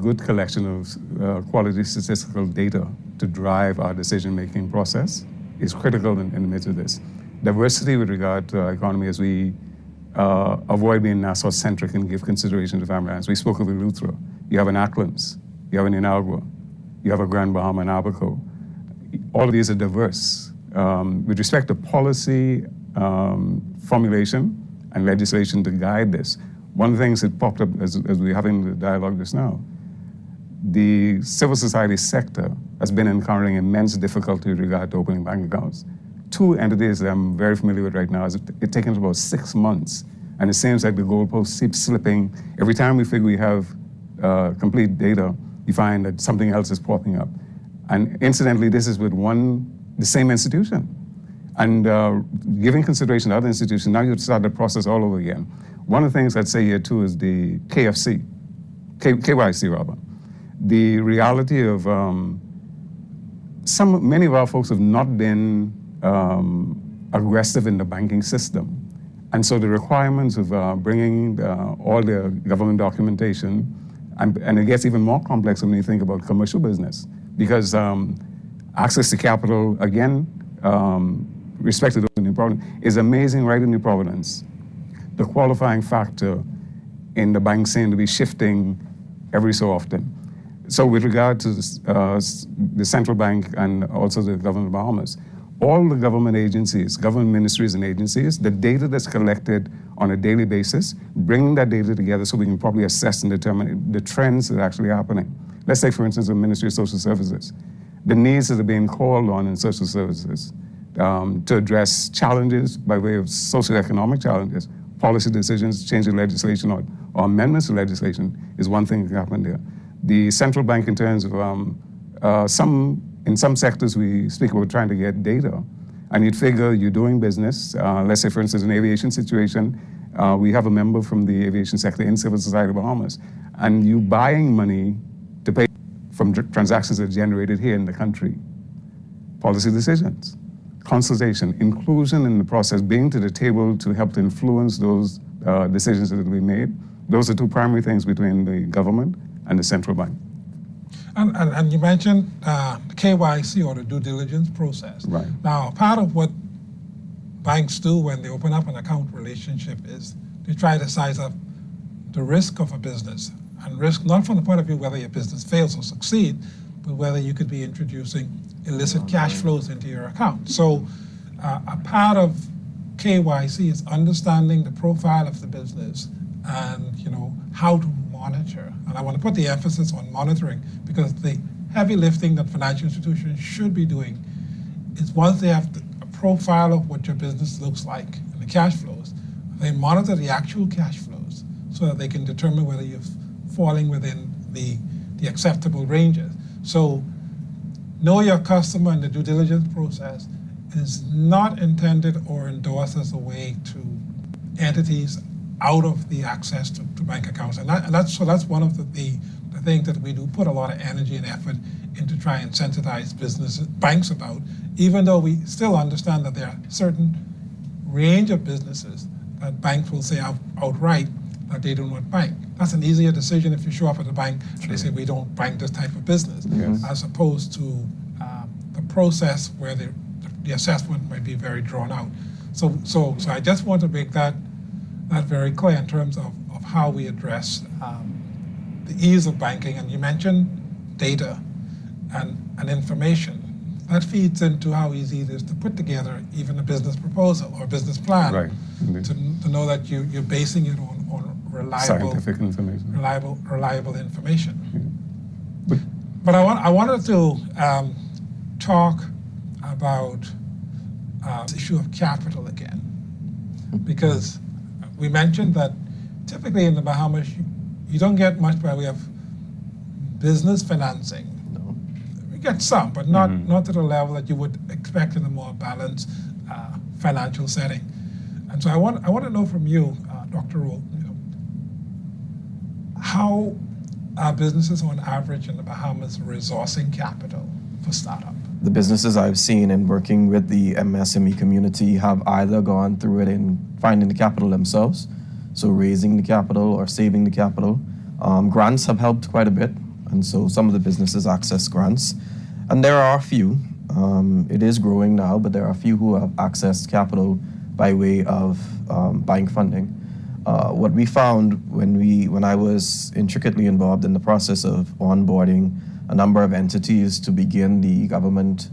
good collection of quality statistical data to drive our decision-making process is critical in the midst of this. Diversity with regard to our economy as we avoid being Nassau-centric and give consideration to family islands. We spoke of Eleuthera. You have an Acklands, you have an Inagua, you have a Grand Bahama and Abaco. All of these are diverse. With respect to policy formulation and legislation to guide this, one of the things that popped up as we were having the dialogue just now, the civil society sector has been encountering immense difficulty with regard to opening bank accounts. 2 entities that I'm very familiar with right now, it's taken about 6 months, and it seems like the goalposts keep slipping. Every time we figure we have complete data, you find that something else is popping up. And incidentally, this is with the same institution. And giving consideration to other institutions, now you start the process all over again. One of the things I'd say here too is the KYC rather. The reality of many of our folks have not been aggressive in the banking system. And so the requirements of bringing all the government documentation, and it gets even more complex when you think about commercial business, because access to capital, again, respect to those in New Providence, is amazing right in New Providence. The qualifying factor in the bank seems to be shifting every so often. So with regard to the central bank and also the government of Bahamas, all the government agencies, government ministries and agencies, the data that's collected on a daily basis, bringing that data together so we can probably assess and determine the trends that are actually happening. let's say, for instance, the Ministry of Social Services. The needs that are being called on in social services to address challenges by way of socioeconomic challenges, policy decisions, changing legislation or amendments to legislation is one thing that can happen there. The central bank, in terms of in some sectors, we speak about trying to get data, and you'd figure you're doing business. Let's say, for instance, an aviation situation, we have a member from the aviation sector in Civil Society of Bahamas, and you buying money to pay from transactions that are generated here in the country. Policy decisions, consultation, inclusion in the process, being to the table to help to influence those decisions that will be made. Those are two primary things between the government and the central bank. And you mentioned the KYC, or the due diligence process. Right. Now, part of what banks do when they open up an account relationship is they try to size up the risk of a business. And risk not from the point of view whether your business fails or succeed, but whether you could be introducing illicit cash flows into your account. So a part of KYC is understanding the profile of the business and how to monitor. And I want to put the emphasis on monitoring, because the heavy lifting that financial institutions should be doing is, once they have a profile of what your business looks like and the cash flows, they monitor the actual cash flows so that they can determine whether you're falling within the acceptable ranges. So know your customer and the due diligence process is not intended or endorsed as a way to entities out of the access to bank accounts. And that's one of the things that we do put a lot of energy and effort into try and sensitize banks about, even though we still understand that there are certain range of businesses that banks will say outright that they do not bank. That's an easier decision if you show up at the bank and they say we don't bank this type of business, as opposed to the process where the assessment might be very drawn out. So I just want to make that very clear in terms of how we address the ease of banking. And you mentioned data and information. That feeds into how easy it is to put together even a business proposal or a business plan, right. to know that you're basing it on reliable, scientific information, reliable information. Yeah. But I wanted to talk about the issue of capital again, because we mentioned that typically in the Bahamas you don't get much by way of business financing. No. We get some, but not to the level that you would expect in a more balanced financial setting. And so I want to know from you, Dr. Roll, how are businesses on average in the Bahamas resourcing capital for startup? The businesses I've seen in working with the MSME community have either gone through it in finding the capital themselves, so raising the capital or saving the capital. Grants have helped quite a bit, and so some of the businesses access grants. And there are a few, it is growing now, but there are a few who have accessed capital by way of bank funding. What we found when I was intricately involved in the process of onboarding a number of entities to begin the government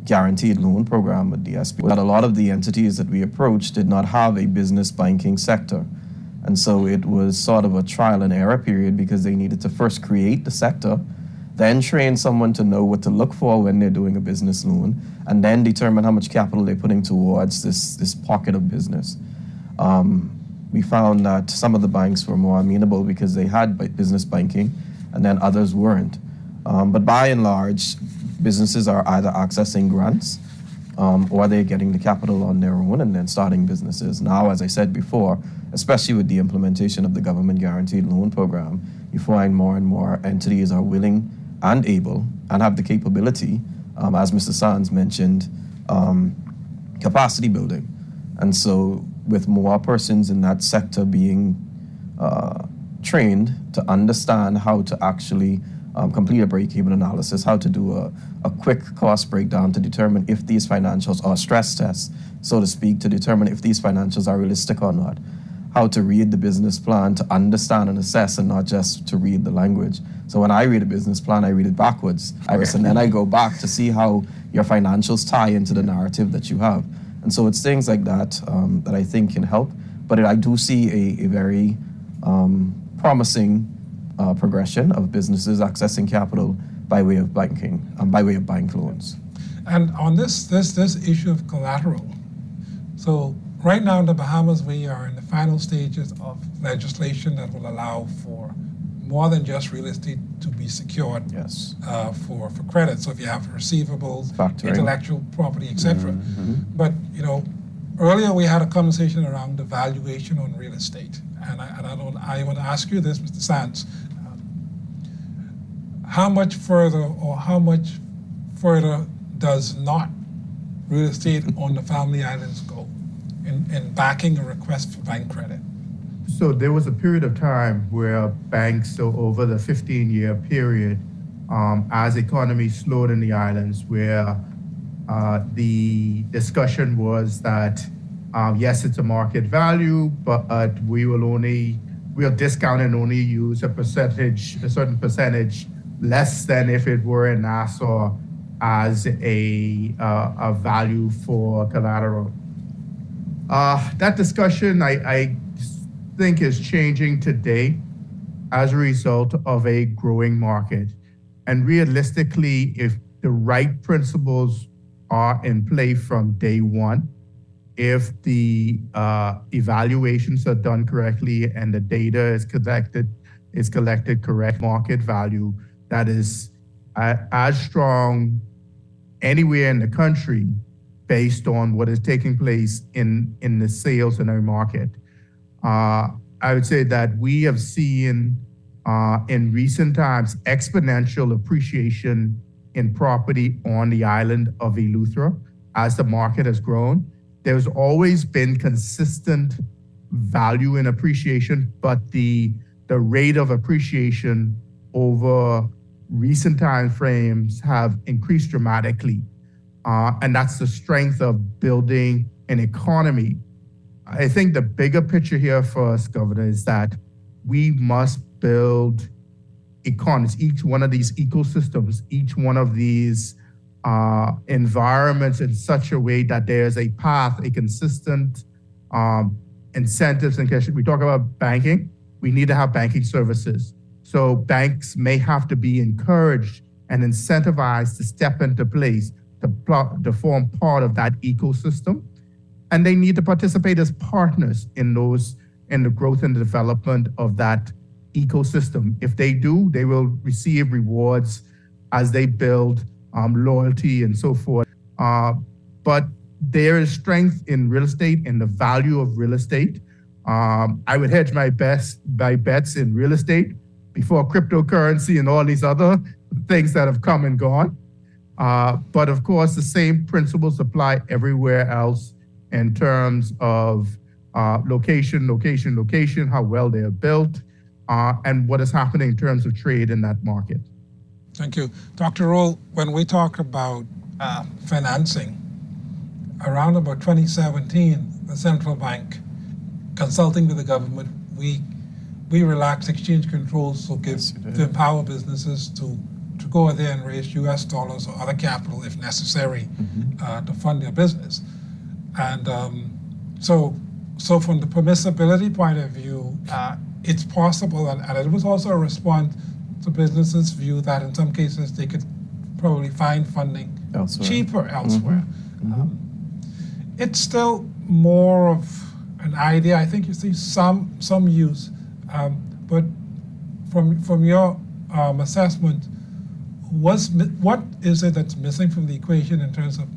guaranteed loan program with DSP, that a lot of the entities that we approached did not have a business banking sector. And so it was sort of a trial and error period, because they needed to first create the sector, then train someone to know what to look for when they're doing a business loan, and then determine how much capital they're putting towards this pocket of business. We found that some of the banks were more amenable because they had business banking, and then others weren't. But by and large, businesses are either accessing grants or they're getting the capital on their own and then starting businesses. Now, as I said before, especially with the implementation of the government guaranteed loan program, you find more and more entities are willing and able and have the capability, as Mr. Sands mentioned, capacity building. And so with more persons in that sector being trained to understand how to actually complete a break-even analysis, how to do a quick cost breakdown to determine if these financials are stress tests, so to speak, to determine if these financials are realistic or not, how to read the business plan to understand and assess and not just to read the language. So when I read a business plan, I read it backwards, Iris, and then I go back to see how your financials tie into the narrative that you have. And so it's things like that that I think can help. But I do see a very promising progression of businesses accessing capital by way of banking, by way of bank loans. And on this issue of collateral, so right now in the Bahamas, we are in the final stages of legislation that will allow for more than just real estate to be secured for credit. So if you have receivables, Factoring. Intellectual property, etc. But earlier we had a conversation around the valuation on real estate, and I want to ask you this, Mr. Sands. How much further does not real estate on the Family Islands go in backing a request for bank credit? So there was a period of time where banks, so over the 15-year period, as economy slowed in the islands, where the discussion was that, yes, it's a market value, but we'll discount and only use a certain percentage, less than if it were in Nassau as a value for collateral. That discussion, I think, is changing today as a result of a growing market. And realistically, if the right principles are in play from day one, if the evaluations are done correctly and the data is collected correct market value, that is as strong anywhere in the country based on what is taking place in the sales in our market. I would say that we have seen in recent times exponential appreciation in property on the island of Eleuthera as the market has grown. There's always been consistent value in appreciation, but the rate of appreciation over recent time frames have increased dramatically. And that's the strength of building an economy. I think the bigger picture here for us, Governor, is that we must build economies, each one of these ecosystems, each one of these environments in such a way that there's a path, a consistent incentives and cash. We talk about banking, we need to have banking services. So banks may have to be encouraged and incentivized to step into place to form part of that ecosystem. And they need to participate as partners in the growth and the development of that ecosystem. If they do, they will receive rewards as they build loyalty and so forth. But there is strength in real estate and the value of real estate. I would hedge my bets in real estate before cryptocurrency and all these other things that have come and gone. But of course, the same principles apply everywhere else in terms of location, how well they are built, and what is happening in terms of trade in that market. Thank you. Dr. Roll, when we talk about financing, around about 2017, the central bank, consulting with the government, we relaxed exchange controls to empower businesses to go out there and raise US dollars or other capital if necessary to fund their business. And so from the permissibility point of view, it's possible, and it was also a response to businesses' view that in some cases they could probably find funding cheaper elsewhere. It's still more of an idea. I think you see some use, but from your assessment, what is it that's missing from the equation in terms of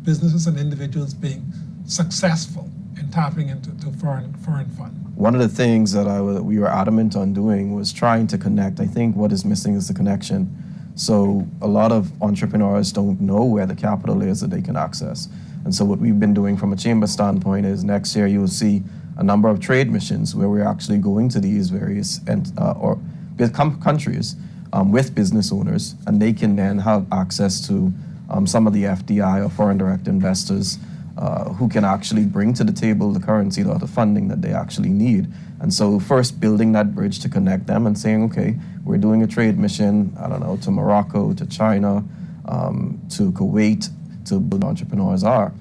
businesses and individuals being successful in tapping into foreign funds? One of the things that we were adamant on doing was trying to connect. I think what is missing is the connection. So a lot of entrepreneurs don't know where the capital is that they can access. And so what we've been doing from a chamber standpoint is next year you'll see a number of trade missions where we're actually going to these various countries with business owners, and they can then have access to some of the FDI or foreign direct investors who can actually bring to the table the currency or the funding that they actually need. And so first building that bridge to connect them and saying, okay, we're doing a trade mission, I don't know, to Morocco, to China, to Kuwait, to build entrepreneurs are.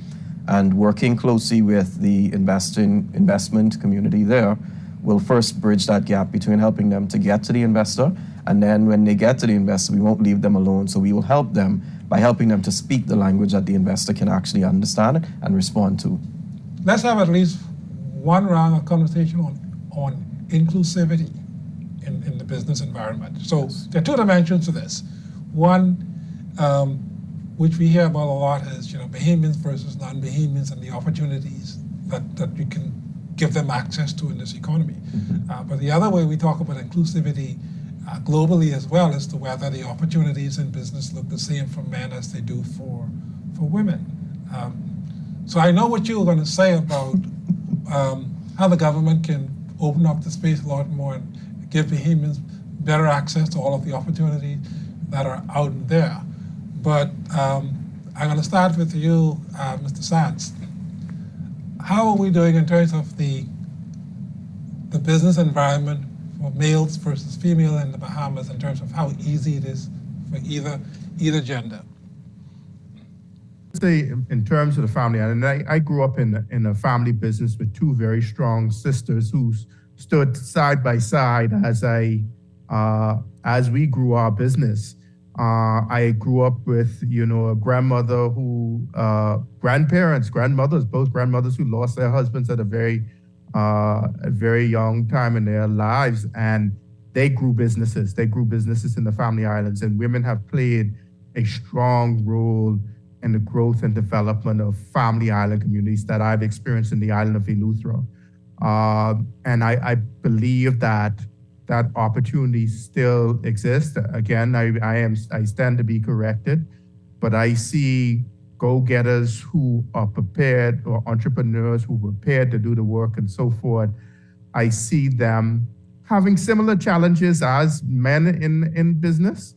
And working closely with the investment community there, will first bridge that gap between helping them to get to the investor, and then when they get to the investor, we won't leave them alone. So we will help them by helping them to speak the language that the investor can actually understand and respond to. Let's have at least one round of conversation on inclusivity in the business environment. So there are two dimensions to this. One, which we hear about a lot, is Bahamians versus non-Bahamians and the opportunities that you can give them access to in this economy. But the other way we talk about inclusivity globally as well as to whether the opportunities in business look the same for men as they do for women. So I know what you were going to say about how the government can open up the space a lot more and give Bahamians better access to all of the opportunities that are out there. But I'm going to start with you, Mr. Sands. How are we doing in terms of the business environment for males versus female in the Bahamas in terms of how easy it is for either gender? Say in terms of the family, and I grew up in a family business with two very strong sisters who stood side by side as we grew our business. I grew up with a grandmother both grandmothers who lost their husbands at a very young time in their lives, and they grew businesses. They grew businesses in the Family Islands, and women have played a strong role in the growth and development of Family Island communities that I've experienced in the island of Eleuthera. And I believe that opportunity still exists. Again, I stand to be corrected, but I see go-getters who are prepared, or entrepreneurs who are prepared to do the work and so forth. I see them having similar challenges as men in business,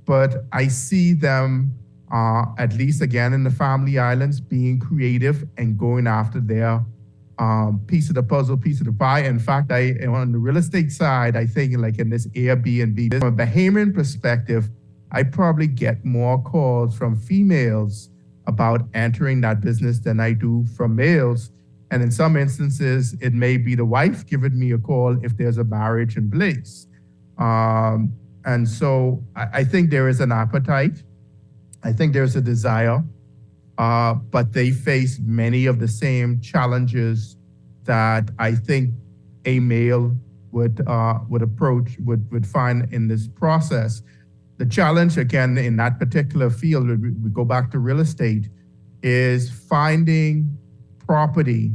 but I see them at least again in the Family Islands being creative and going after their piece of the puzzle, piece of the pie. In fact, on the real estate side, I think like in this Airbnb, from a Bahamian perspective, I probably get more calls from females about entering that business than I do from males. And in some instances, it may be the wife giving me a call if there's a marriage in place. And so I think there is an appetite. I think there's a desire. But they face many of the same challenges that I think a male would find in this process. The challenge, again, in that particular field, we go back to real estate, is finding property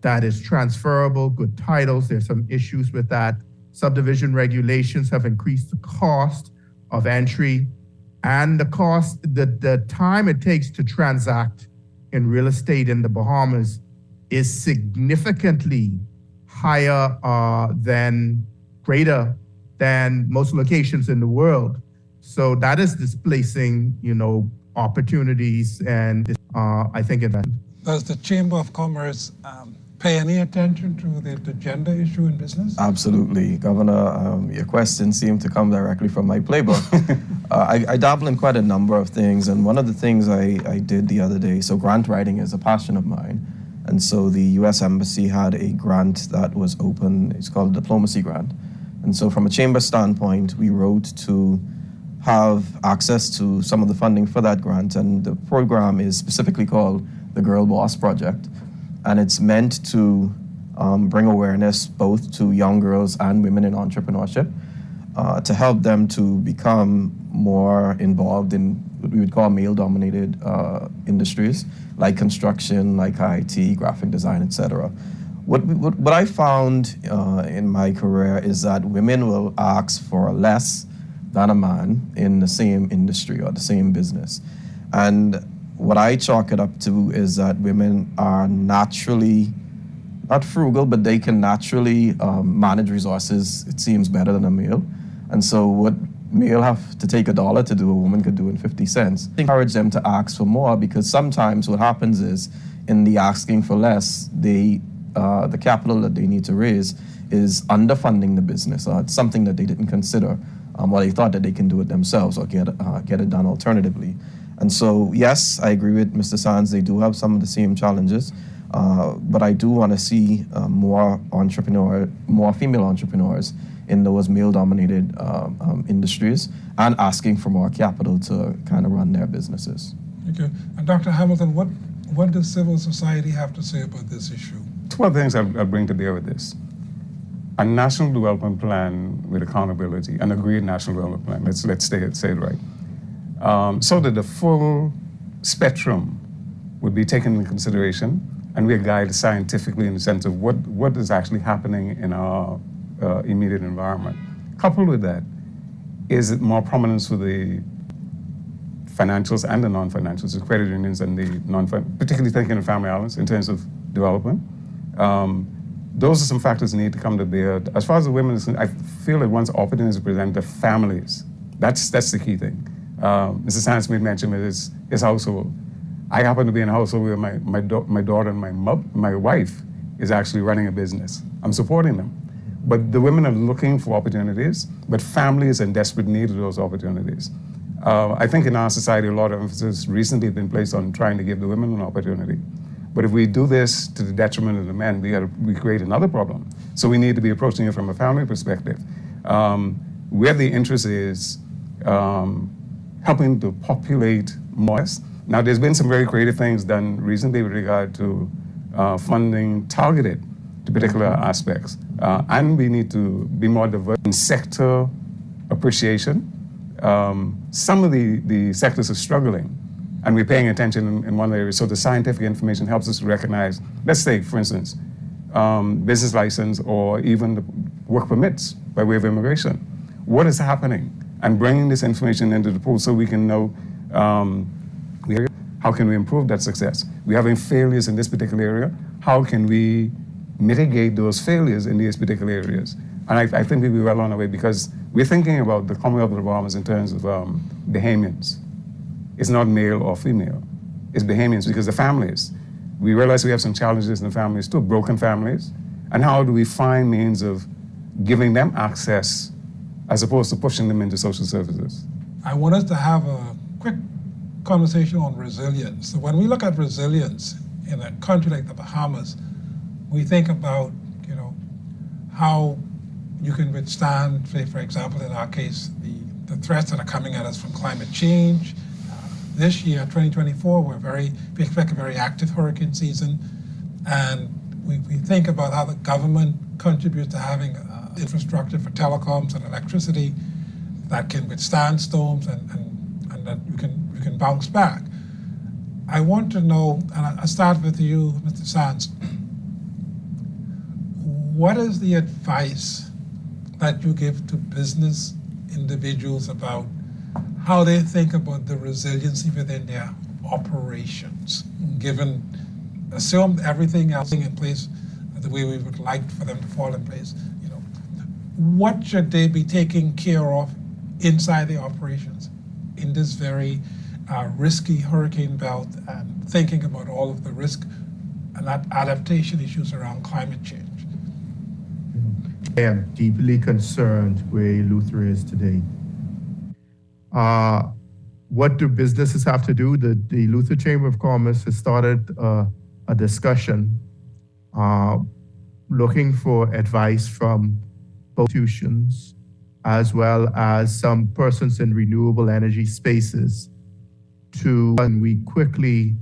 that is transferable, good titles. There's some issues with that. Subdivision regulations have increased the cost of entry. And the time it takes to transact in real estate in the Bahamas is significantly higher greater than most locations in the world. So that is displacing, opportunities, and I think Does the Chamber of Commerce pay any attention to the gender issue in business? Absolutely. Governor, your question seemed to come directly from my playbook. I dabble in quite a number of things, and one of the things I did the other day, so grant writing is a passion of mine, and so the U.S. Embassy had a grant that was open. It's called a Diplomacy Grant. And so from a chamber standpoint, we wrote to have access to some of the funding for that grant, and the program is specifically called the Girl Boss Project. And it's meant to bring awareness both to young girls and women in entrepreneurship, to help them to become more involved in what we would call male-dominated industries, like construction, like IT, graphic design, etc. What I found in my career is that women will ask for less than a man in the same industry or the same business. And what I chalk it up to is that women are naturally, not frugal, but they can naturally manage resources, it seems, better than a male. And so what male have to take $1 to do, a woman could do in 50 cents. I encourage them to ask for more, because sometimes what happens is, in the asking for less, the capital that they need to raise is underfunding the business, or it's something that they didn't consider, or they thought that they can do it themselves or get it done alternatively. And so, yes, I agree with Mr. Sands, they do have some of the same challenges, But I do want to see more female entrepreneurs in those male-dominated industries and asking for more capital to kind of run their businesses. Okay. And Dr. Hamilton, what does civil society have to say about this issue? Two other things I'll bring to bear with this. A national development plan with accountability, an agreed national development plan, let's say it right, so that the full spectrum would be taken into consideration and we are guided scientifically in the sense of what is actually happening in our immediate environment. Coupled with that is more prominence for the financials and the non-financials, the credit unions and the particularly thinking of family islands in terms of development. Those are some factors that need to come to bear. As far as the women, I feel that once opportunities present the families, that's the key thing. Mr. Sands made mention of his household. I happen to be in a household where my daughter and my wife is actually running a business. I'm supporting them. But the women are looking for opportunities, but families are in desperate need of those opportunities. I think in our society, a lot of emphasis recently has been placed on trying to give the women an opportunity. But if we do this to the detriment of the men, we create another problem. So we need to be approaching it from a family perspective. Where the interest is helping to populate more. Now, there's been some very creative things done recently with regard to funding targeted to particular aspects. And we need to be more diverse in sector appreciation. Some of the sectors are struggling, and we're paying attention in one area. So the scientific information helps us to recognize, let's say, for instance, business license or even the work permits by way of immigration. What is happening? And bringing this information into the pool so we can know how can we improve that success. We're having failures in this particular area. How can we mitigate those failures in these particular areas? And I think we'll be well on our way because we're thinking about the Commonwealth of the Bahamas in terms of Bahamians. It's not male or female. It's Bahamians because the families. We realize we have some challenges in the families too, broken families. And how do we find means of giving them access as opposed to pushing them into social services? I want us to have a quick conversation on resilience. So when we look at resilience in a country like the Bahamas, we think about, how you can withstand, say, for example, in our case, the threats that are coming at us from climate change. This year, 2024, we expect a very active hurricane season, and we think about how the government contributes to having infrastructure for telecoms and electricity that can withstand storms and that you can bounce back. I want to know, and I'll start with you, Mr. Sands. What is the advice that you give to business individuals about how they think about the resiliency within their operations, assume everything else in place the way we would like for them to fall in place? What should they be taking care of inside the operations in this very risky hurricane belt, and thinking about all of the risk and adaptation issues around climate change? I am deeply concerned where Luther is today. What do businesses have to do? The Luther Chamber of Commerce has started a discussion looking for advice from both institutions as well as some persons in renewable energy spaces and we quickly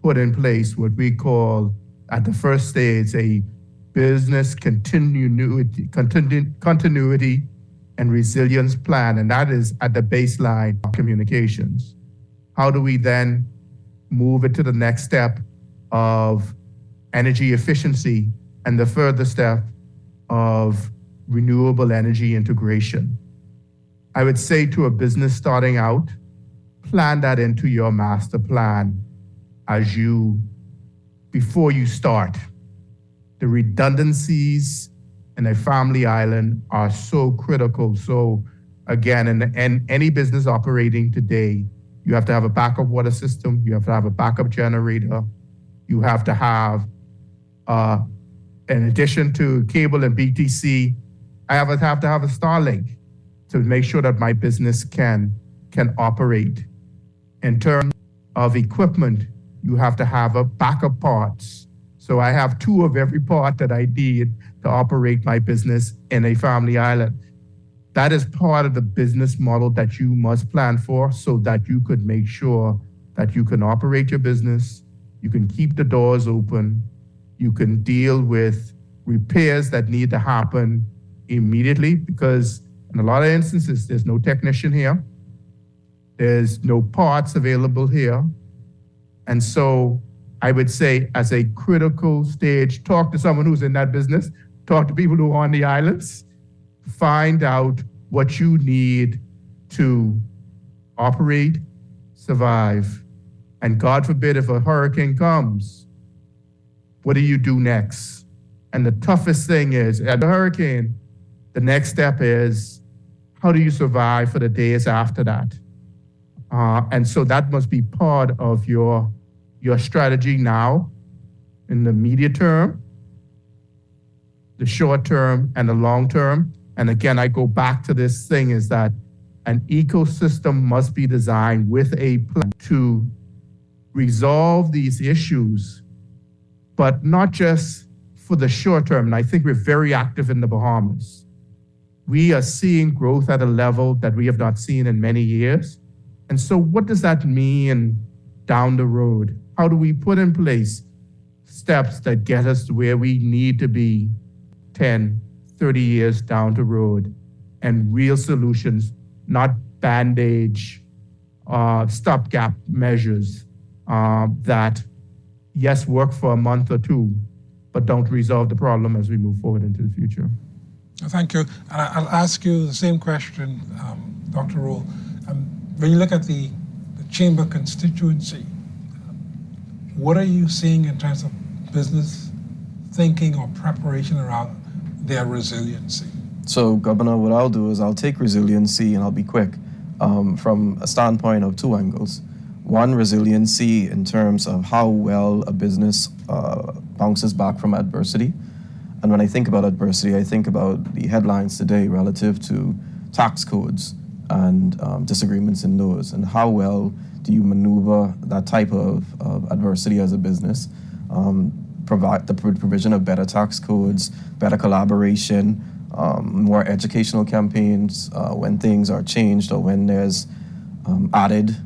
put in place what we call at the first stage a business continuity and resilience plan, and that is at the baseline of communications. How do we then move it to the next step of energy efficiency and the further step of renewable energy integration? I would say to a business starting out, plan that into your master plan before you start. The redundancies in a family island are so critical. So again, in any business operating today, you have to have a backup water system, you have to have a backup generator, you have to have, in addition to cable and BTC, I have to have a Starlink to make sure that my business can operate. In terms of equipment, you have to have a backup parts. So I have 2 of every part that I need to operate my business in a family island. That is part of the business model that you must plan for so that you could make sure that you can operate your business, you can keep the doors open, you can deal with repairs that need to happen immediately, because in a lot of instances, there's no technician here, there's no parts available here. And so I would say, as a critical stage, talk to someone who's in that business, talk to people who are on the islands, find out what you need to operate, survive, and God forbid if a hurricane comes, what do you do next? And the toughest thing is, at the hurricane, the next step is, how do you survive for the days after that? And so that must be part of your strategy now, in the immediate term, the short term, and the long term. And again, I go back to this thing is that an ecosystem must be designed with a plan to resolve these issues, but not just for the short term. And I think we're very active in the Bahamas. We are seeing growth at a level that we have not seen in many years. And so what does that mean down the road? How do we put in place steps that get us to where we need to be 10, 30 years down the road, and real solutions, not bandage, stopgap measures that, yes, work for a month or 2, but don't resolve the problem as we move forward into the future. Thank you. I'll ask you the same question, Dr. Rule. When you look at the chamber constituency, what are you seeing in terms of business thinking or preparation around their resiliency? So, Governor, what I'll do is I'll take resiliency, and I'll be quick, from a standpoint of 2 angles. One, resiliency in terms of how well a business bounces back from adversity. And when I think about adversity, I think about the headlines today relative to tax codes and disagreements in those, and how well do you maneuver that type of adversity as a business, provide the provision of better tax codes, better collaboration, more educational campaigns when things are changed or when there's added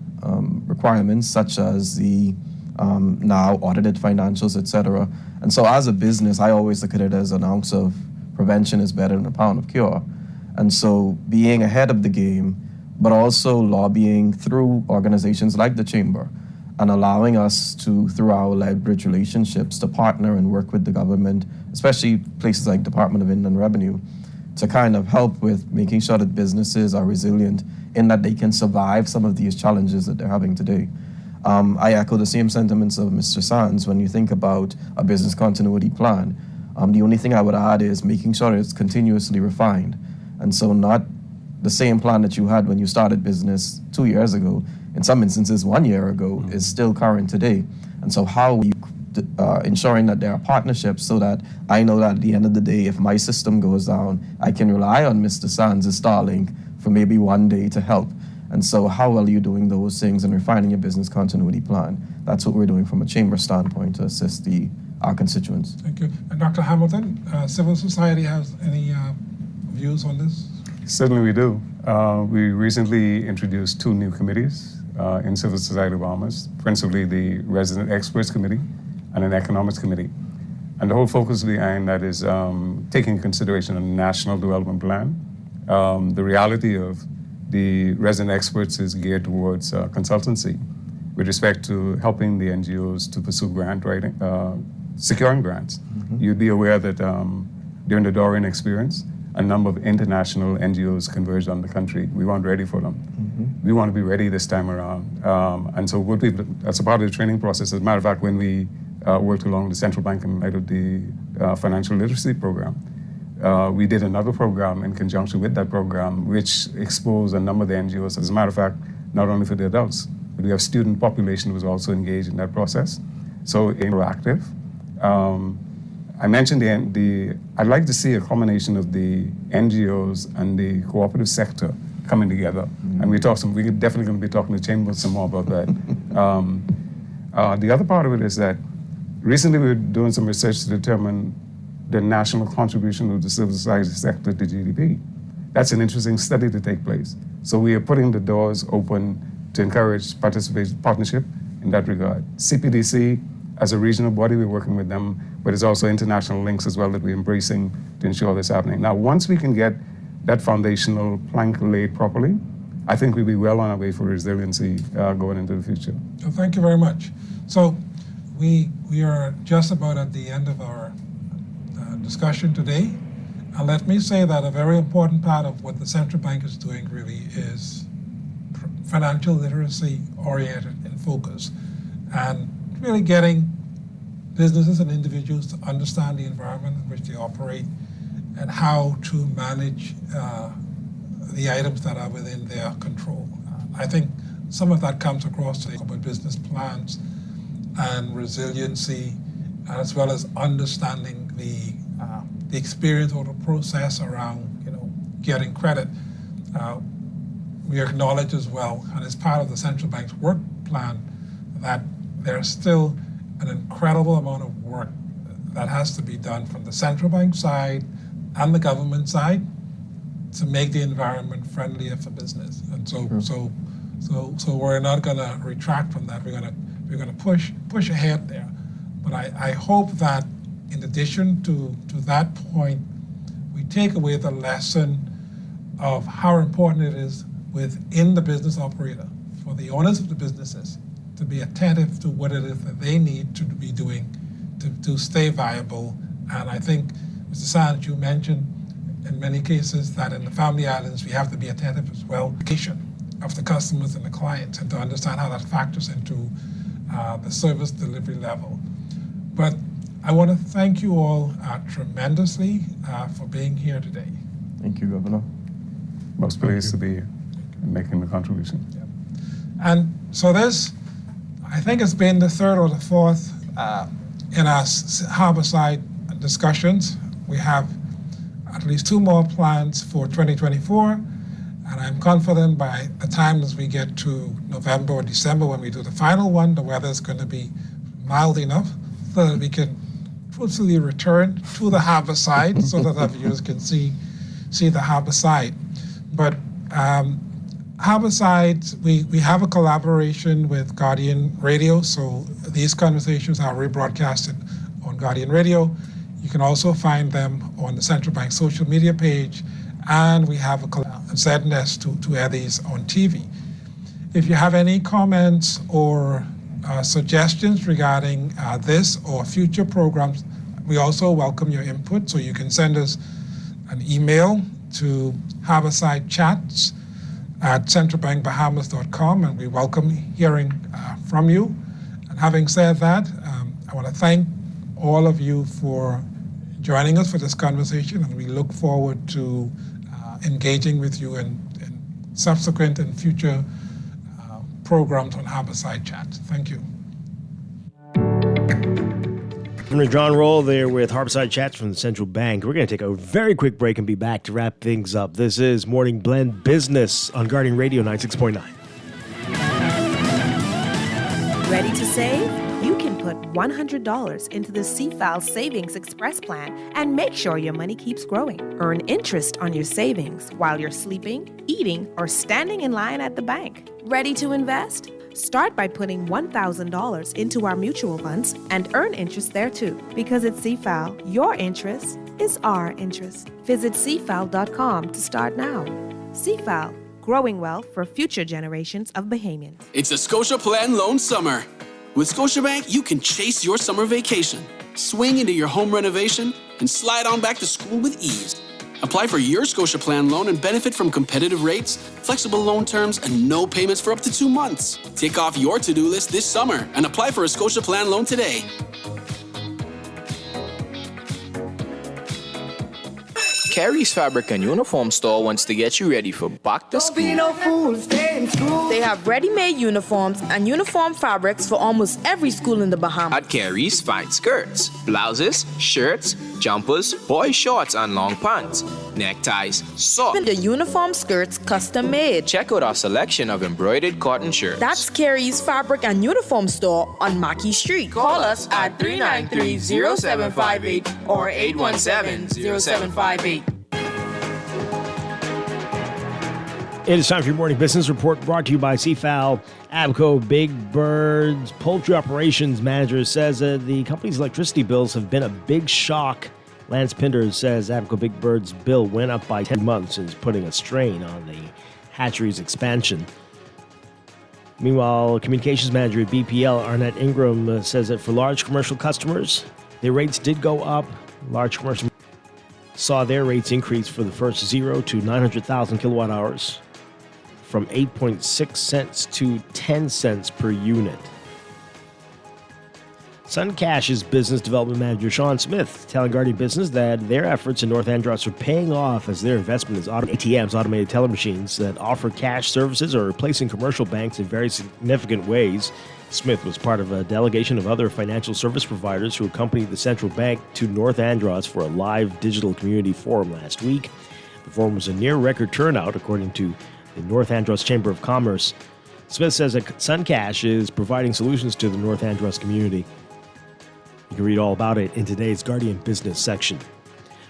requirements such as the now audited financials, etc. And so as a business, I always look at it as an ounce of prevention is better than a pound of cure. And so being ahead of the game, but also lobbying through organizations like the Chamber and allowing us to, through our leverage relationships, to partner and work with the government, especially places like Department of Inland Revenue, to kind of help with making sure that businesses are resilient in that they can survive some of these challenges that they're having today. I echo the same sentiments of Mr. Sands when you think about a business continuity plan. The only thing I would add is making sure it's continuously refined. And so not the same plan that you had when you started business 2 years ago, in some instances 1 year ago, is still current today. And so how are you ensuring that there are partnerships so that I know that at the end of the day, if my system goes down, I can rely on Mr. Sands' Starlink for maybe one day to help. And so how well are you doing those things and refining your business continuity plan? That's what we're doing from a chamber standpoint to assist our constituents. Thank you. And Dr. Hamilton, civil society has any views on this? Certainly we do. We recently introduced 2 new committees in Civil Society of Bahamas, principally the Resident Experts Committee and an Economics Committee. And the whole focus behind that is taking into consideration a national development plan. The reality of the resident experts is geared towards consultancy with respect to helping the NGOs to pursue grant writing, securing grants. Mm-hmm. You'd be aware that during the Dorian experience, a number of international NGOs converged on the country. We weren't ready for them. Mm-hmm. We want to be ready this time around. And so that's a part of the training process. As a matter of fact, when we worked along the central bank in light of the financial literacy program, we did another program in conjunction with that program, which exposed a number of the NGOs. As a matter of fact, not only for the adults, but we have student population who was also engaged in that process. So interactive. I mentioned I'd like to see a combination of the NGOs and the cooperative sector coming together. Mm-hmm. And we're definitely going to be talking to Chambers some more about that. The other part of it is that Recently, we were doing some research to determine the national contribution of the civil society sector to GDP. That's an interesting study to take place. So we are putting the doors open to encourage participation, partnership in that regard. CPDC, as a regional body, we're working with them, but there's also international links as well that we're embracing to ensure this happening. Now, once we can get that foundational plank laid properly, I think we'll be well on our way for resiliency going into the future. Well, thank you very much. So we are just about at the end of our discussion today. And let me say that a very important part of what the central bank is doing really is financial literacy oriented in focus, and really getting businesses and individuals to understand the environment in which they operate and how to manage the items that are within their control. I think some of that comes across today about business plans and resiliency, as well as understanding the experience or the process around getting credit. We acknowledge as well, and as part of the central bank's work plan, that there's still an incredible amount of work that has to be done from the central bank side and the government side to make the environment friendlier for business. And so we're not going to retract from that. We're going to push ahead there. But I hope that in addition to that point, we take away the lesson of how important it is within the business operator, for the owners of the businesses, to be attentive to what it is that they need to be doing to stay viable. And I think, Mr. Sands, you mentioned in many cases that in the family islands, we have to be attentive as well to the education of the customers and the clients, and to understand how that factors into the service delivery level. But I want to thank you all tremendously for being here today. Thank you, Governor. Most pleased to be here and making the contribution. Yeah. And so this, I think it's been the third or the fourth in our Harborside discussions. We have at least 2 more plans for 2024, and I'm confident by the time as we get to November or December when we do the final one, the weather is going to be mild enough so that we can truthfully return to the harbor side so that our viewers can see the harbor side. But Harborside, we have a collaboration with Guardian Radio, so these conversations are rebroadcasted on Guardian Radio. You can also find them on the Central Bank social media page, and we have a ZNS to air these on TV. If you have any comments or suggestions regarding this or future programs, we also welcome your input, so you can send us an email to harborsidechats@centralbankbahamas.com, and we welcome hearing from you. And having said that, I want to thank all of you for joining us for this conversation, and we look forward to engaging with you in subsequent and future programs on Harborside Chats. Thank you. Governor John Roll there with Harborside Chats from the Central Bank. We're going to take a very quick break and be back to wrap things up. This is Morning Blend Business on Guardian Radio 96.9. Ready to save? You can put $100 into the CFAL Savings Express Plan and make sure your money keeps growing. Earn interest on your savings while you're sleeping, eating, or standing in line at the bank. Ready to invest? Start by putting $1,000 into our mutual funds and earn interest there too. Because at CFAL, your interest is our interest. Visit CFAL.com to start now. CFAL, growing wealth for future generations of Bahamians. It's a Scotia Plan Loan Summer. With Scotiabank, you can chase your summer vacation, swing into your home renovation, and slide on back to school with ease. Apply for your Scotia Plan loan and benefit from competitive rates, flexible loan terms, and no payments for up to 2 months. Tick off your to-do list this summer and apply for a Scotia Plan loan today. Carrie's Fabric and Uniform Store wants to get you ready for back to school. Don't be no fool, stay in school. They have ready-made uniforms and uniform fabrics for almost every school in the Bahamas. At Carrie's, find skirts, blouses, shirts, jumpers, boy shorts and long pants, neckties, socks. The uniform skirts custom made. Check out our selection of embroidered cotton shirts. That's Carey's Fabric and Uniform Store on Mackey Street. Call us at 393-0758 or 817-0758. It is time for your morning business report brought to you by CFAL. Abco Big Bird's poultry operations manager says the company's electricity bills have been a big shock. Lance Pinder says Abco Big Bird's bill went up by 10 months and is putting a strain on the hatchery's expansion. Meanwhile, communications manager at BPL, Arnett Ingram, says that for large commercial customers, their rates did go up. Large commercial saw their rates increase for the first 0 to 900,000 kilowatt hours, from 8.6 cents to 10 cents per unit. Suncash's business development manager Sean Smith telling Guardian Business that their efforts in North Andros are paying off as their investment is ATMs, automated teller machines that offer cash services, are replacing commercial banks in very significant ways. Smith was part of a delegation of other financial service providers who accompanied the central bank to North Andros for a live digital community forum last week. The forum was a near-record turnout, according to the North Andros Chamber of Commerce. Smith says that Suncash is providing solutions to the North Andros community. You can read all about it in today's Guardian Business section.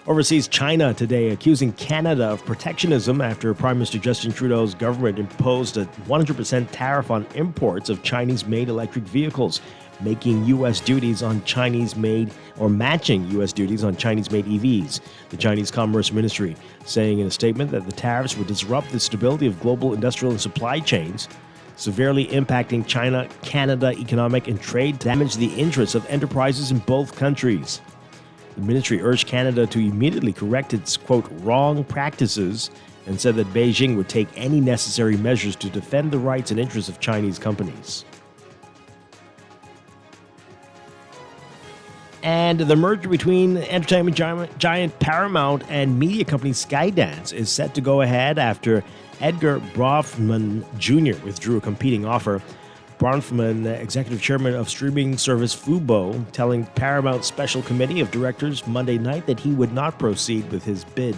Overseas, China today accusing Canada of protectionism after Prime Minister Justin Trudeau's government imposed a 100% tariff on imports of Chinese-made electric vehicles, making U.S. duties on Chinese-made or matching U.S. duties on Chinese-made EVs. The Chinese Commerce Ministry saying in a statement that the tariffs would disrupt the stability of global industrial and supply chains, severely impacting China-Canada economic and trade, damage the interests of enterprises in both countries. The ministry urged Canada to immediately correct its, quote, wrong practices, and said that Beijing would take any necessary measures to defend the rights and interests of Chinese companies. And the merger between entertainment giant Paramount and media company Skydance is set to go ahead after Edgar Bronfman Jr. withdrew a competing offer. Bronfman, executive chairman of streaming service Fubo, telling Paramount's special committee of directors Monday night that he would not proceed with his bid.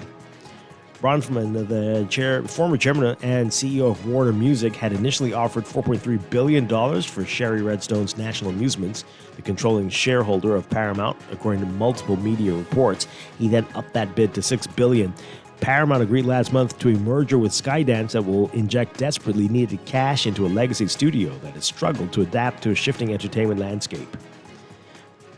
Bronfman, the former chairman and CEO of Warner Music, had initially offered $4.3 billion for Sherry Redstone's National Amusements, the controlling shareholder of Paramount, according to multiple media reports. He then upped that bid to $6 billion. Paramount agreed last month to a merger with Skydance that will inject desperately needed cash into a legacy studio that has struggled to adapt to a shifting entertainment landscape.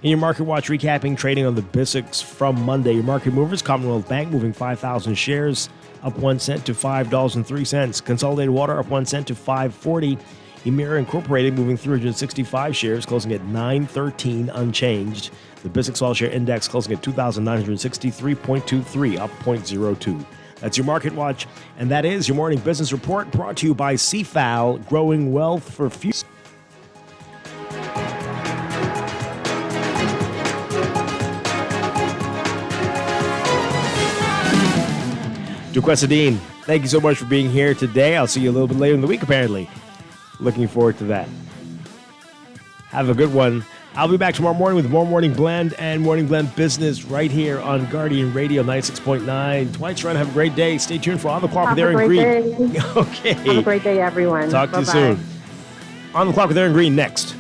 In your Market Watch recapping trading on the BISX from Monday, your market movers: Commonwealth Bank moving 5,000 shares, up 1 cent to $5.03. Consolidated Water up 1 cent to $5.40. Emira Incorporated moving 365 shares, closing at $9.13 unchanged. The BISX All Share Index closing at 2,963.23, up 0.02. That's your Market Watch, and that is your morning business report brought to you by CFAL, growing wealth for future. Duquessadine, thank you so much for being here today. I'll see you a little bit later in the week, apparently. Looking forward to that. Have a good one. I'll be back tomorrow morning with more Morning Blend and Morning Blend Business right here on Guardian Radio 96.9. Dwight's trying to have a great day. Stay tuned for On the Clock with Aaron Green. Okay. Have a great day, everyone. Talk to you soon. On the Clock with Aaron Green next.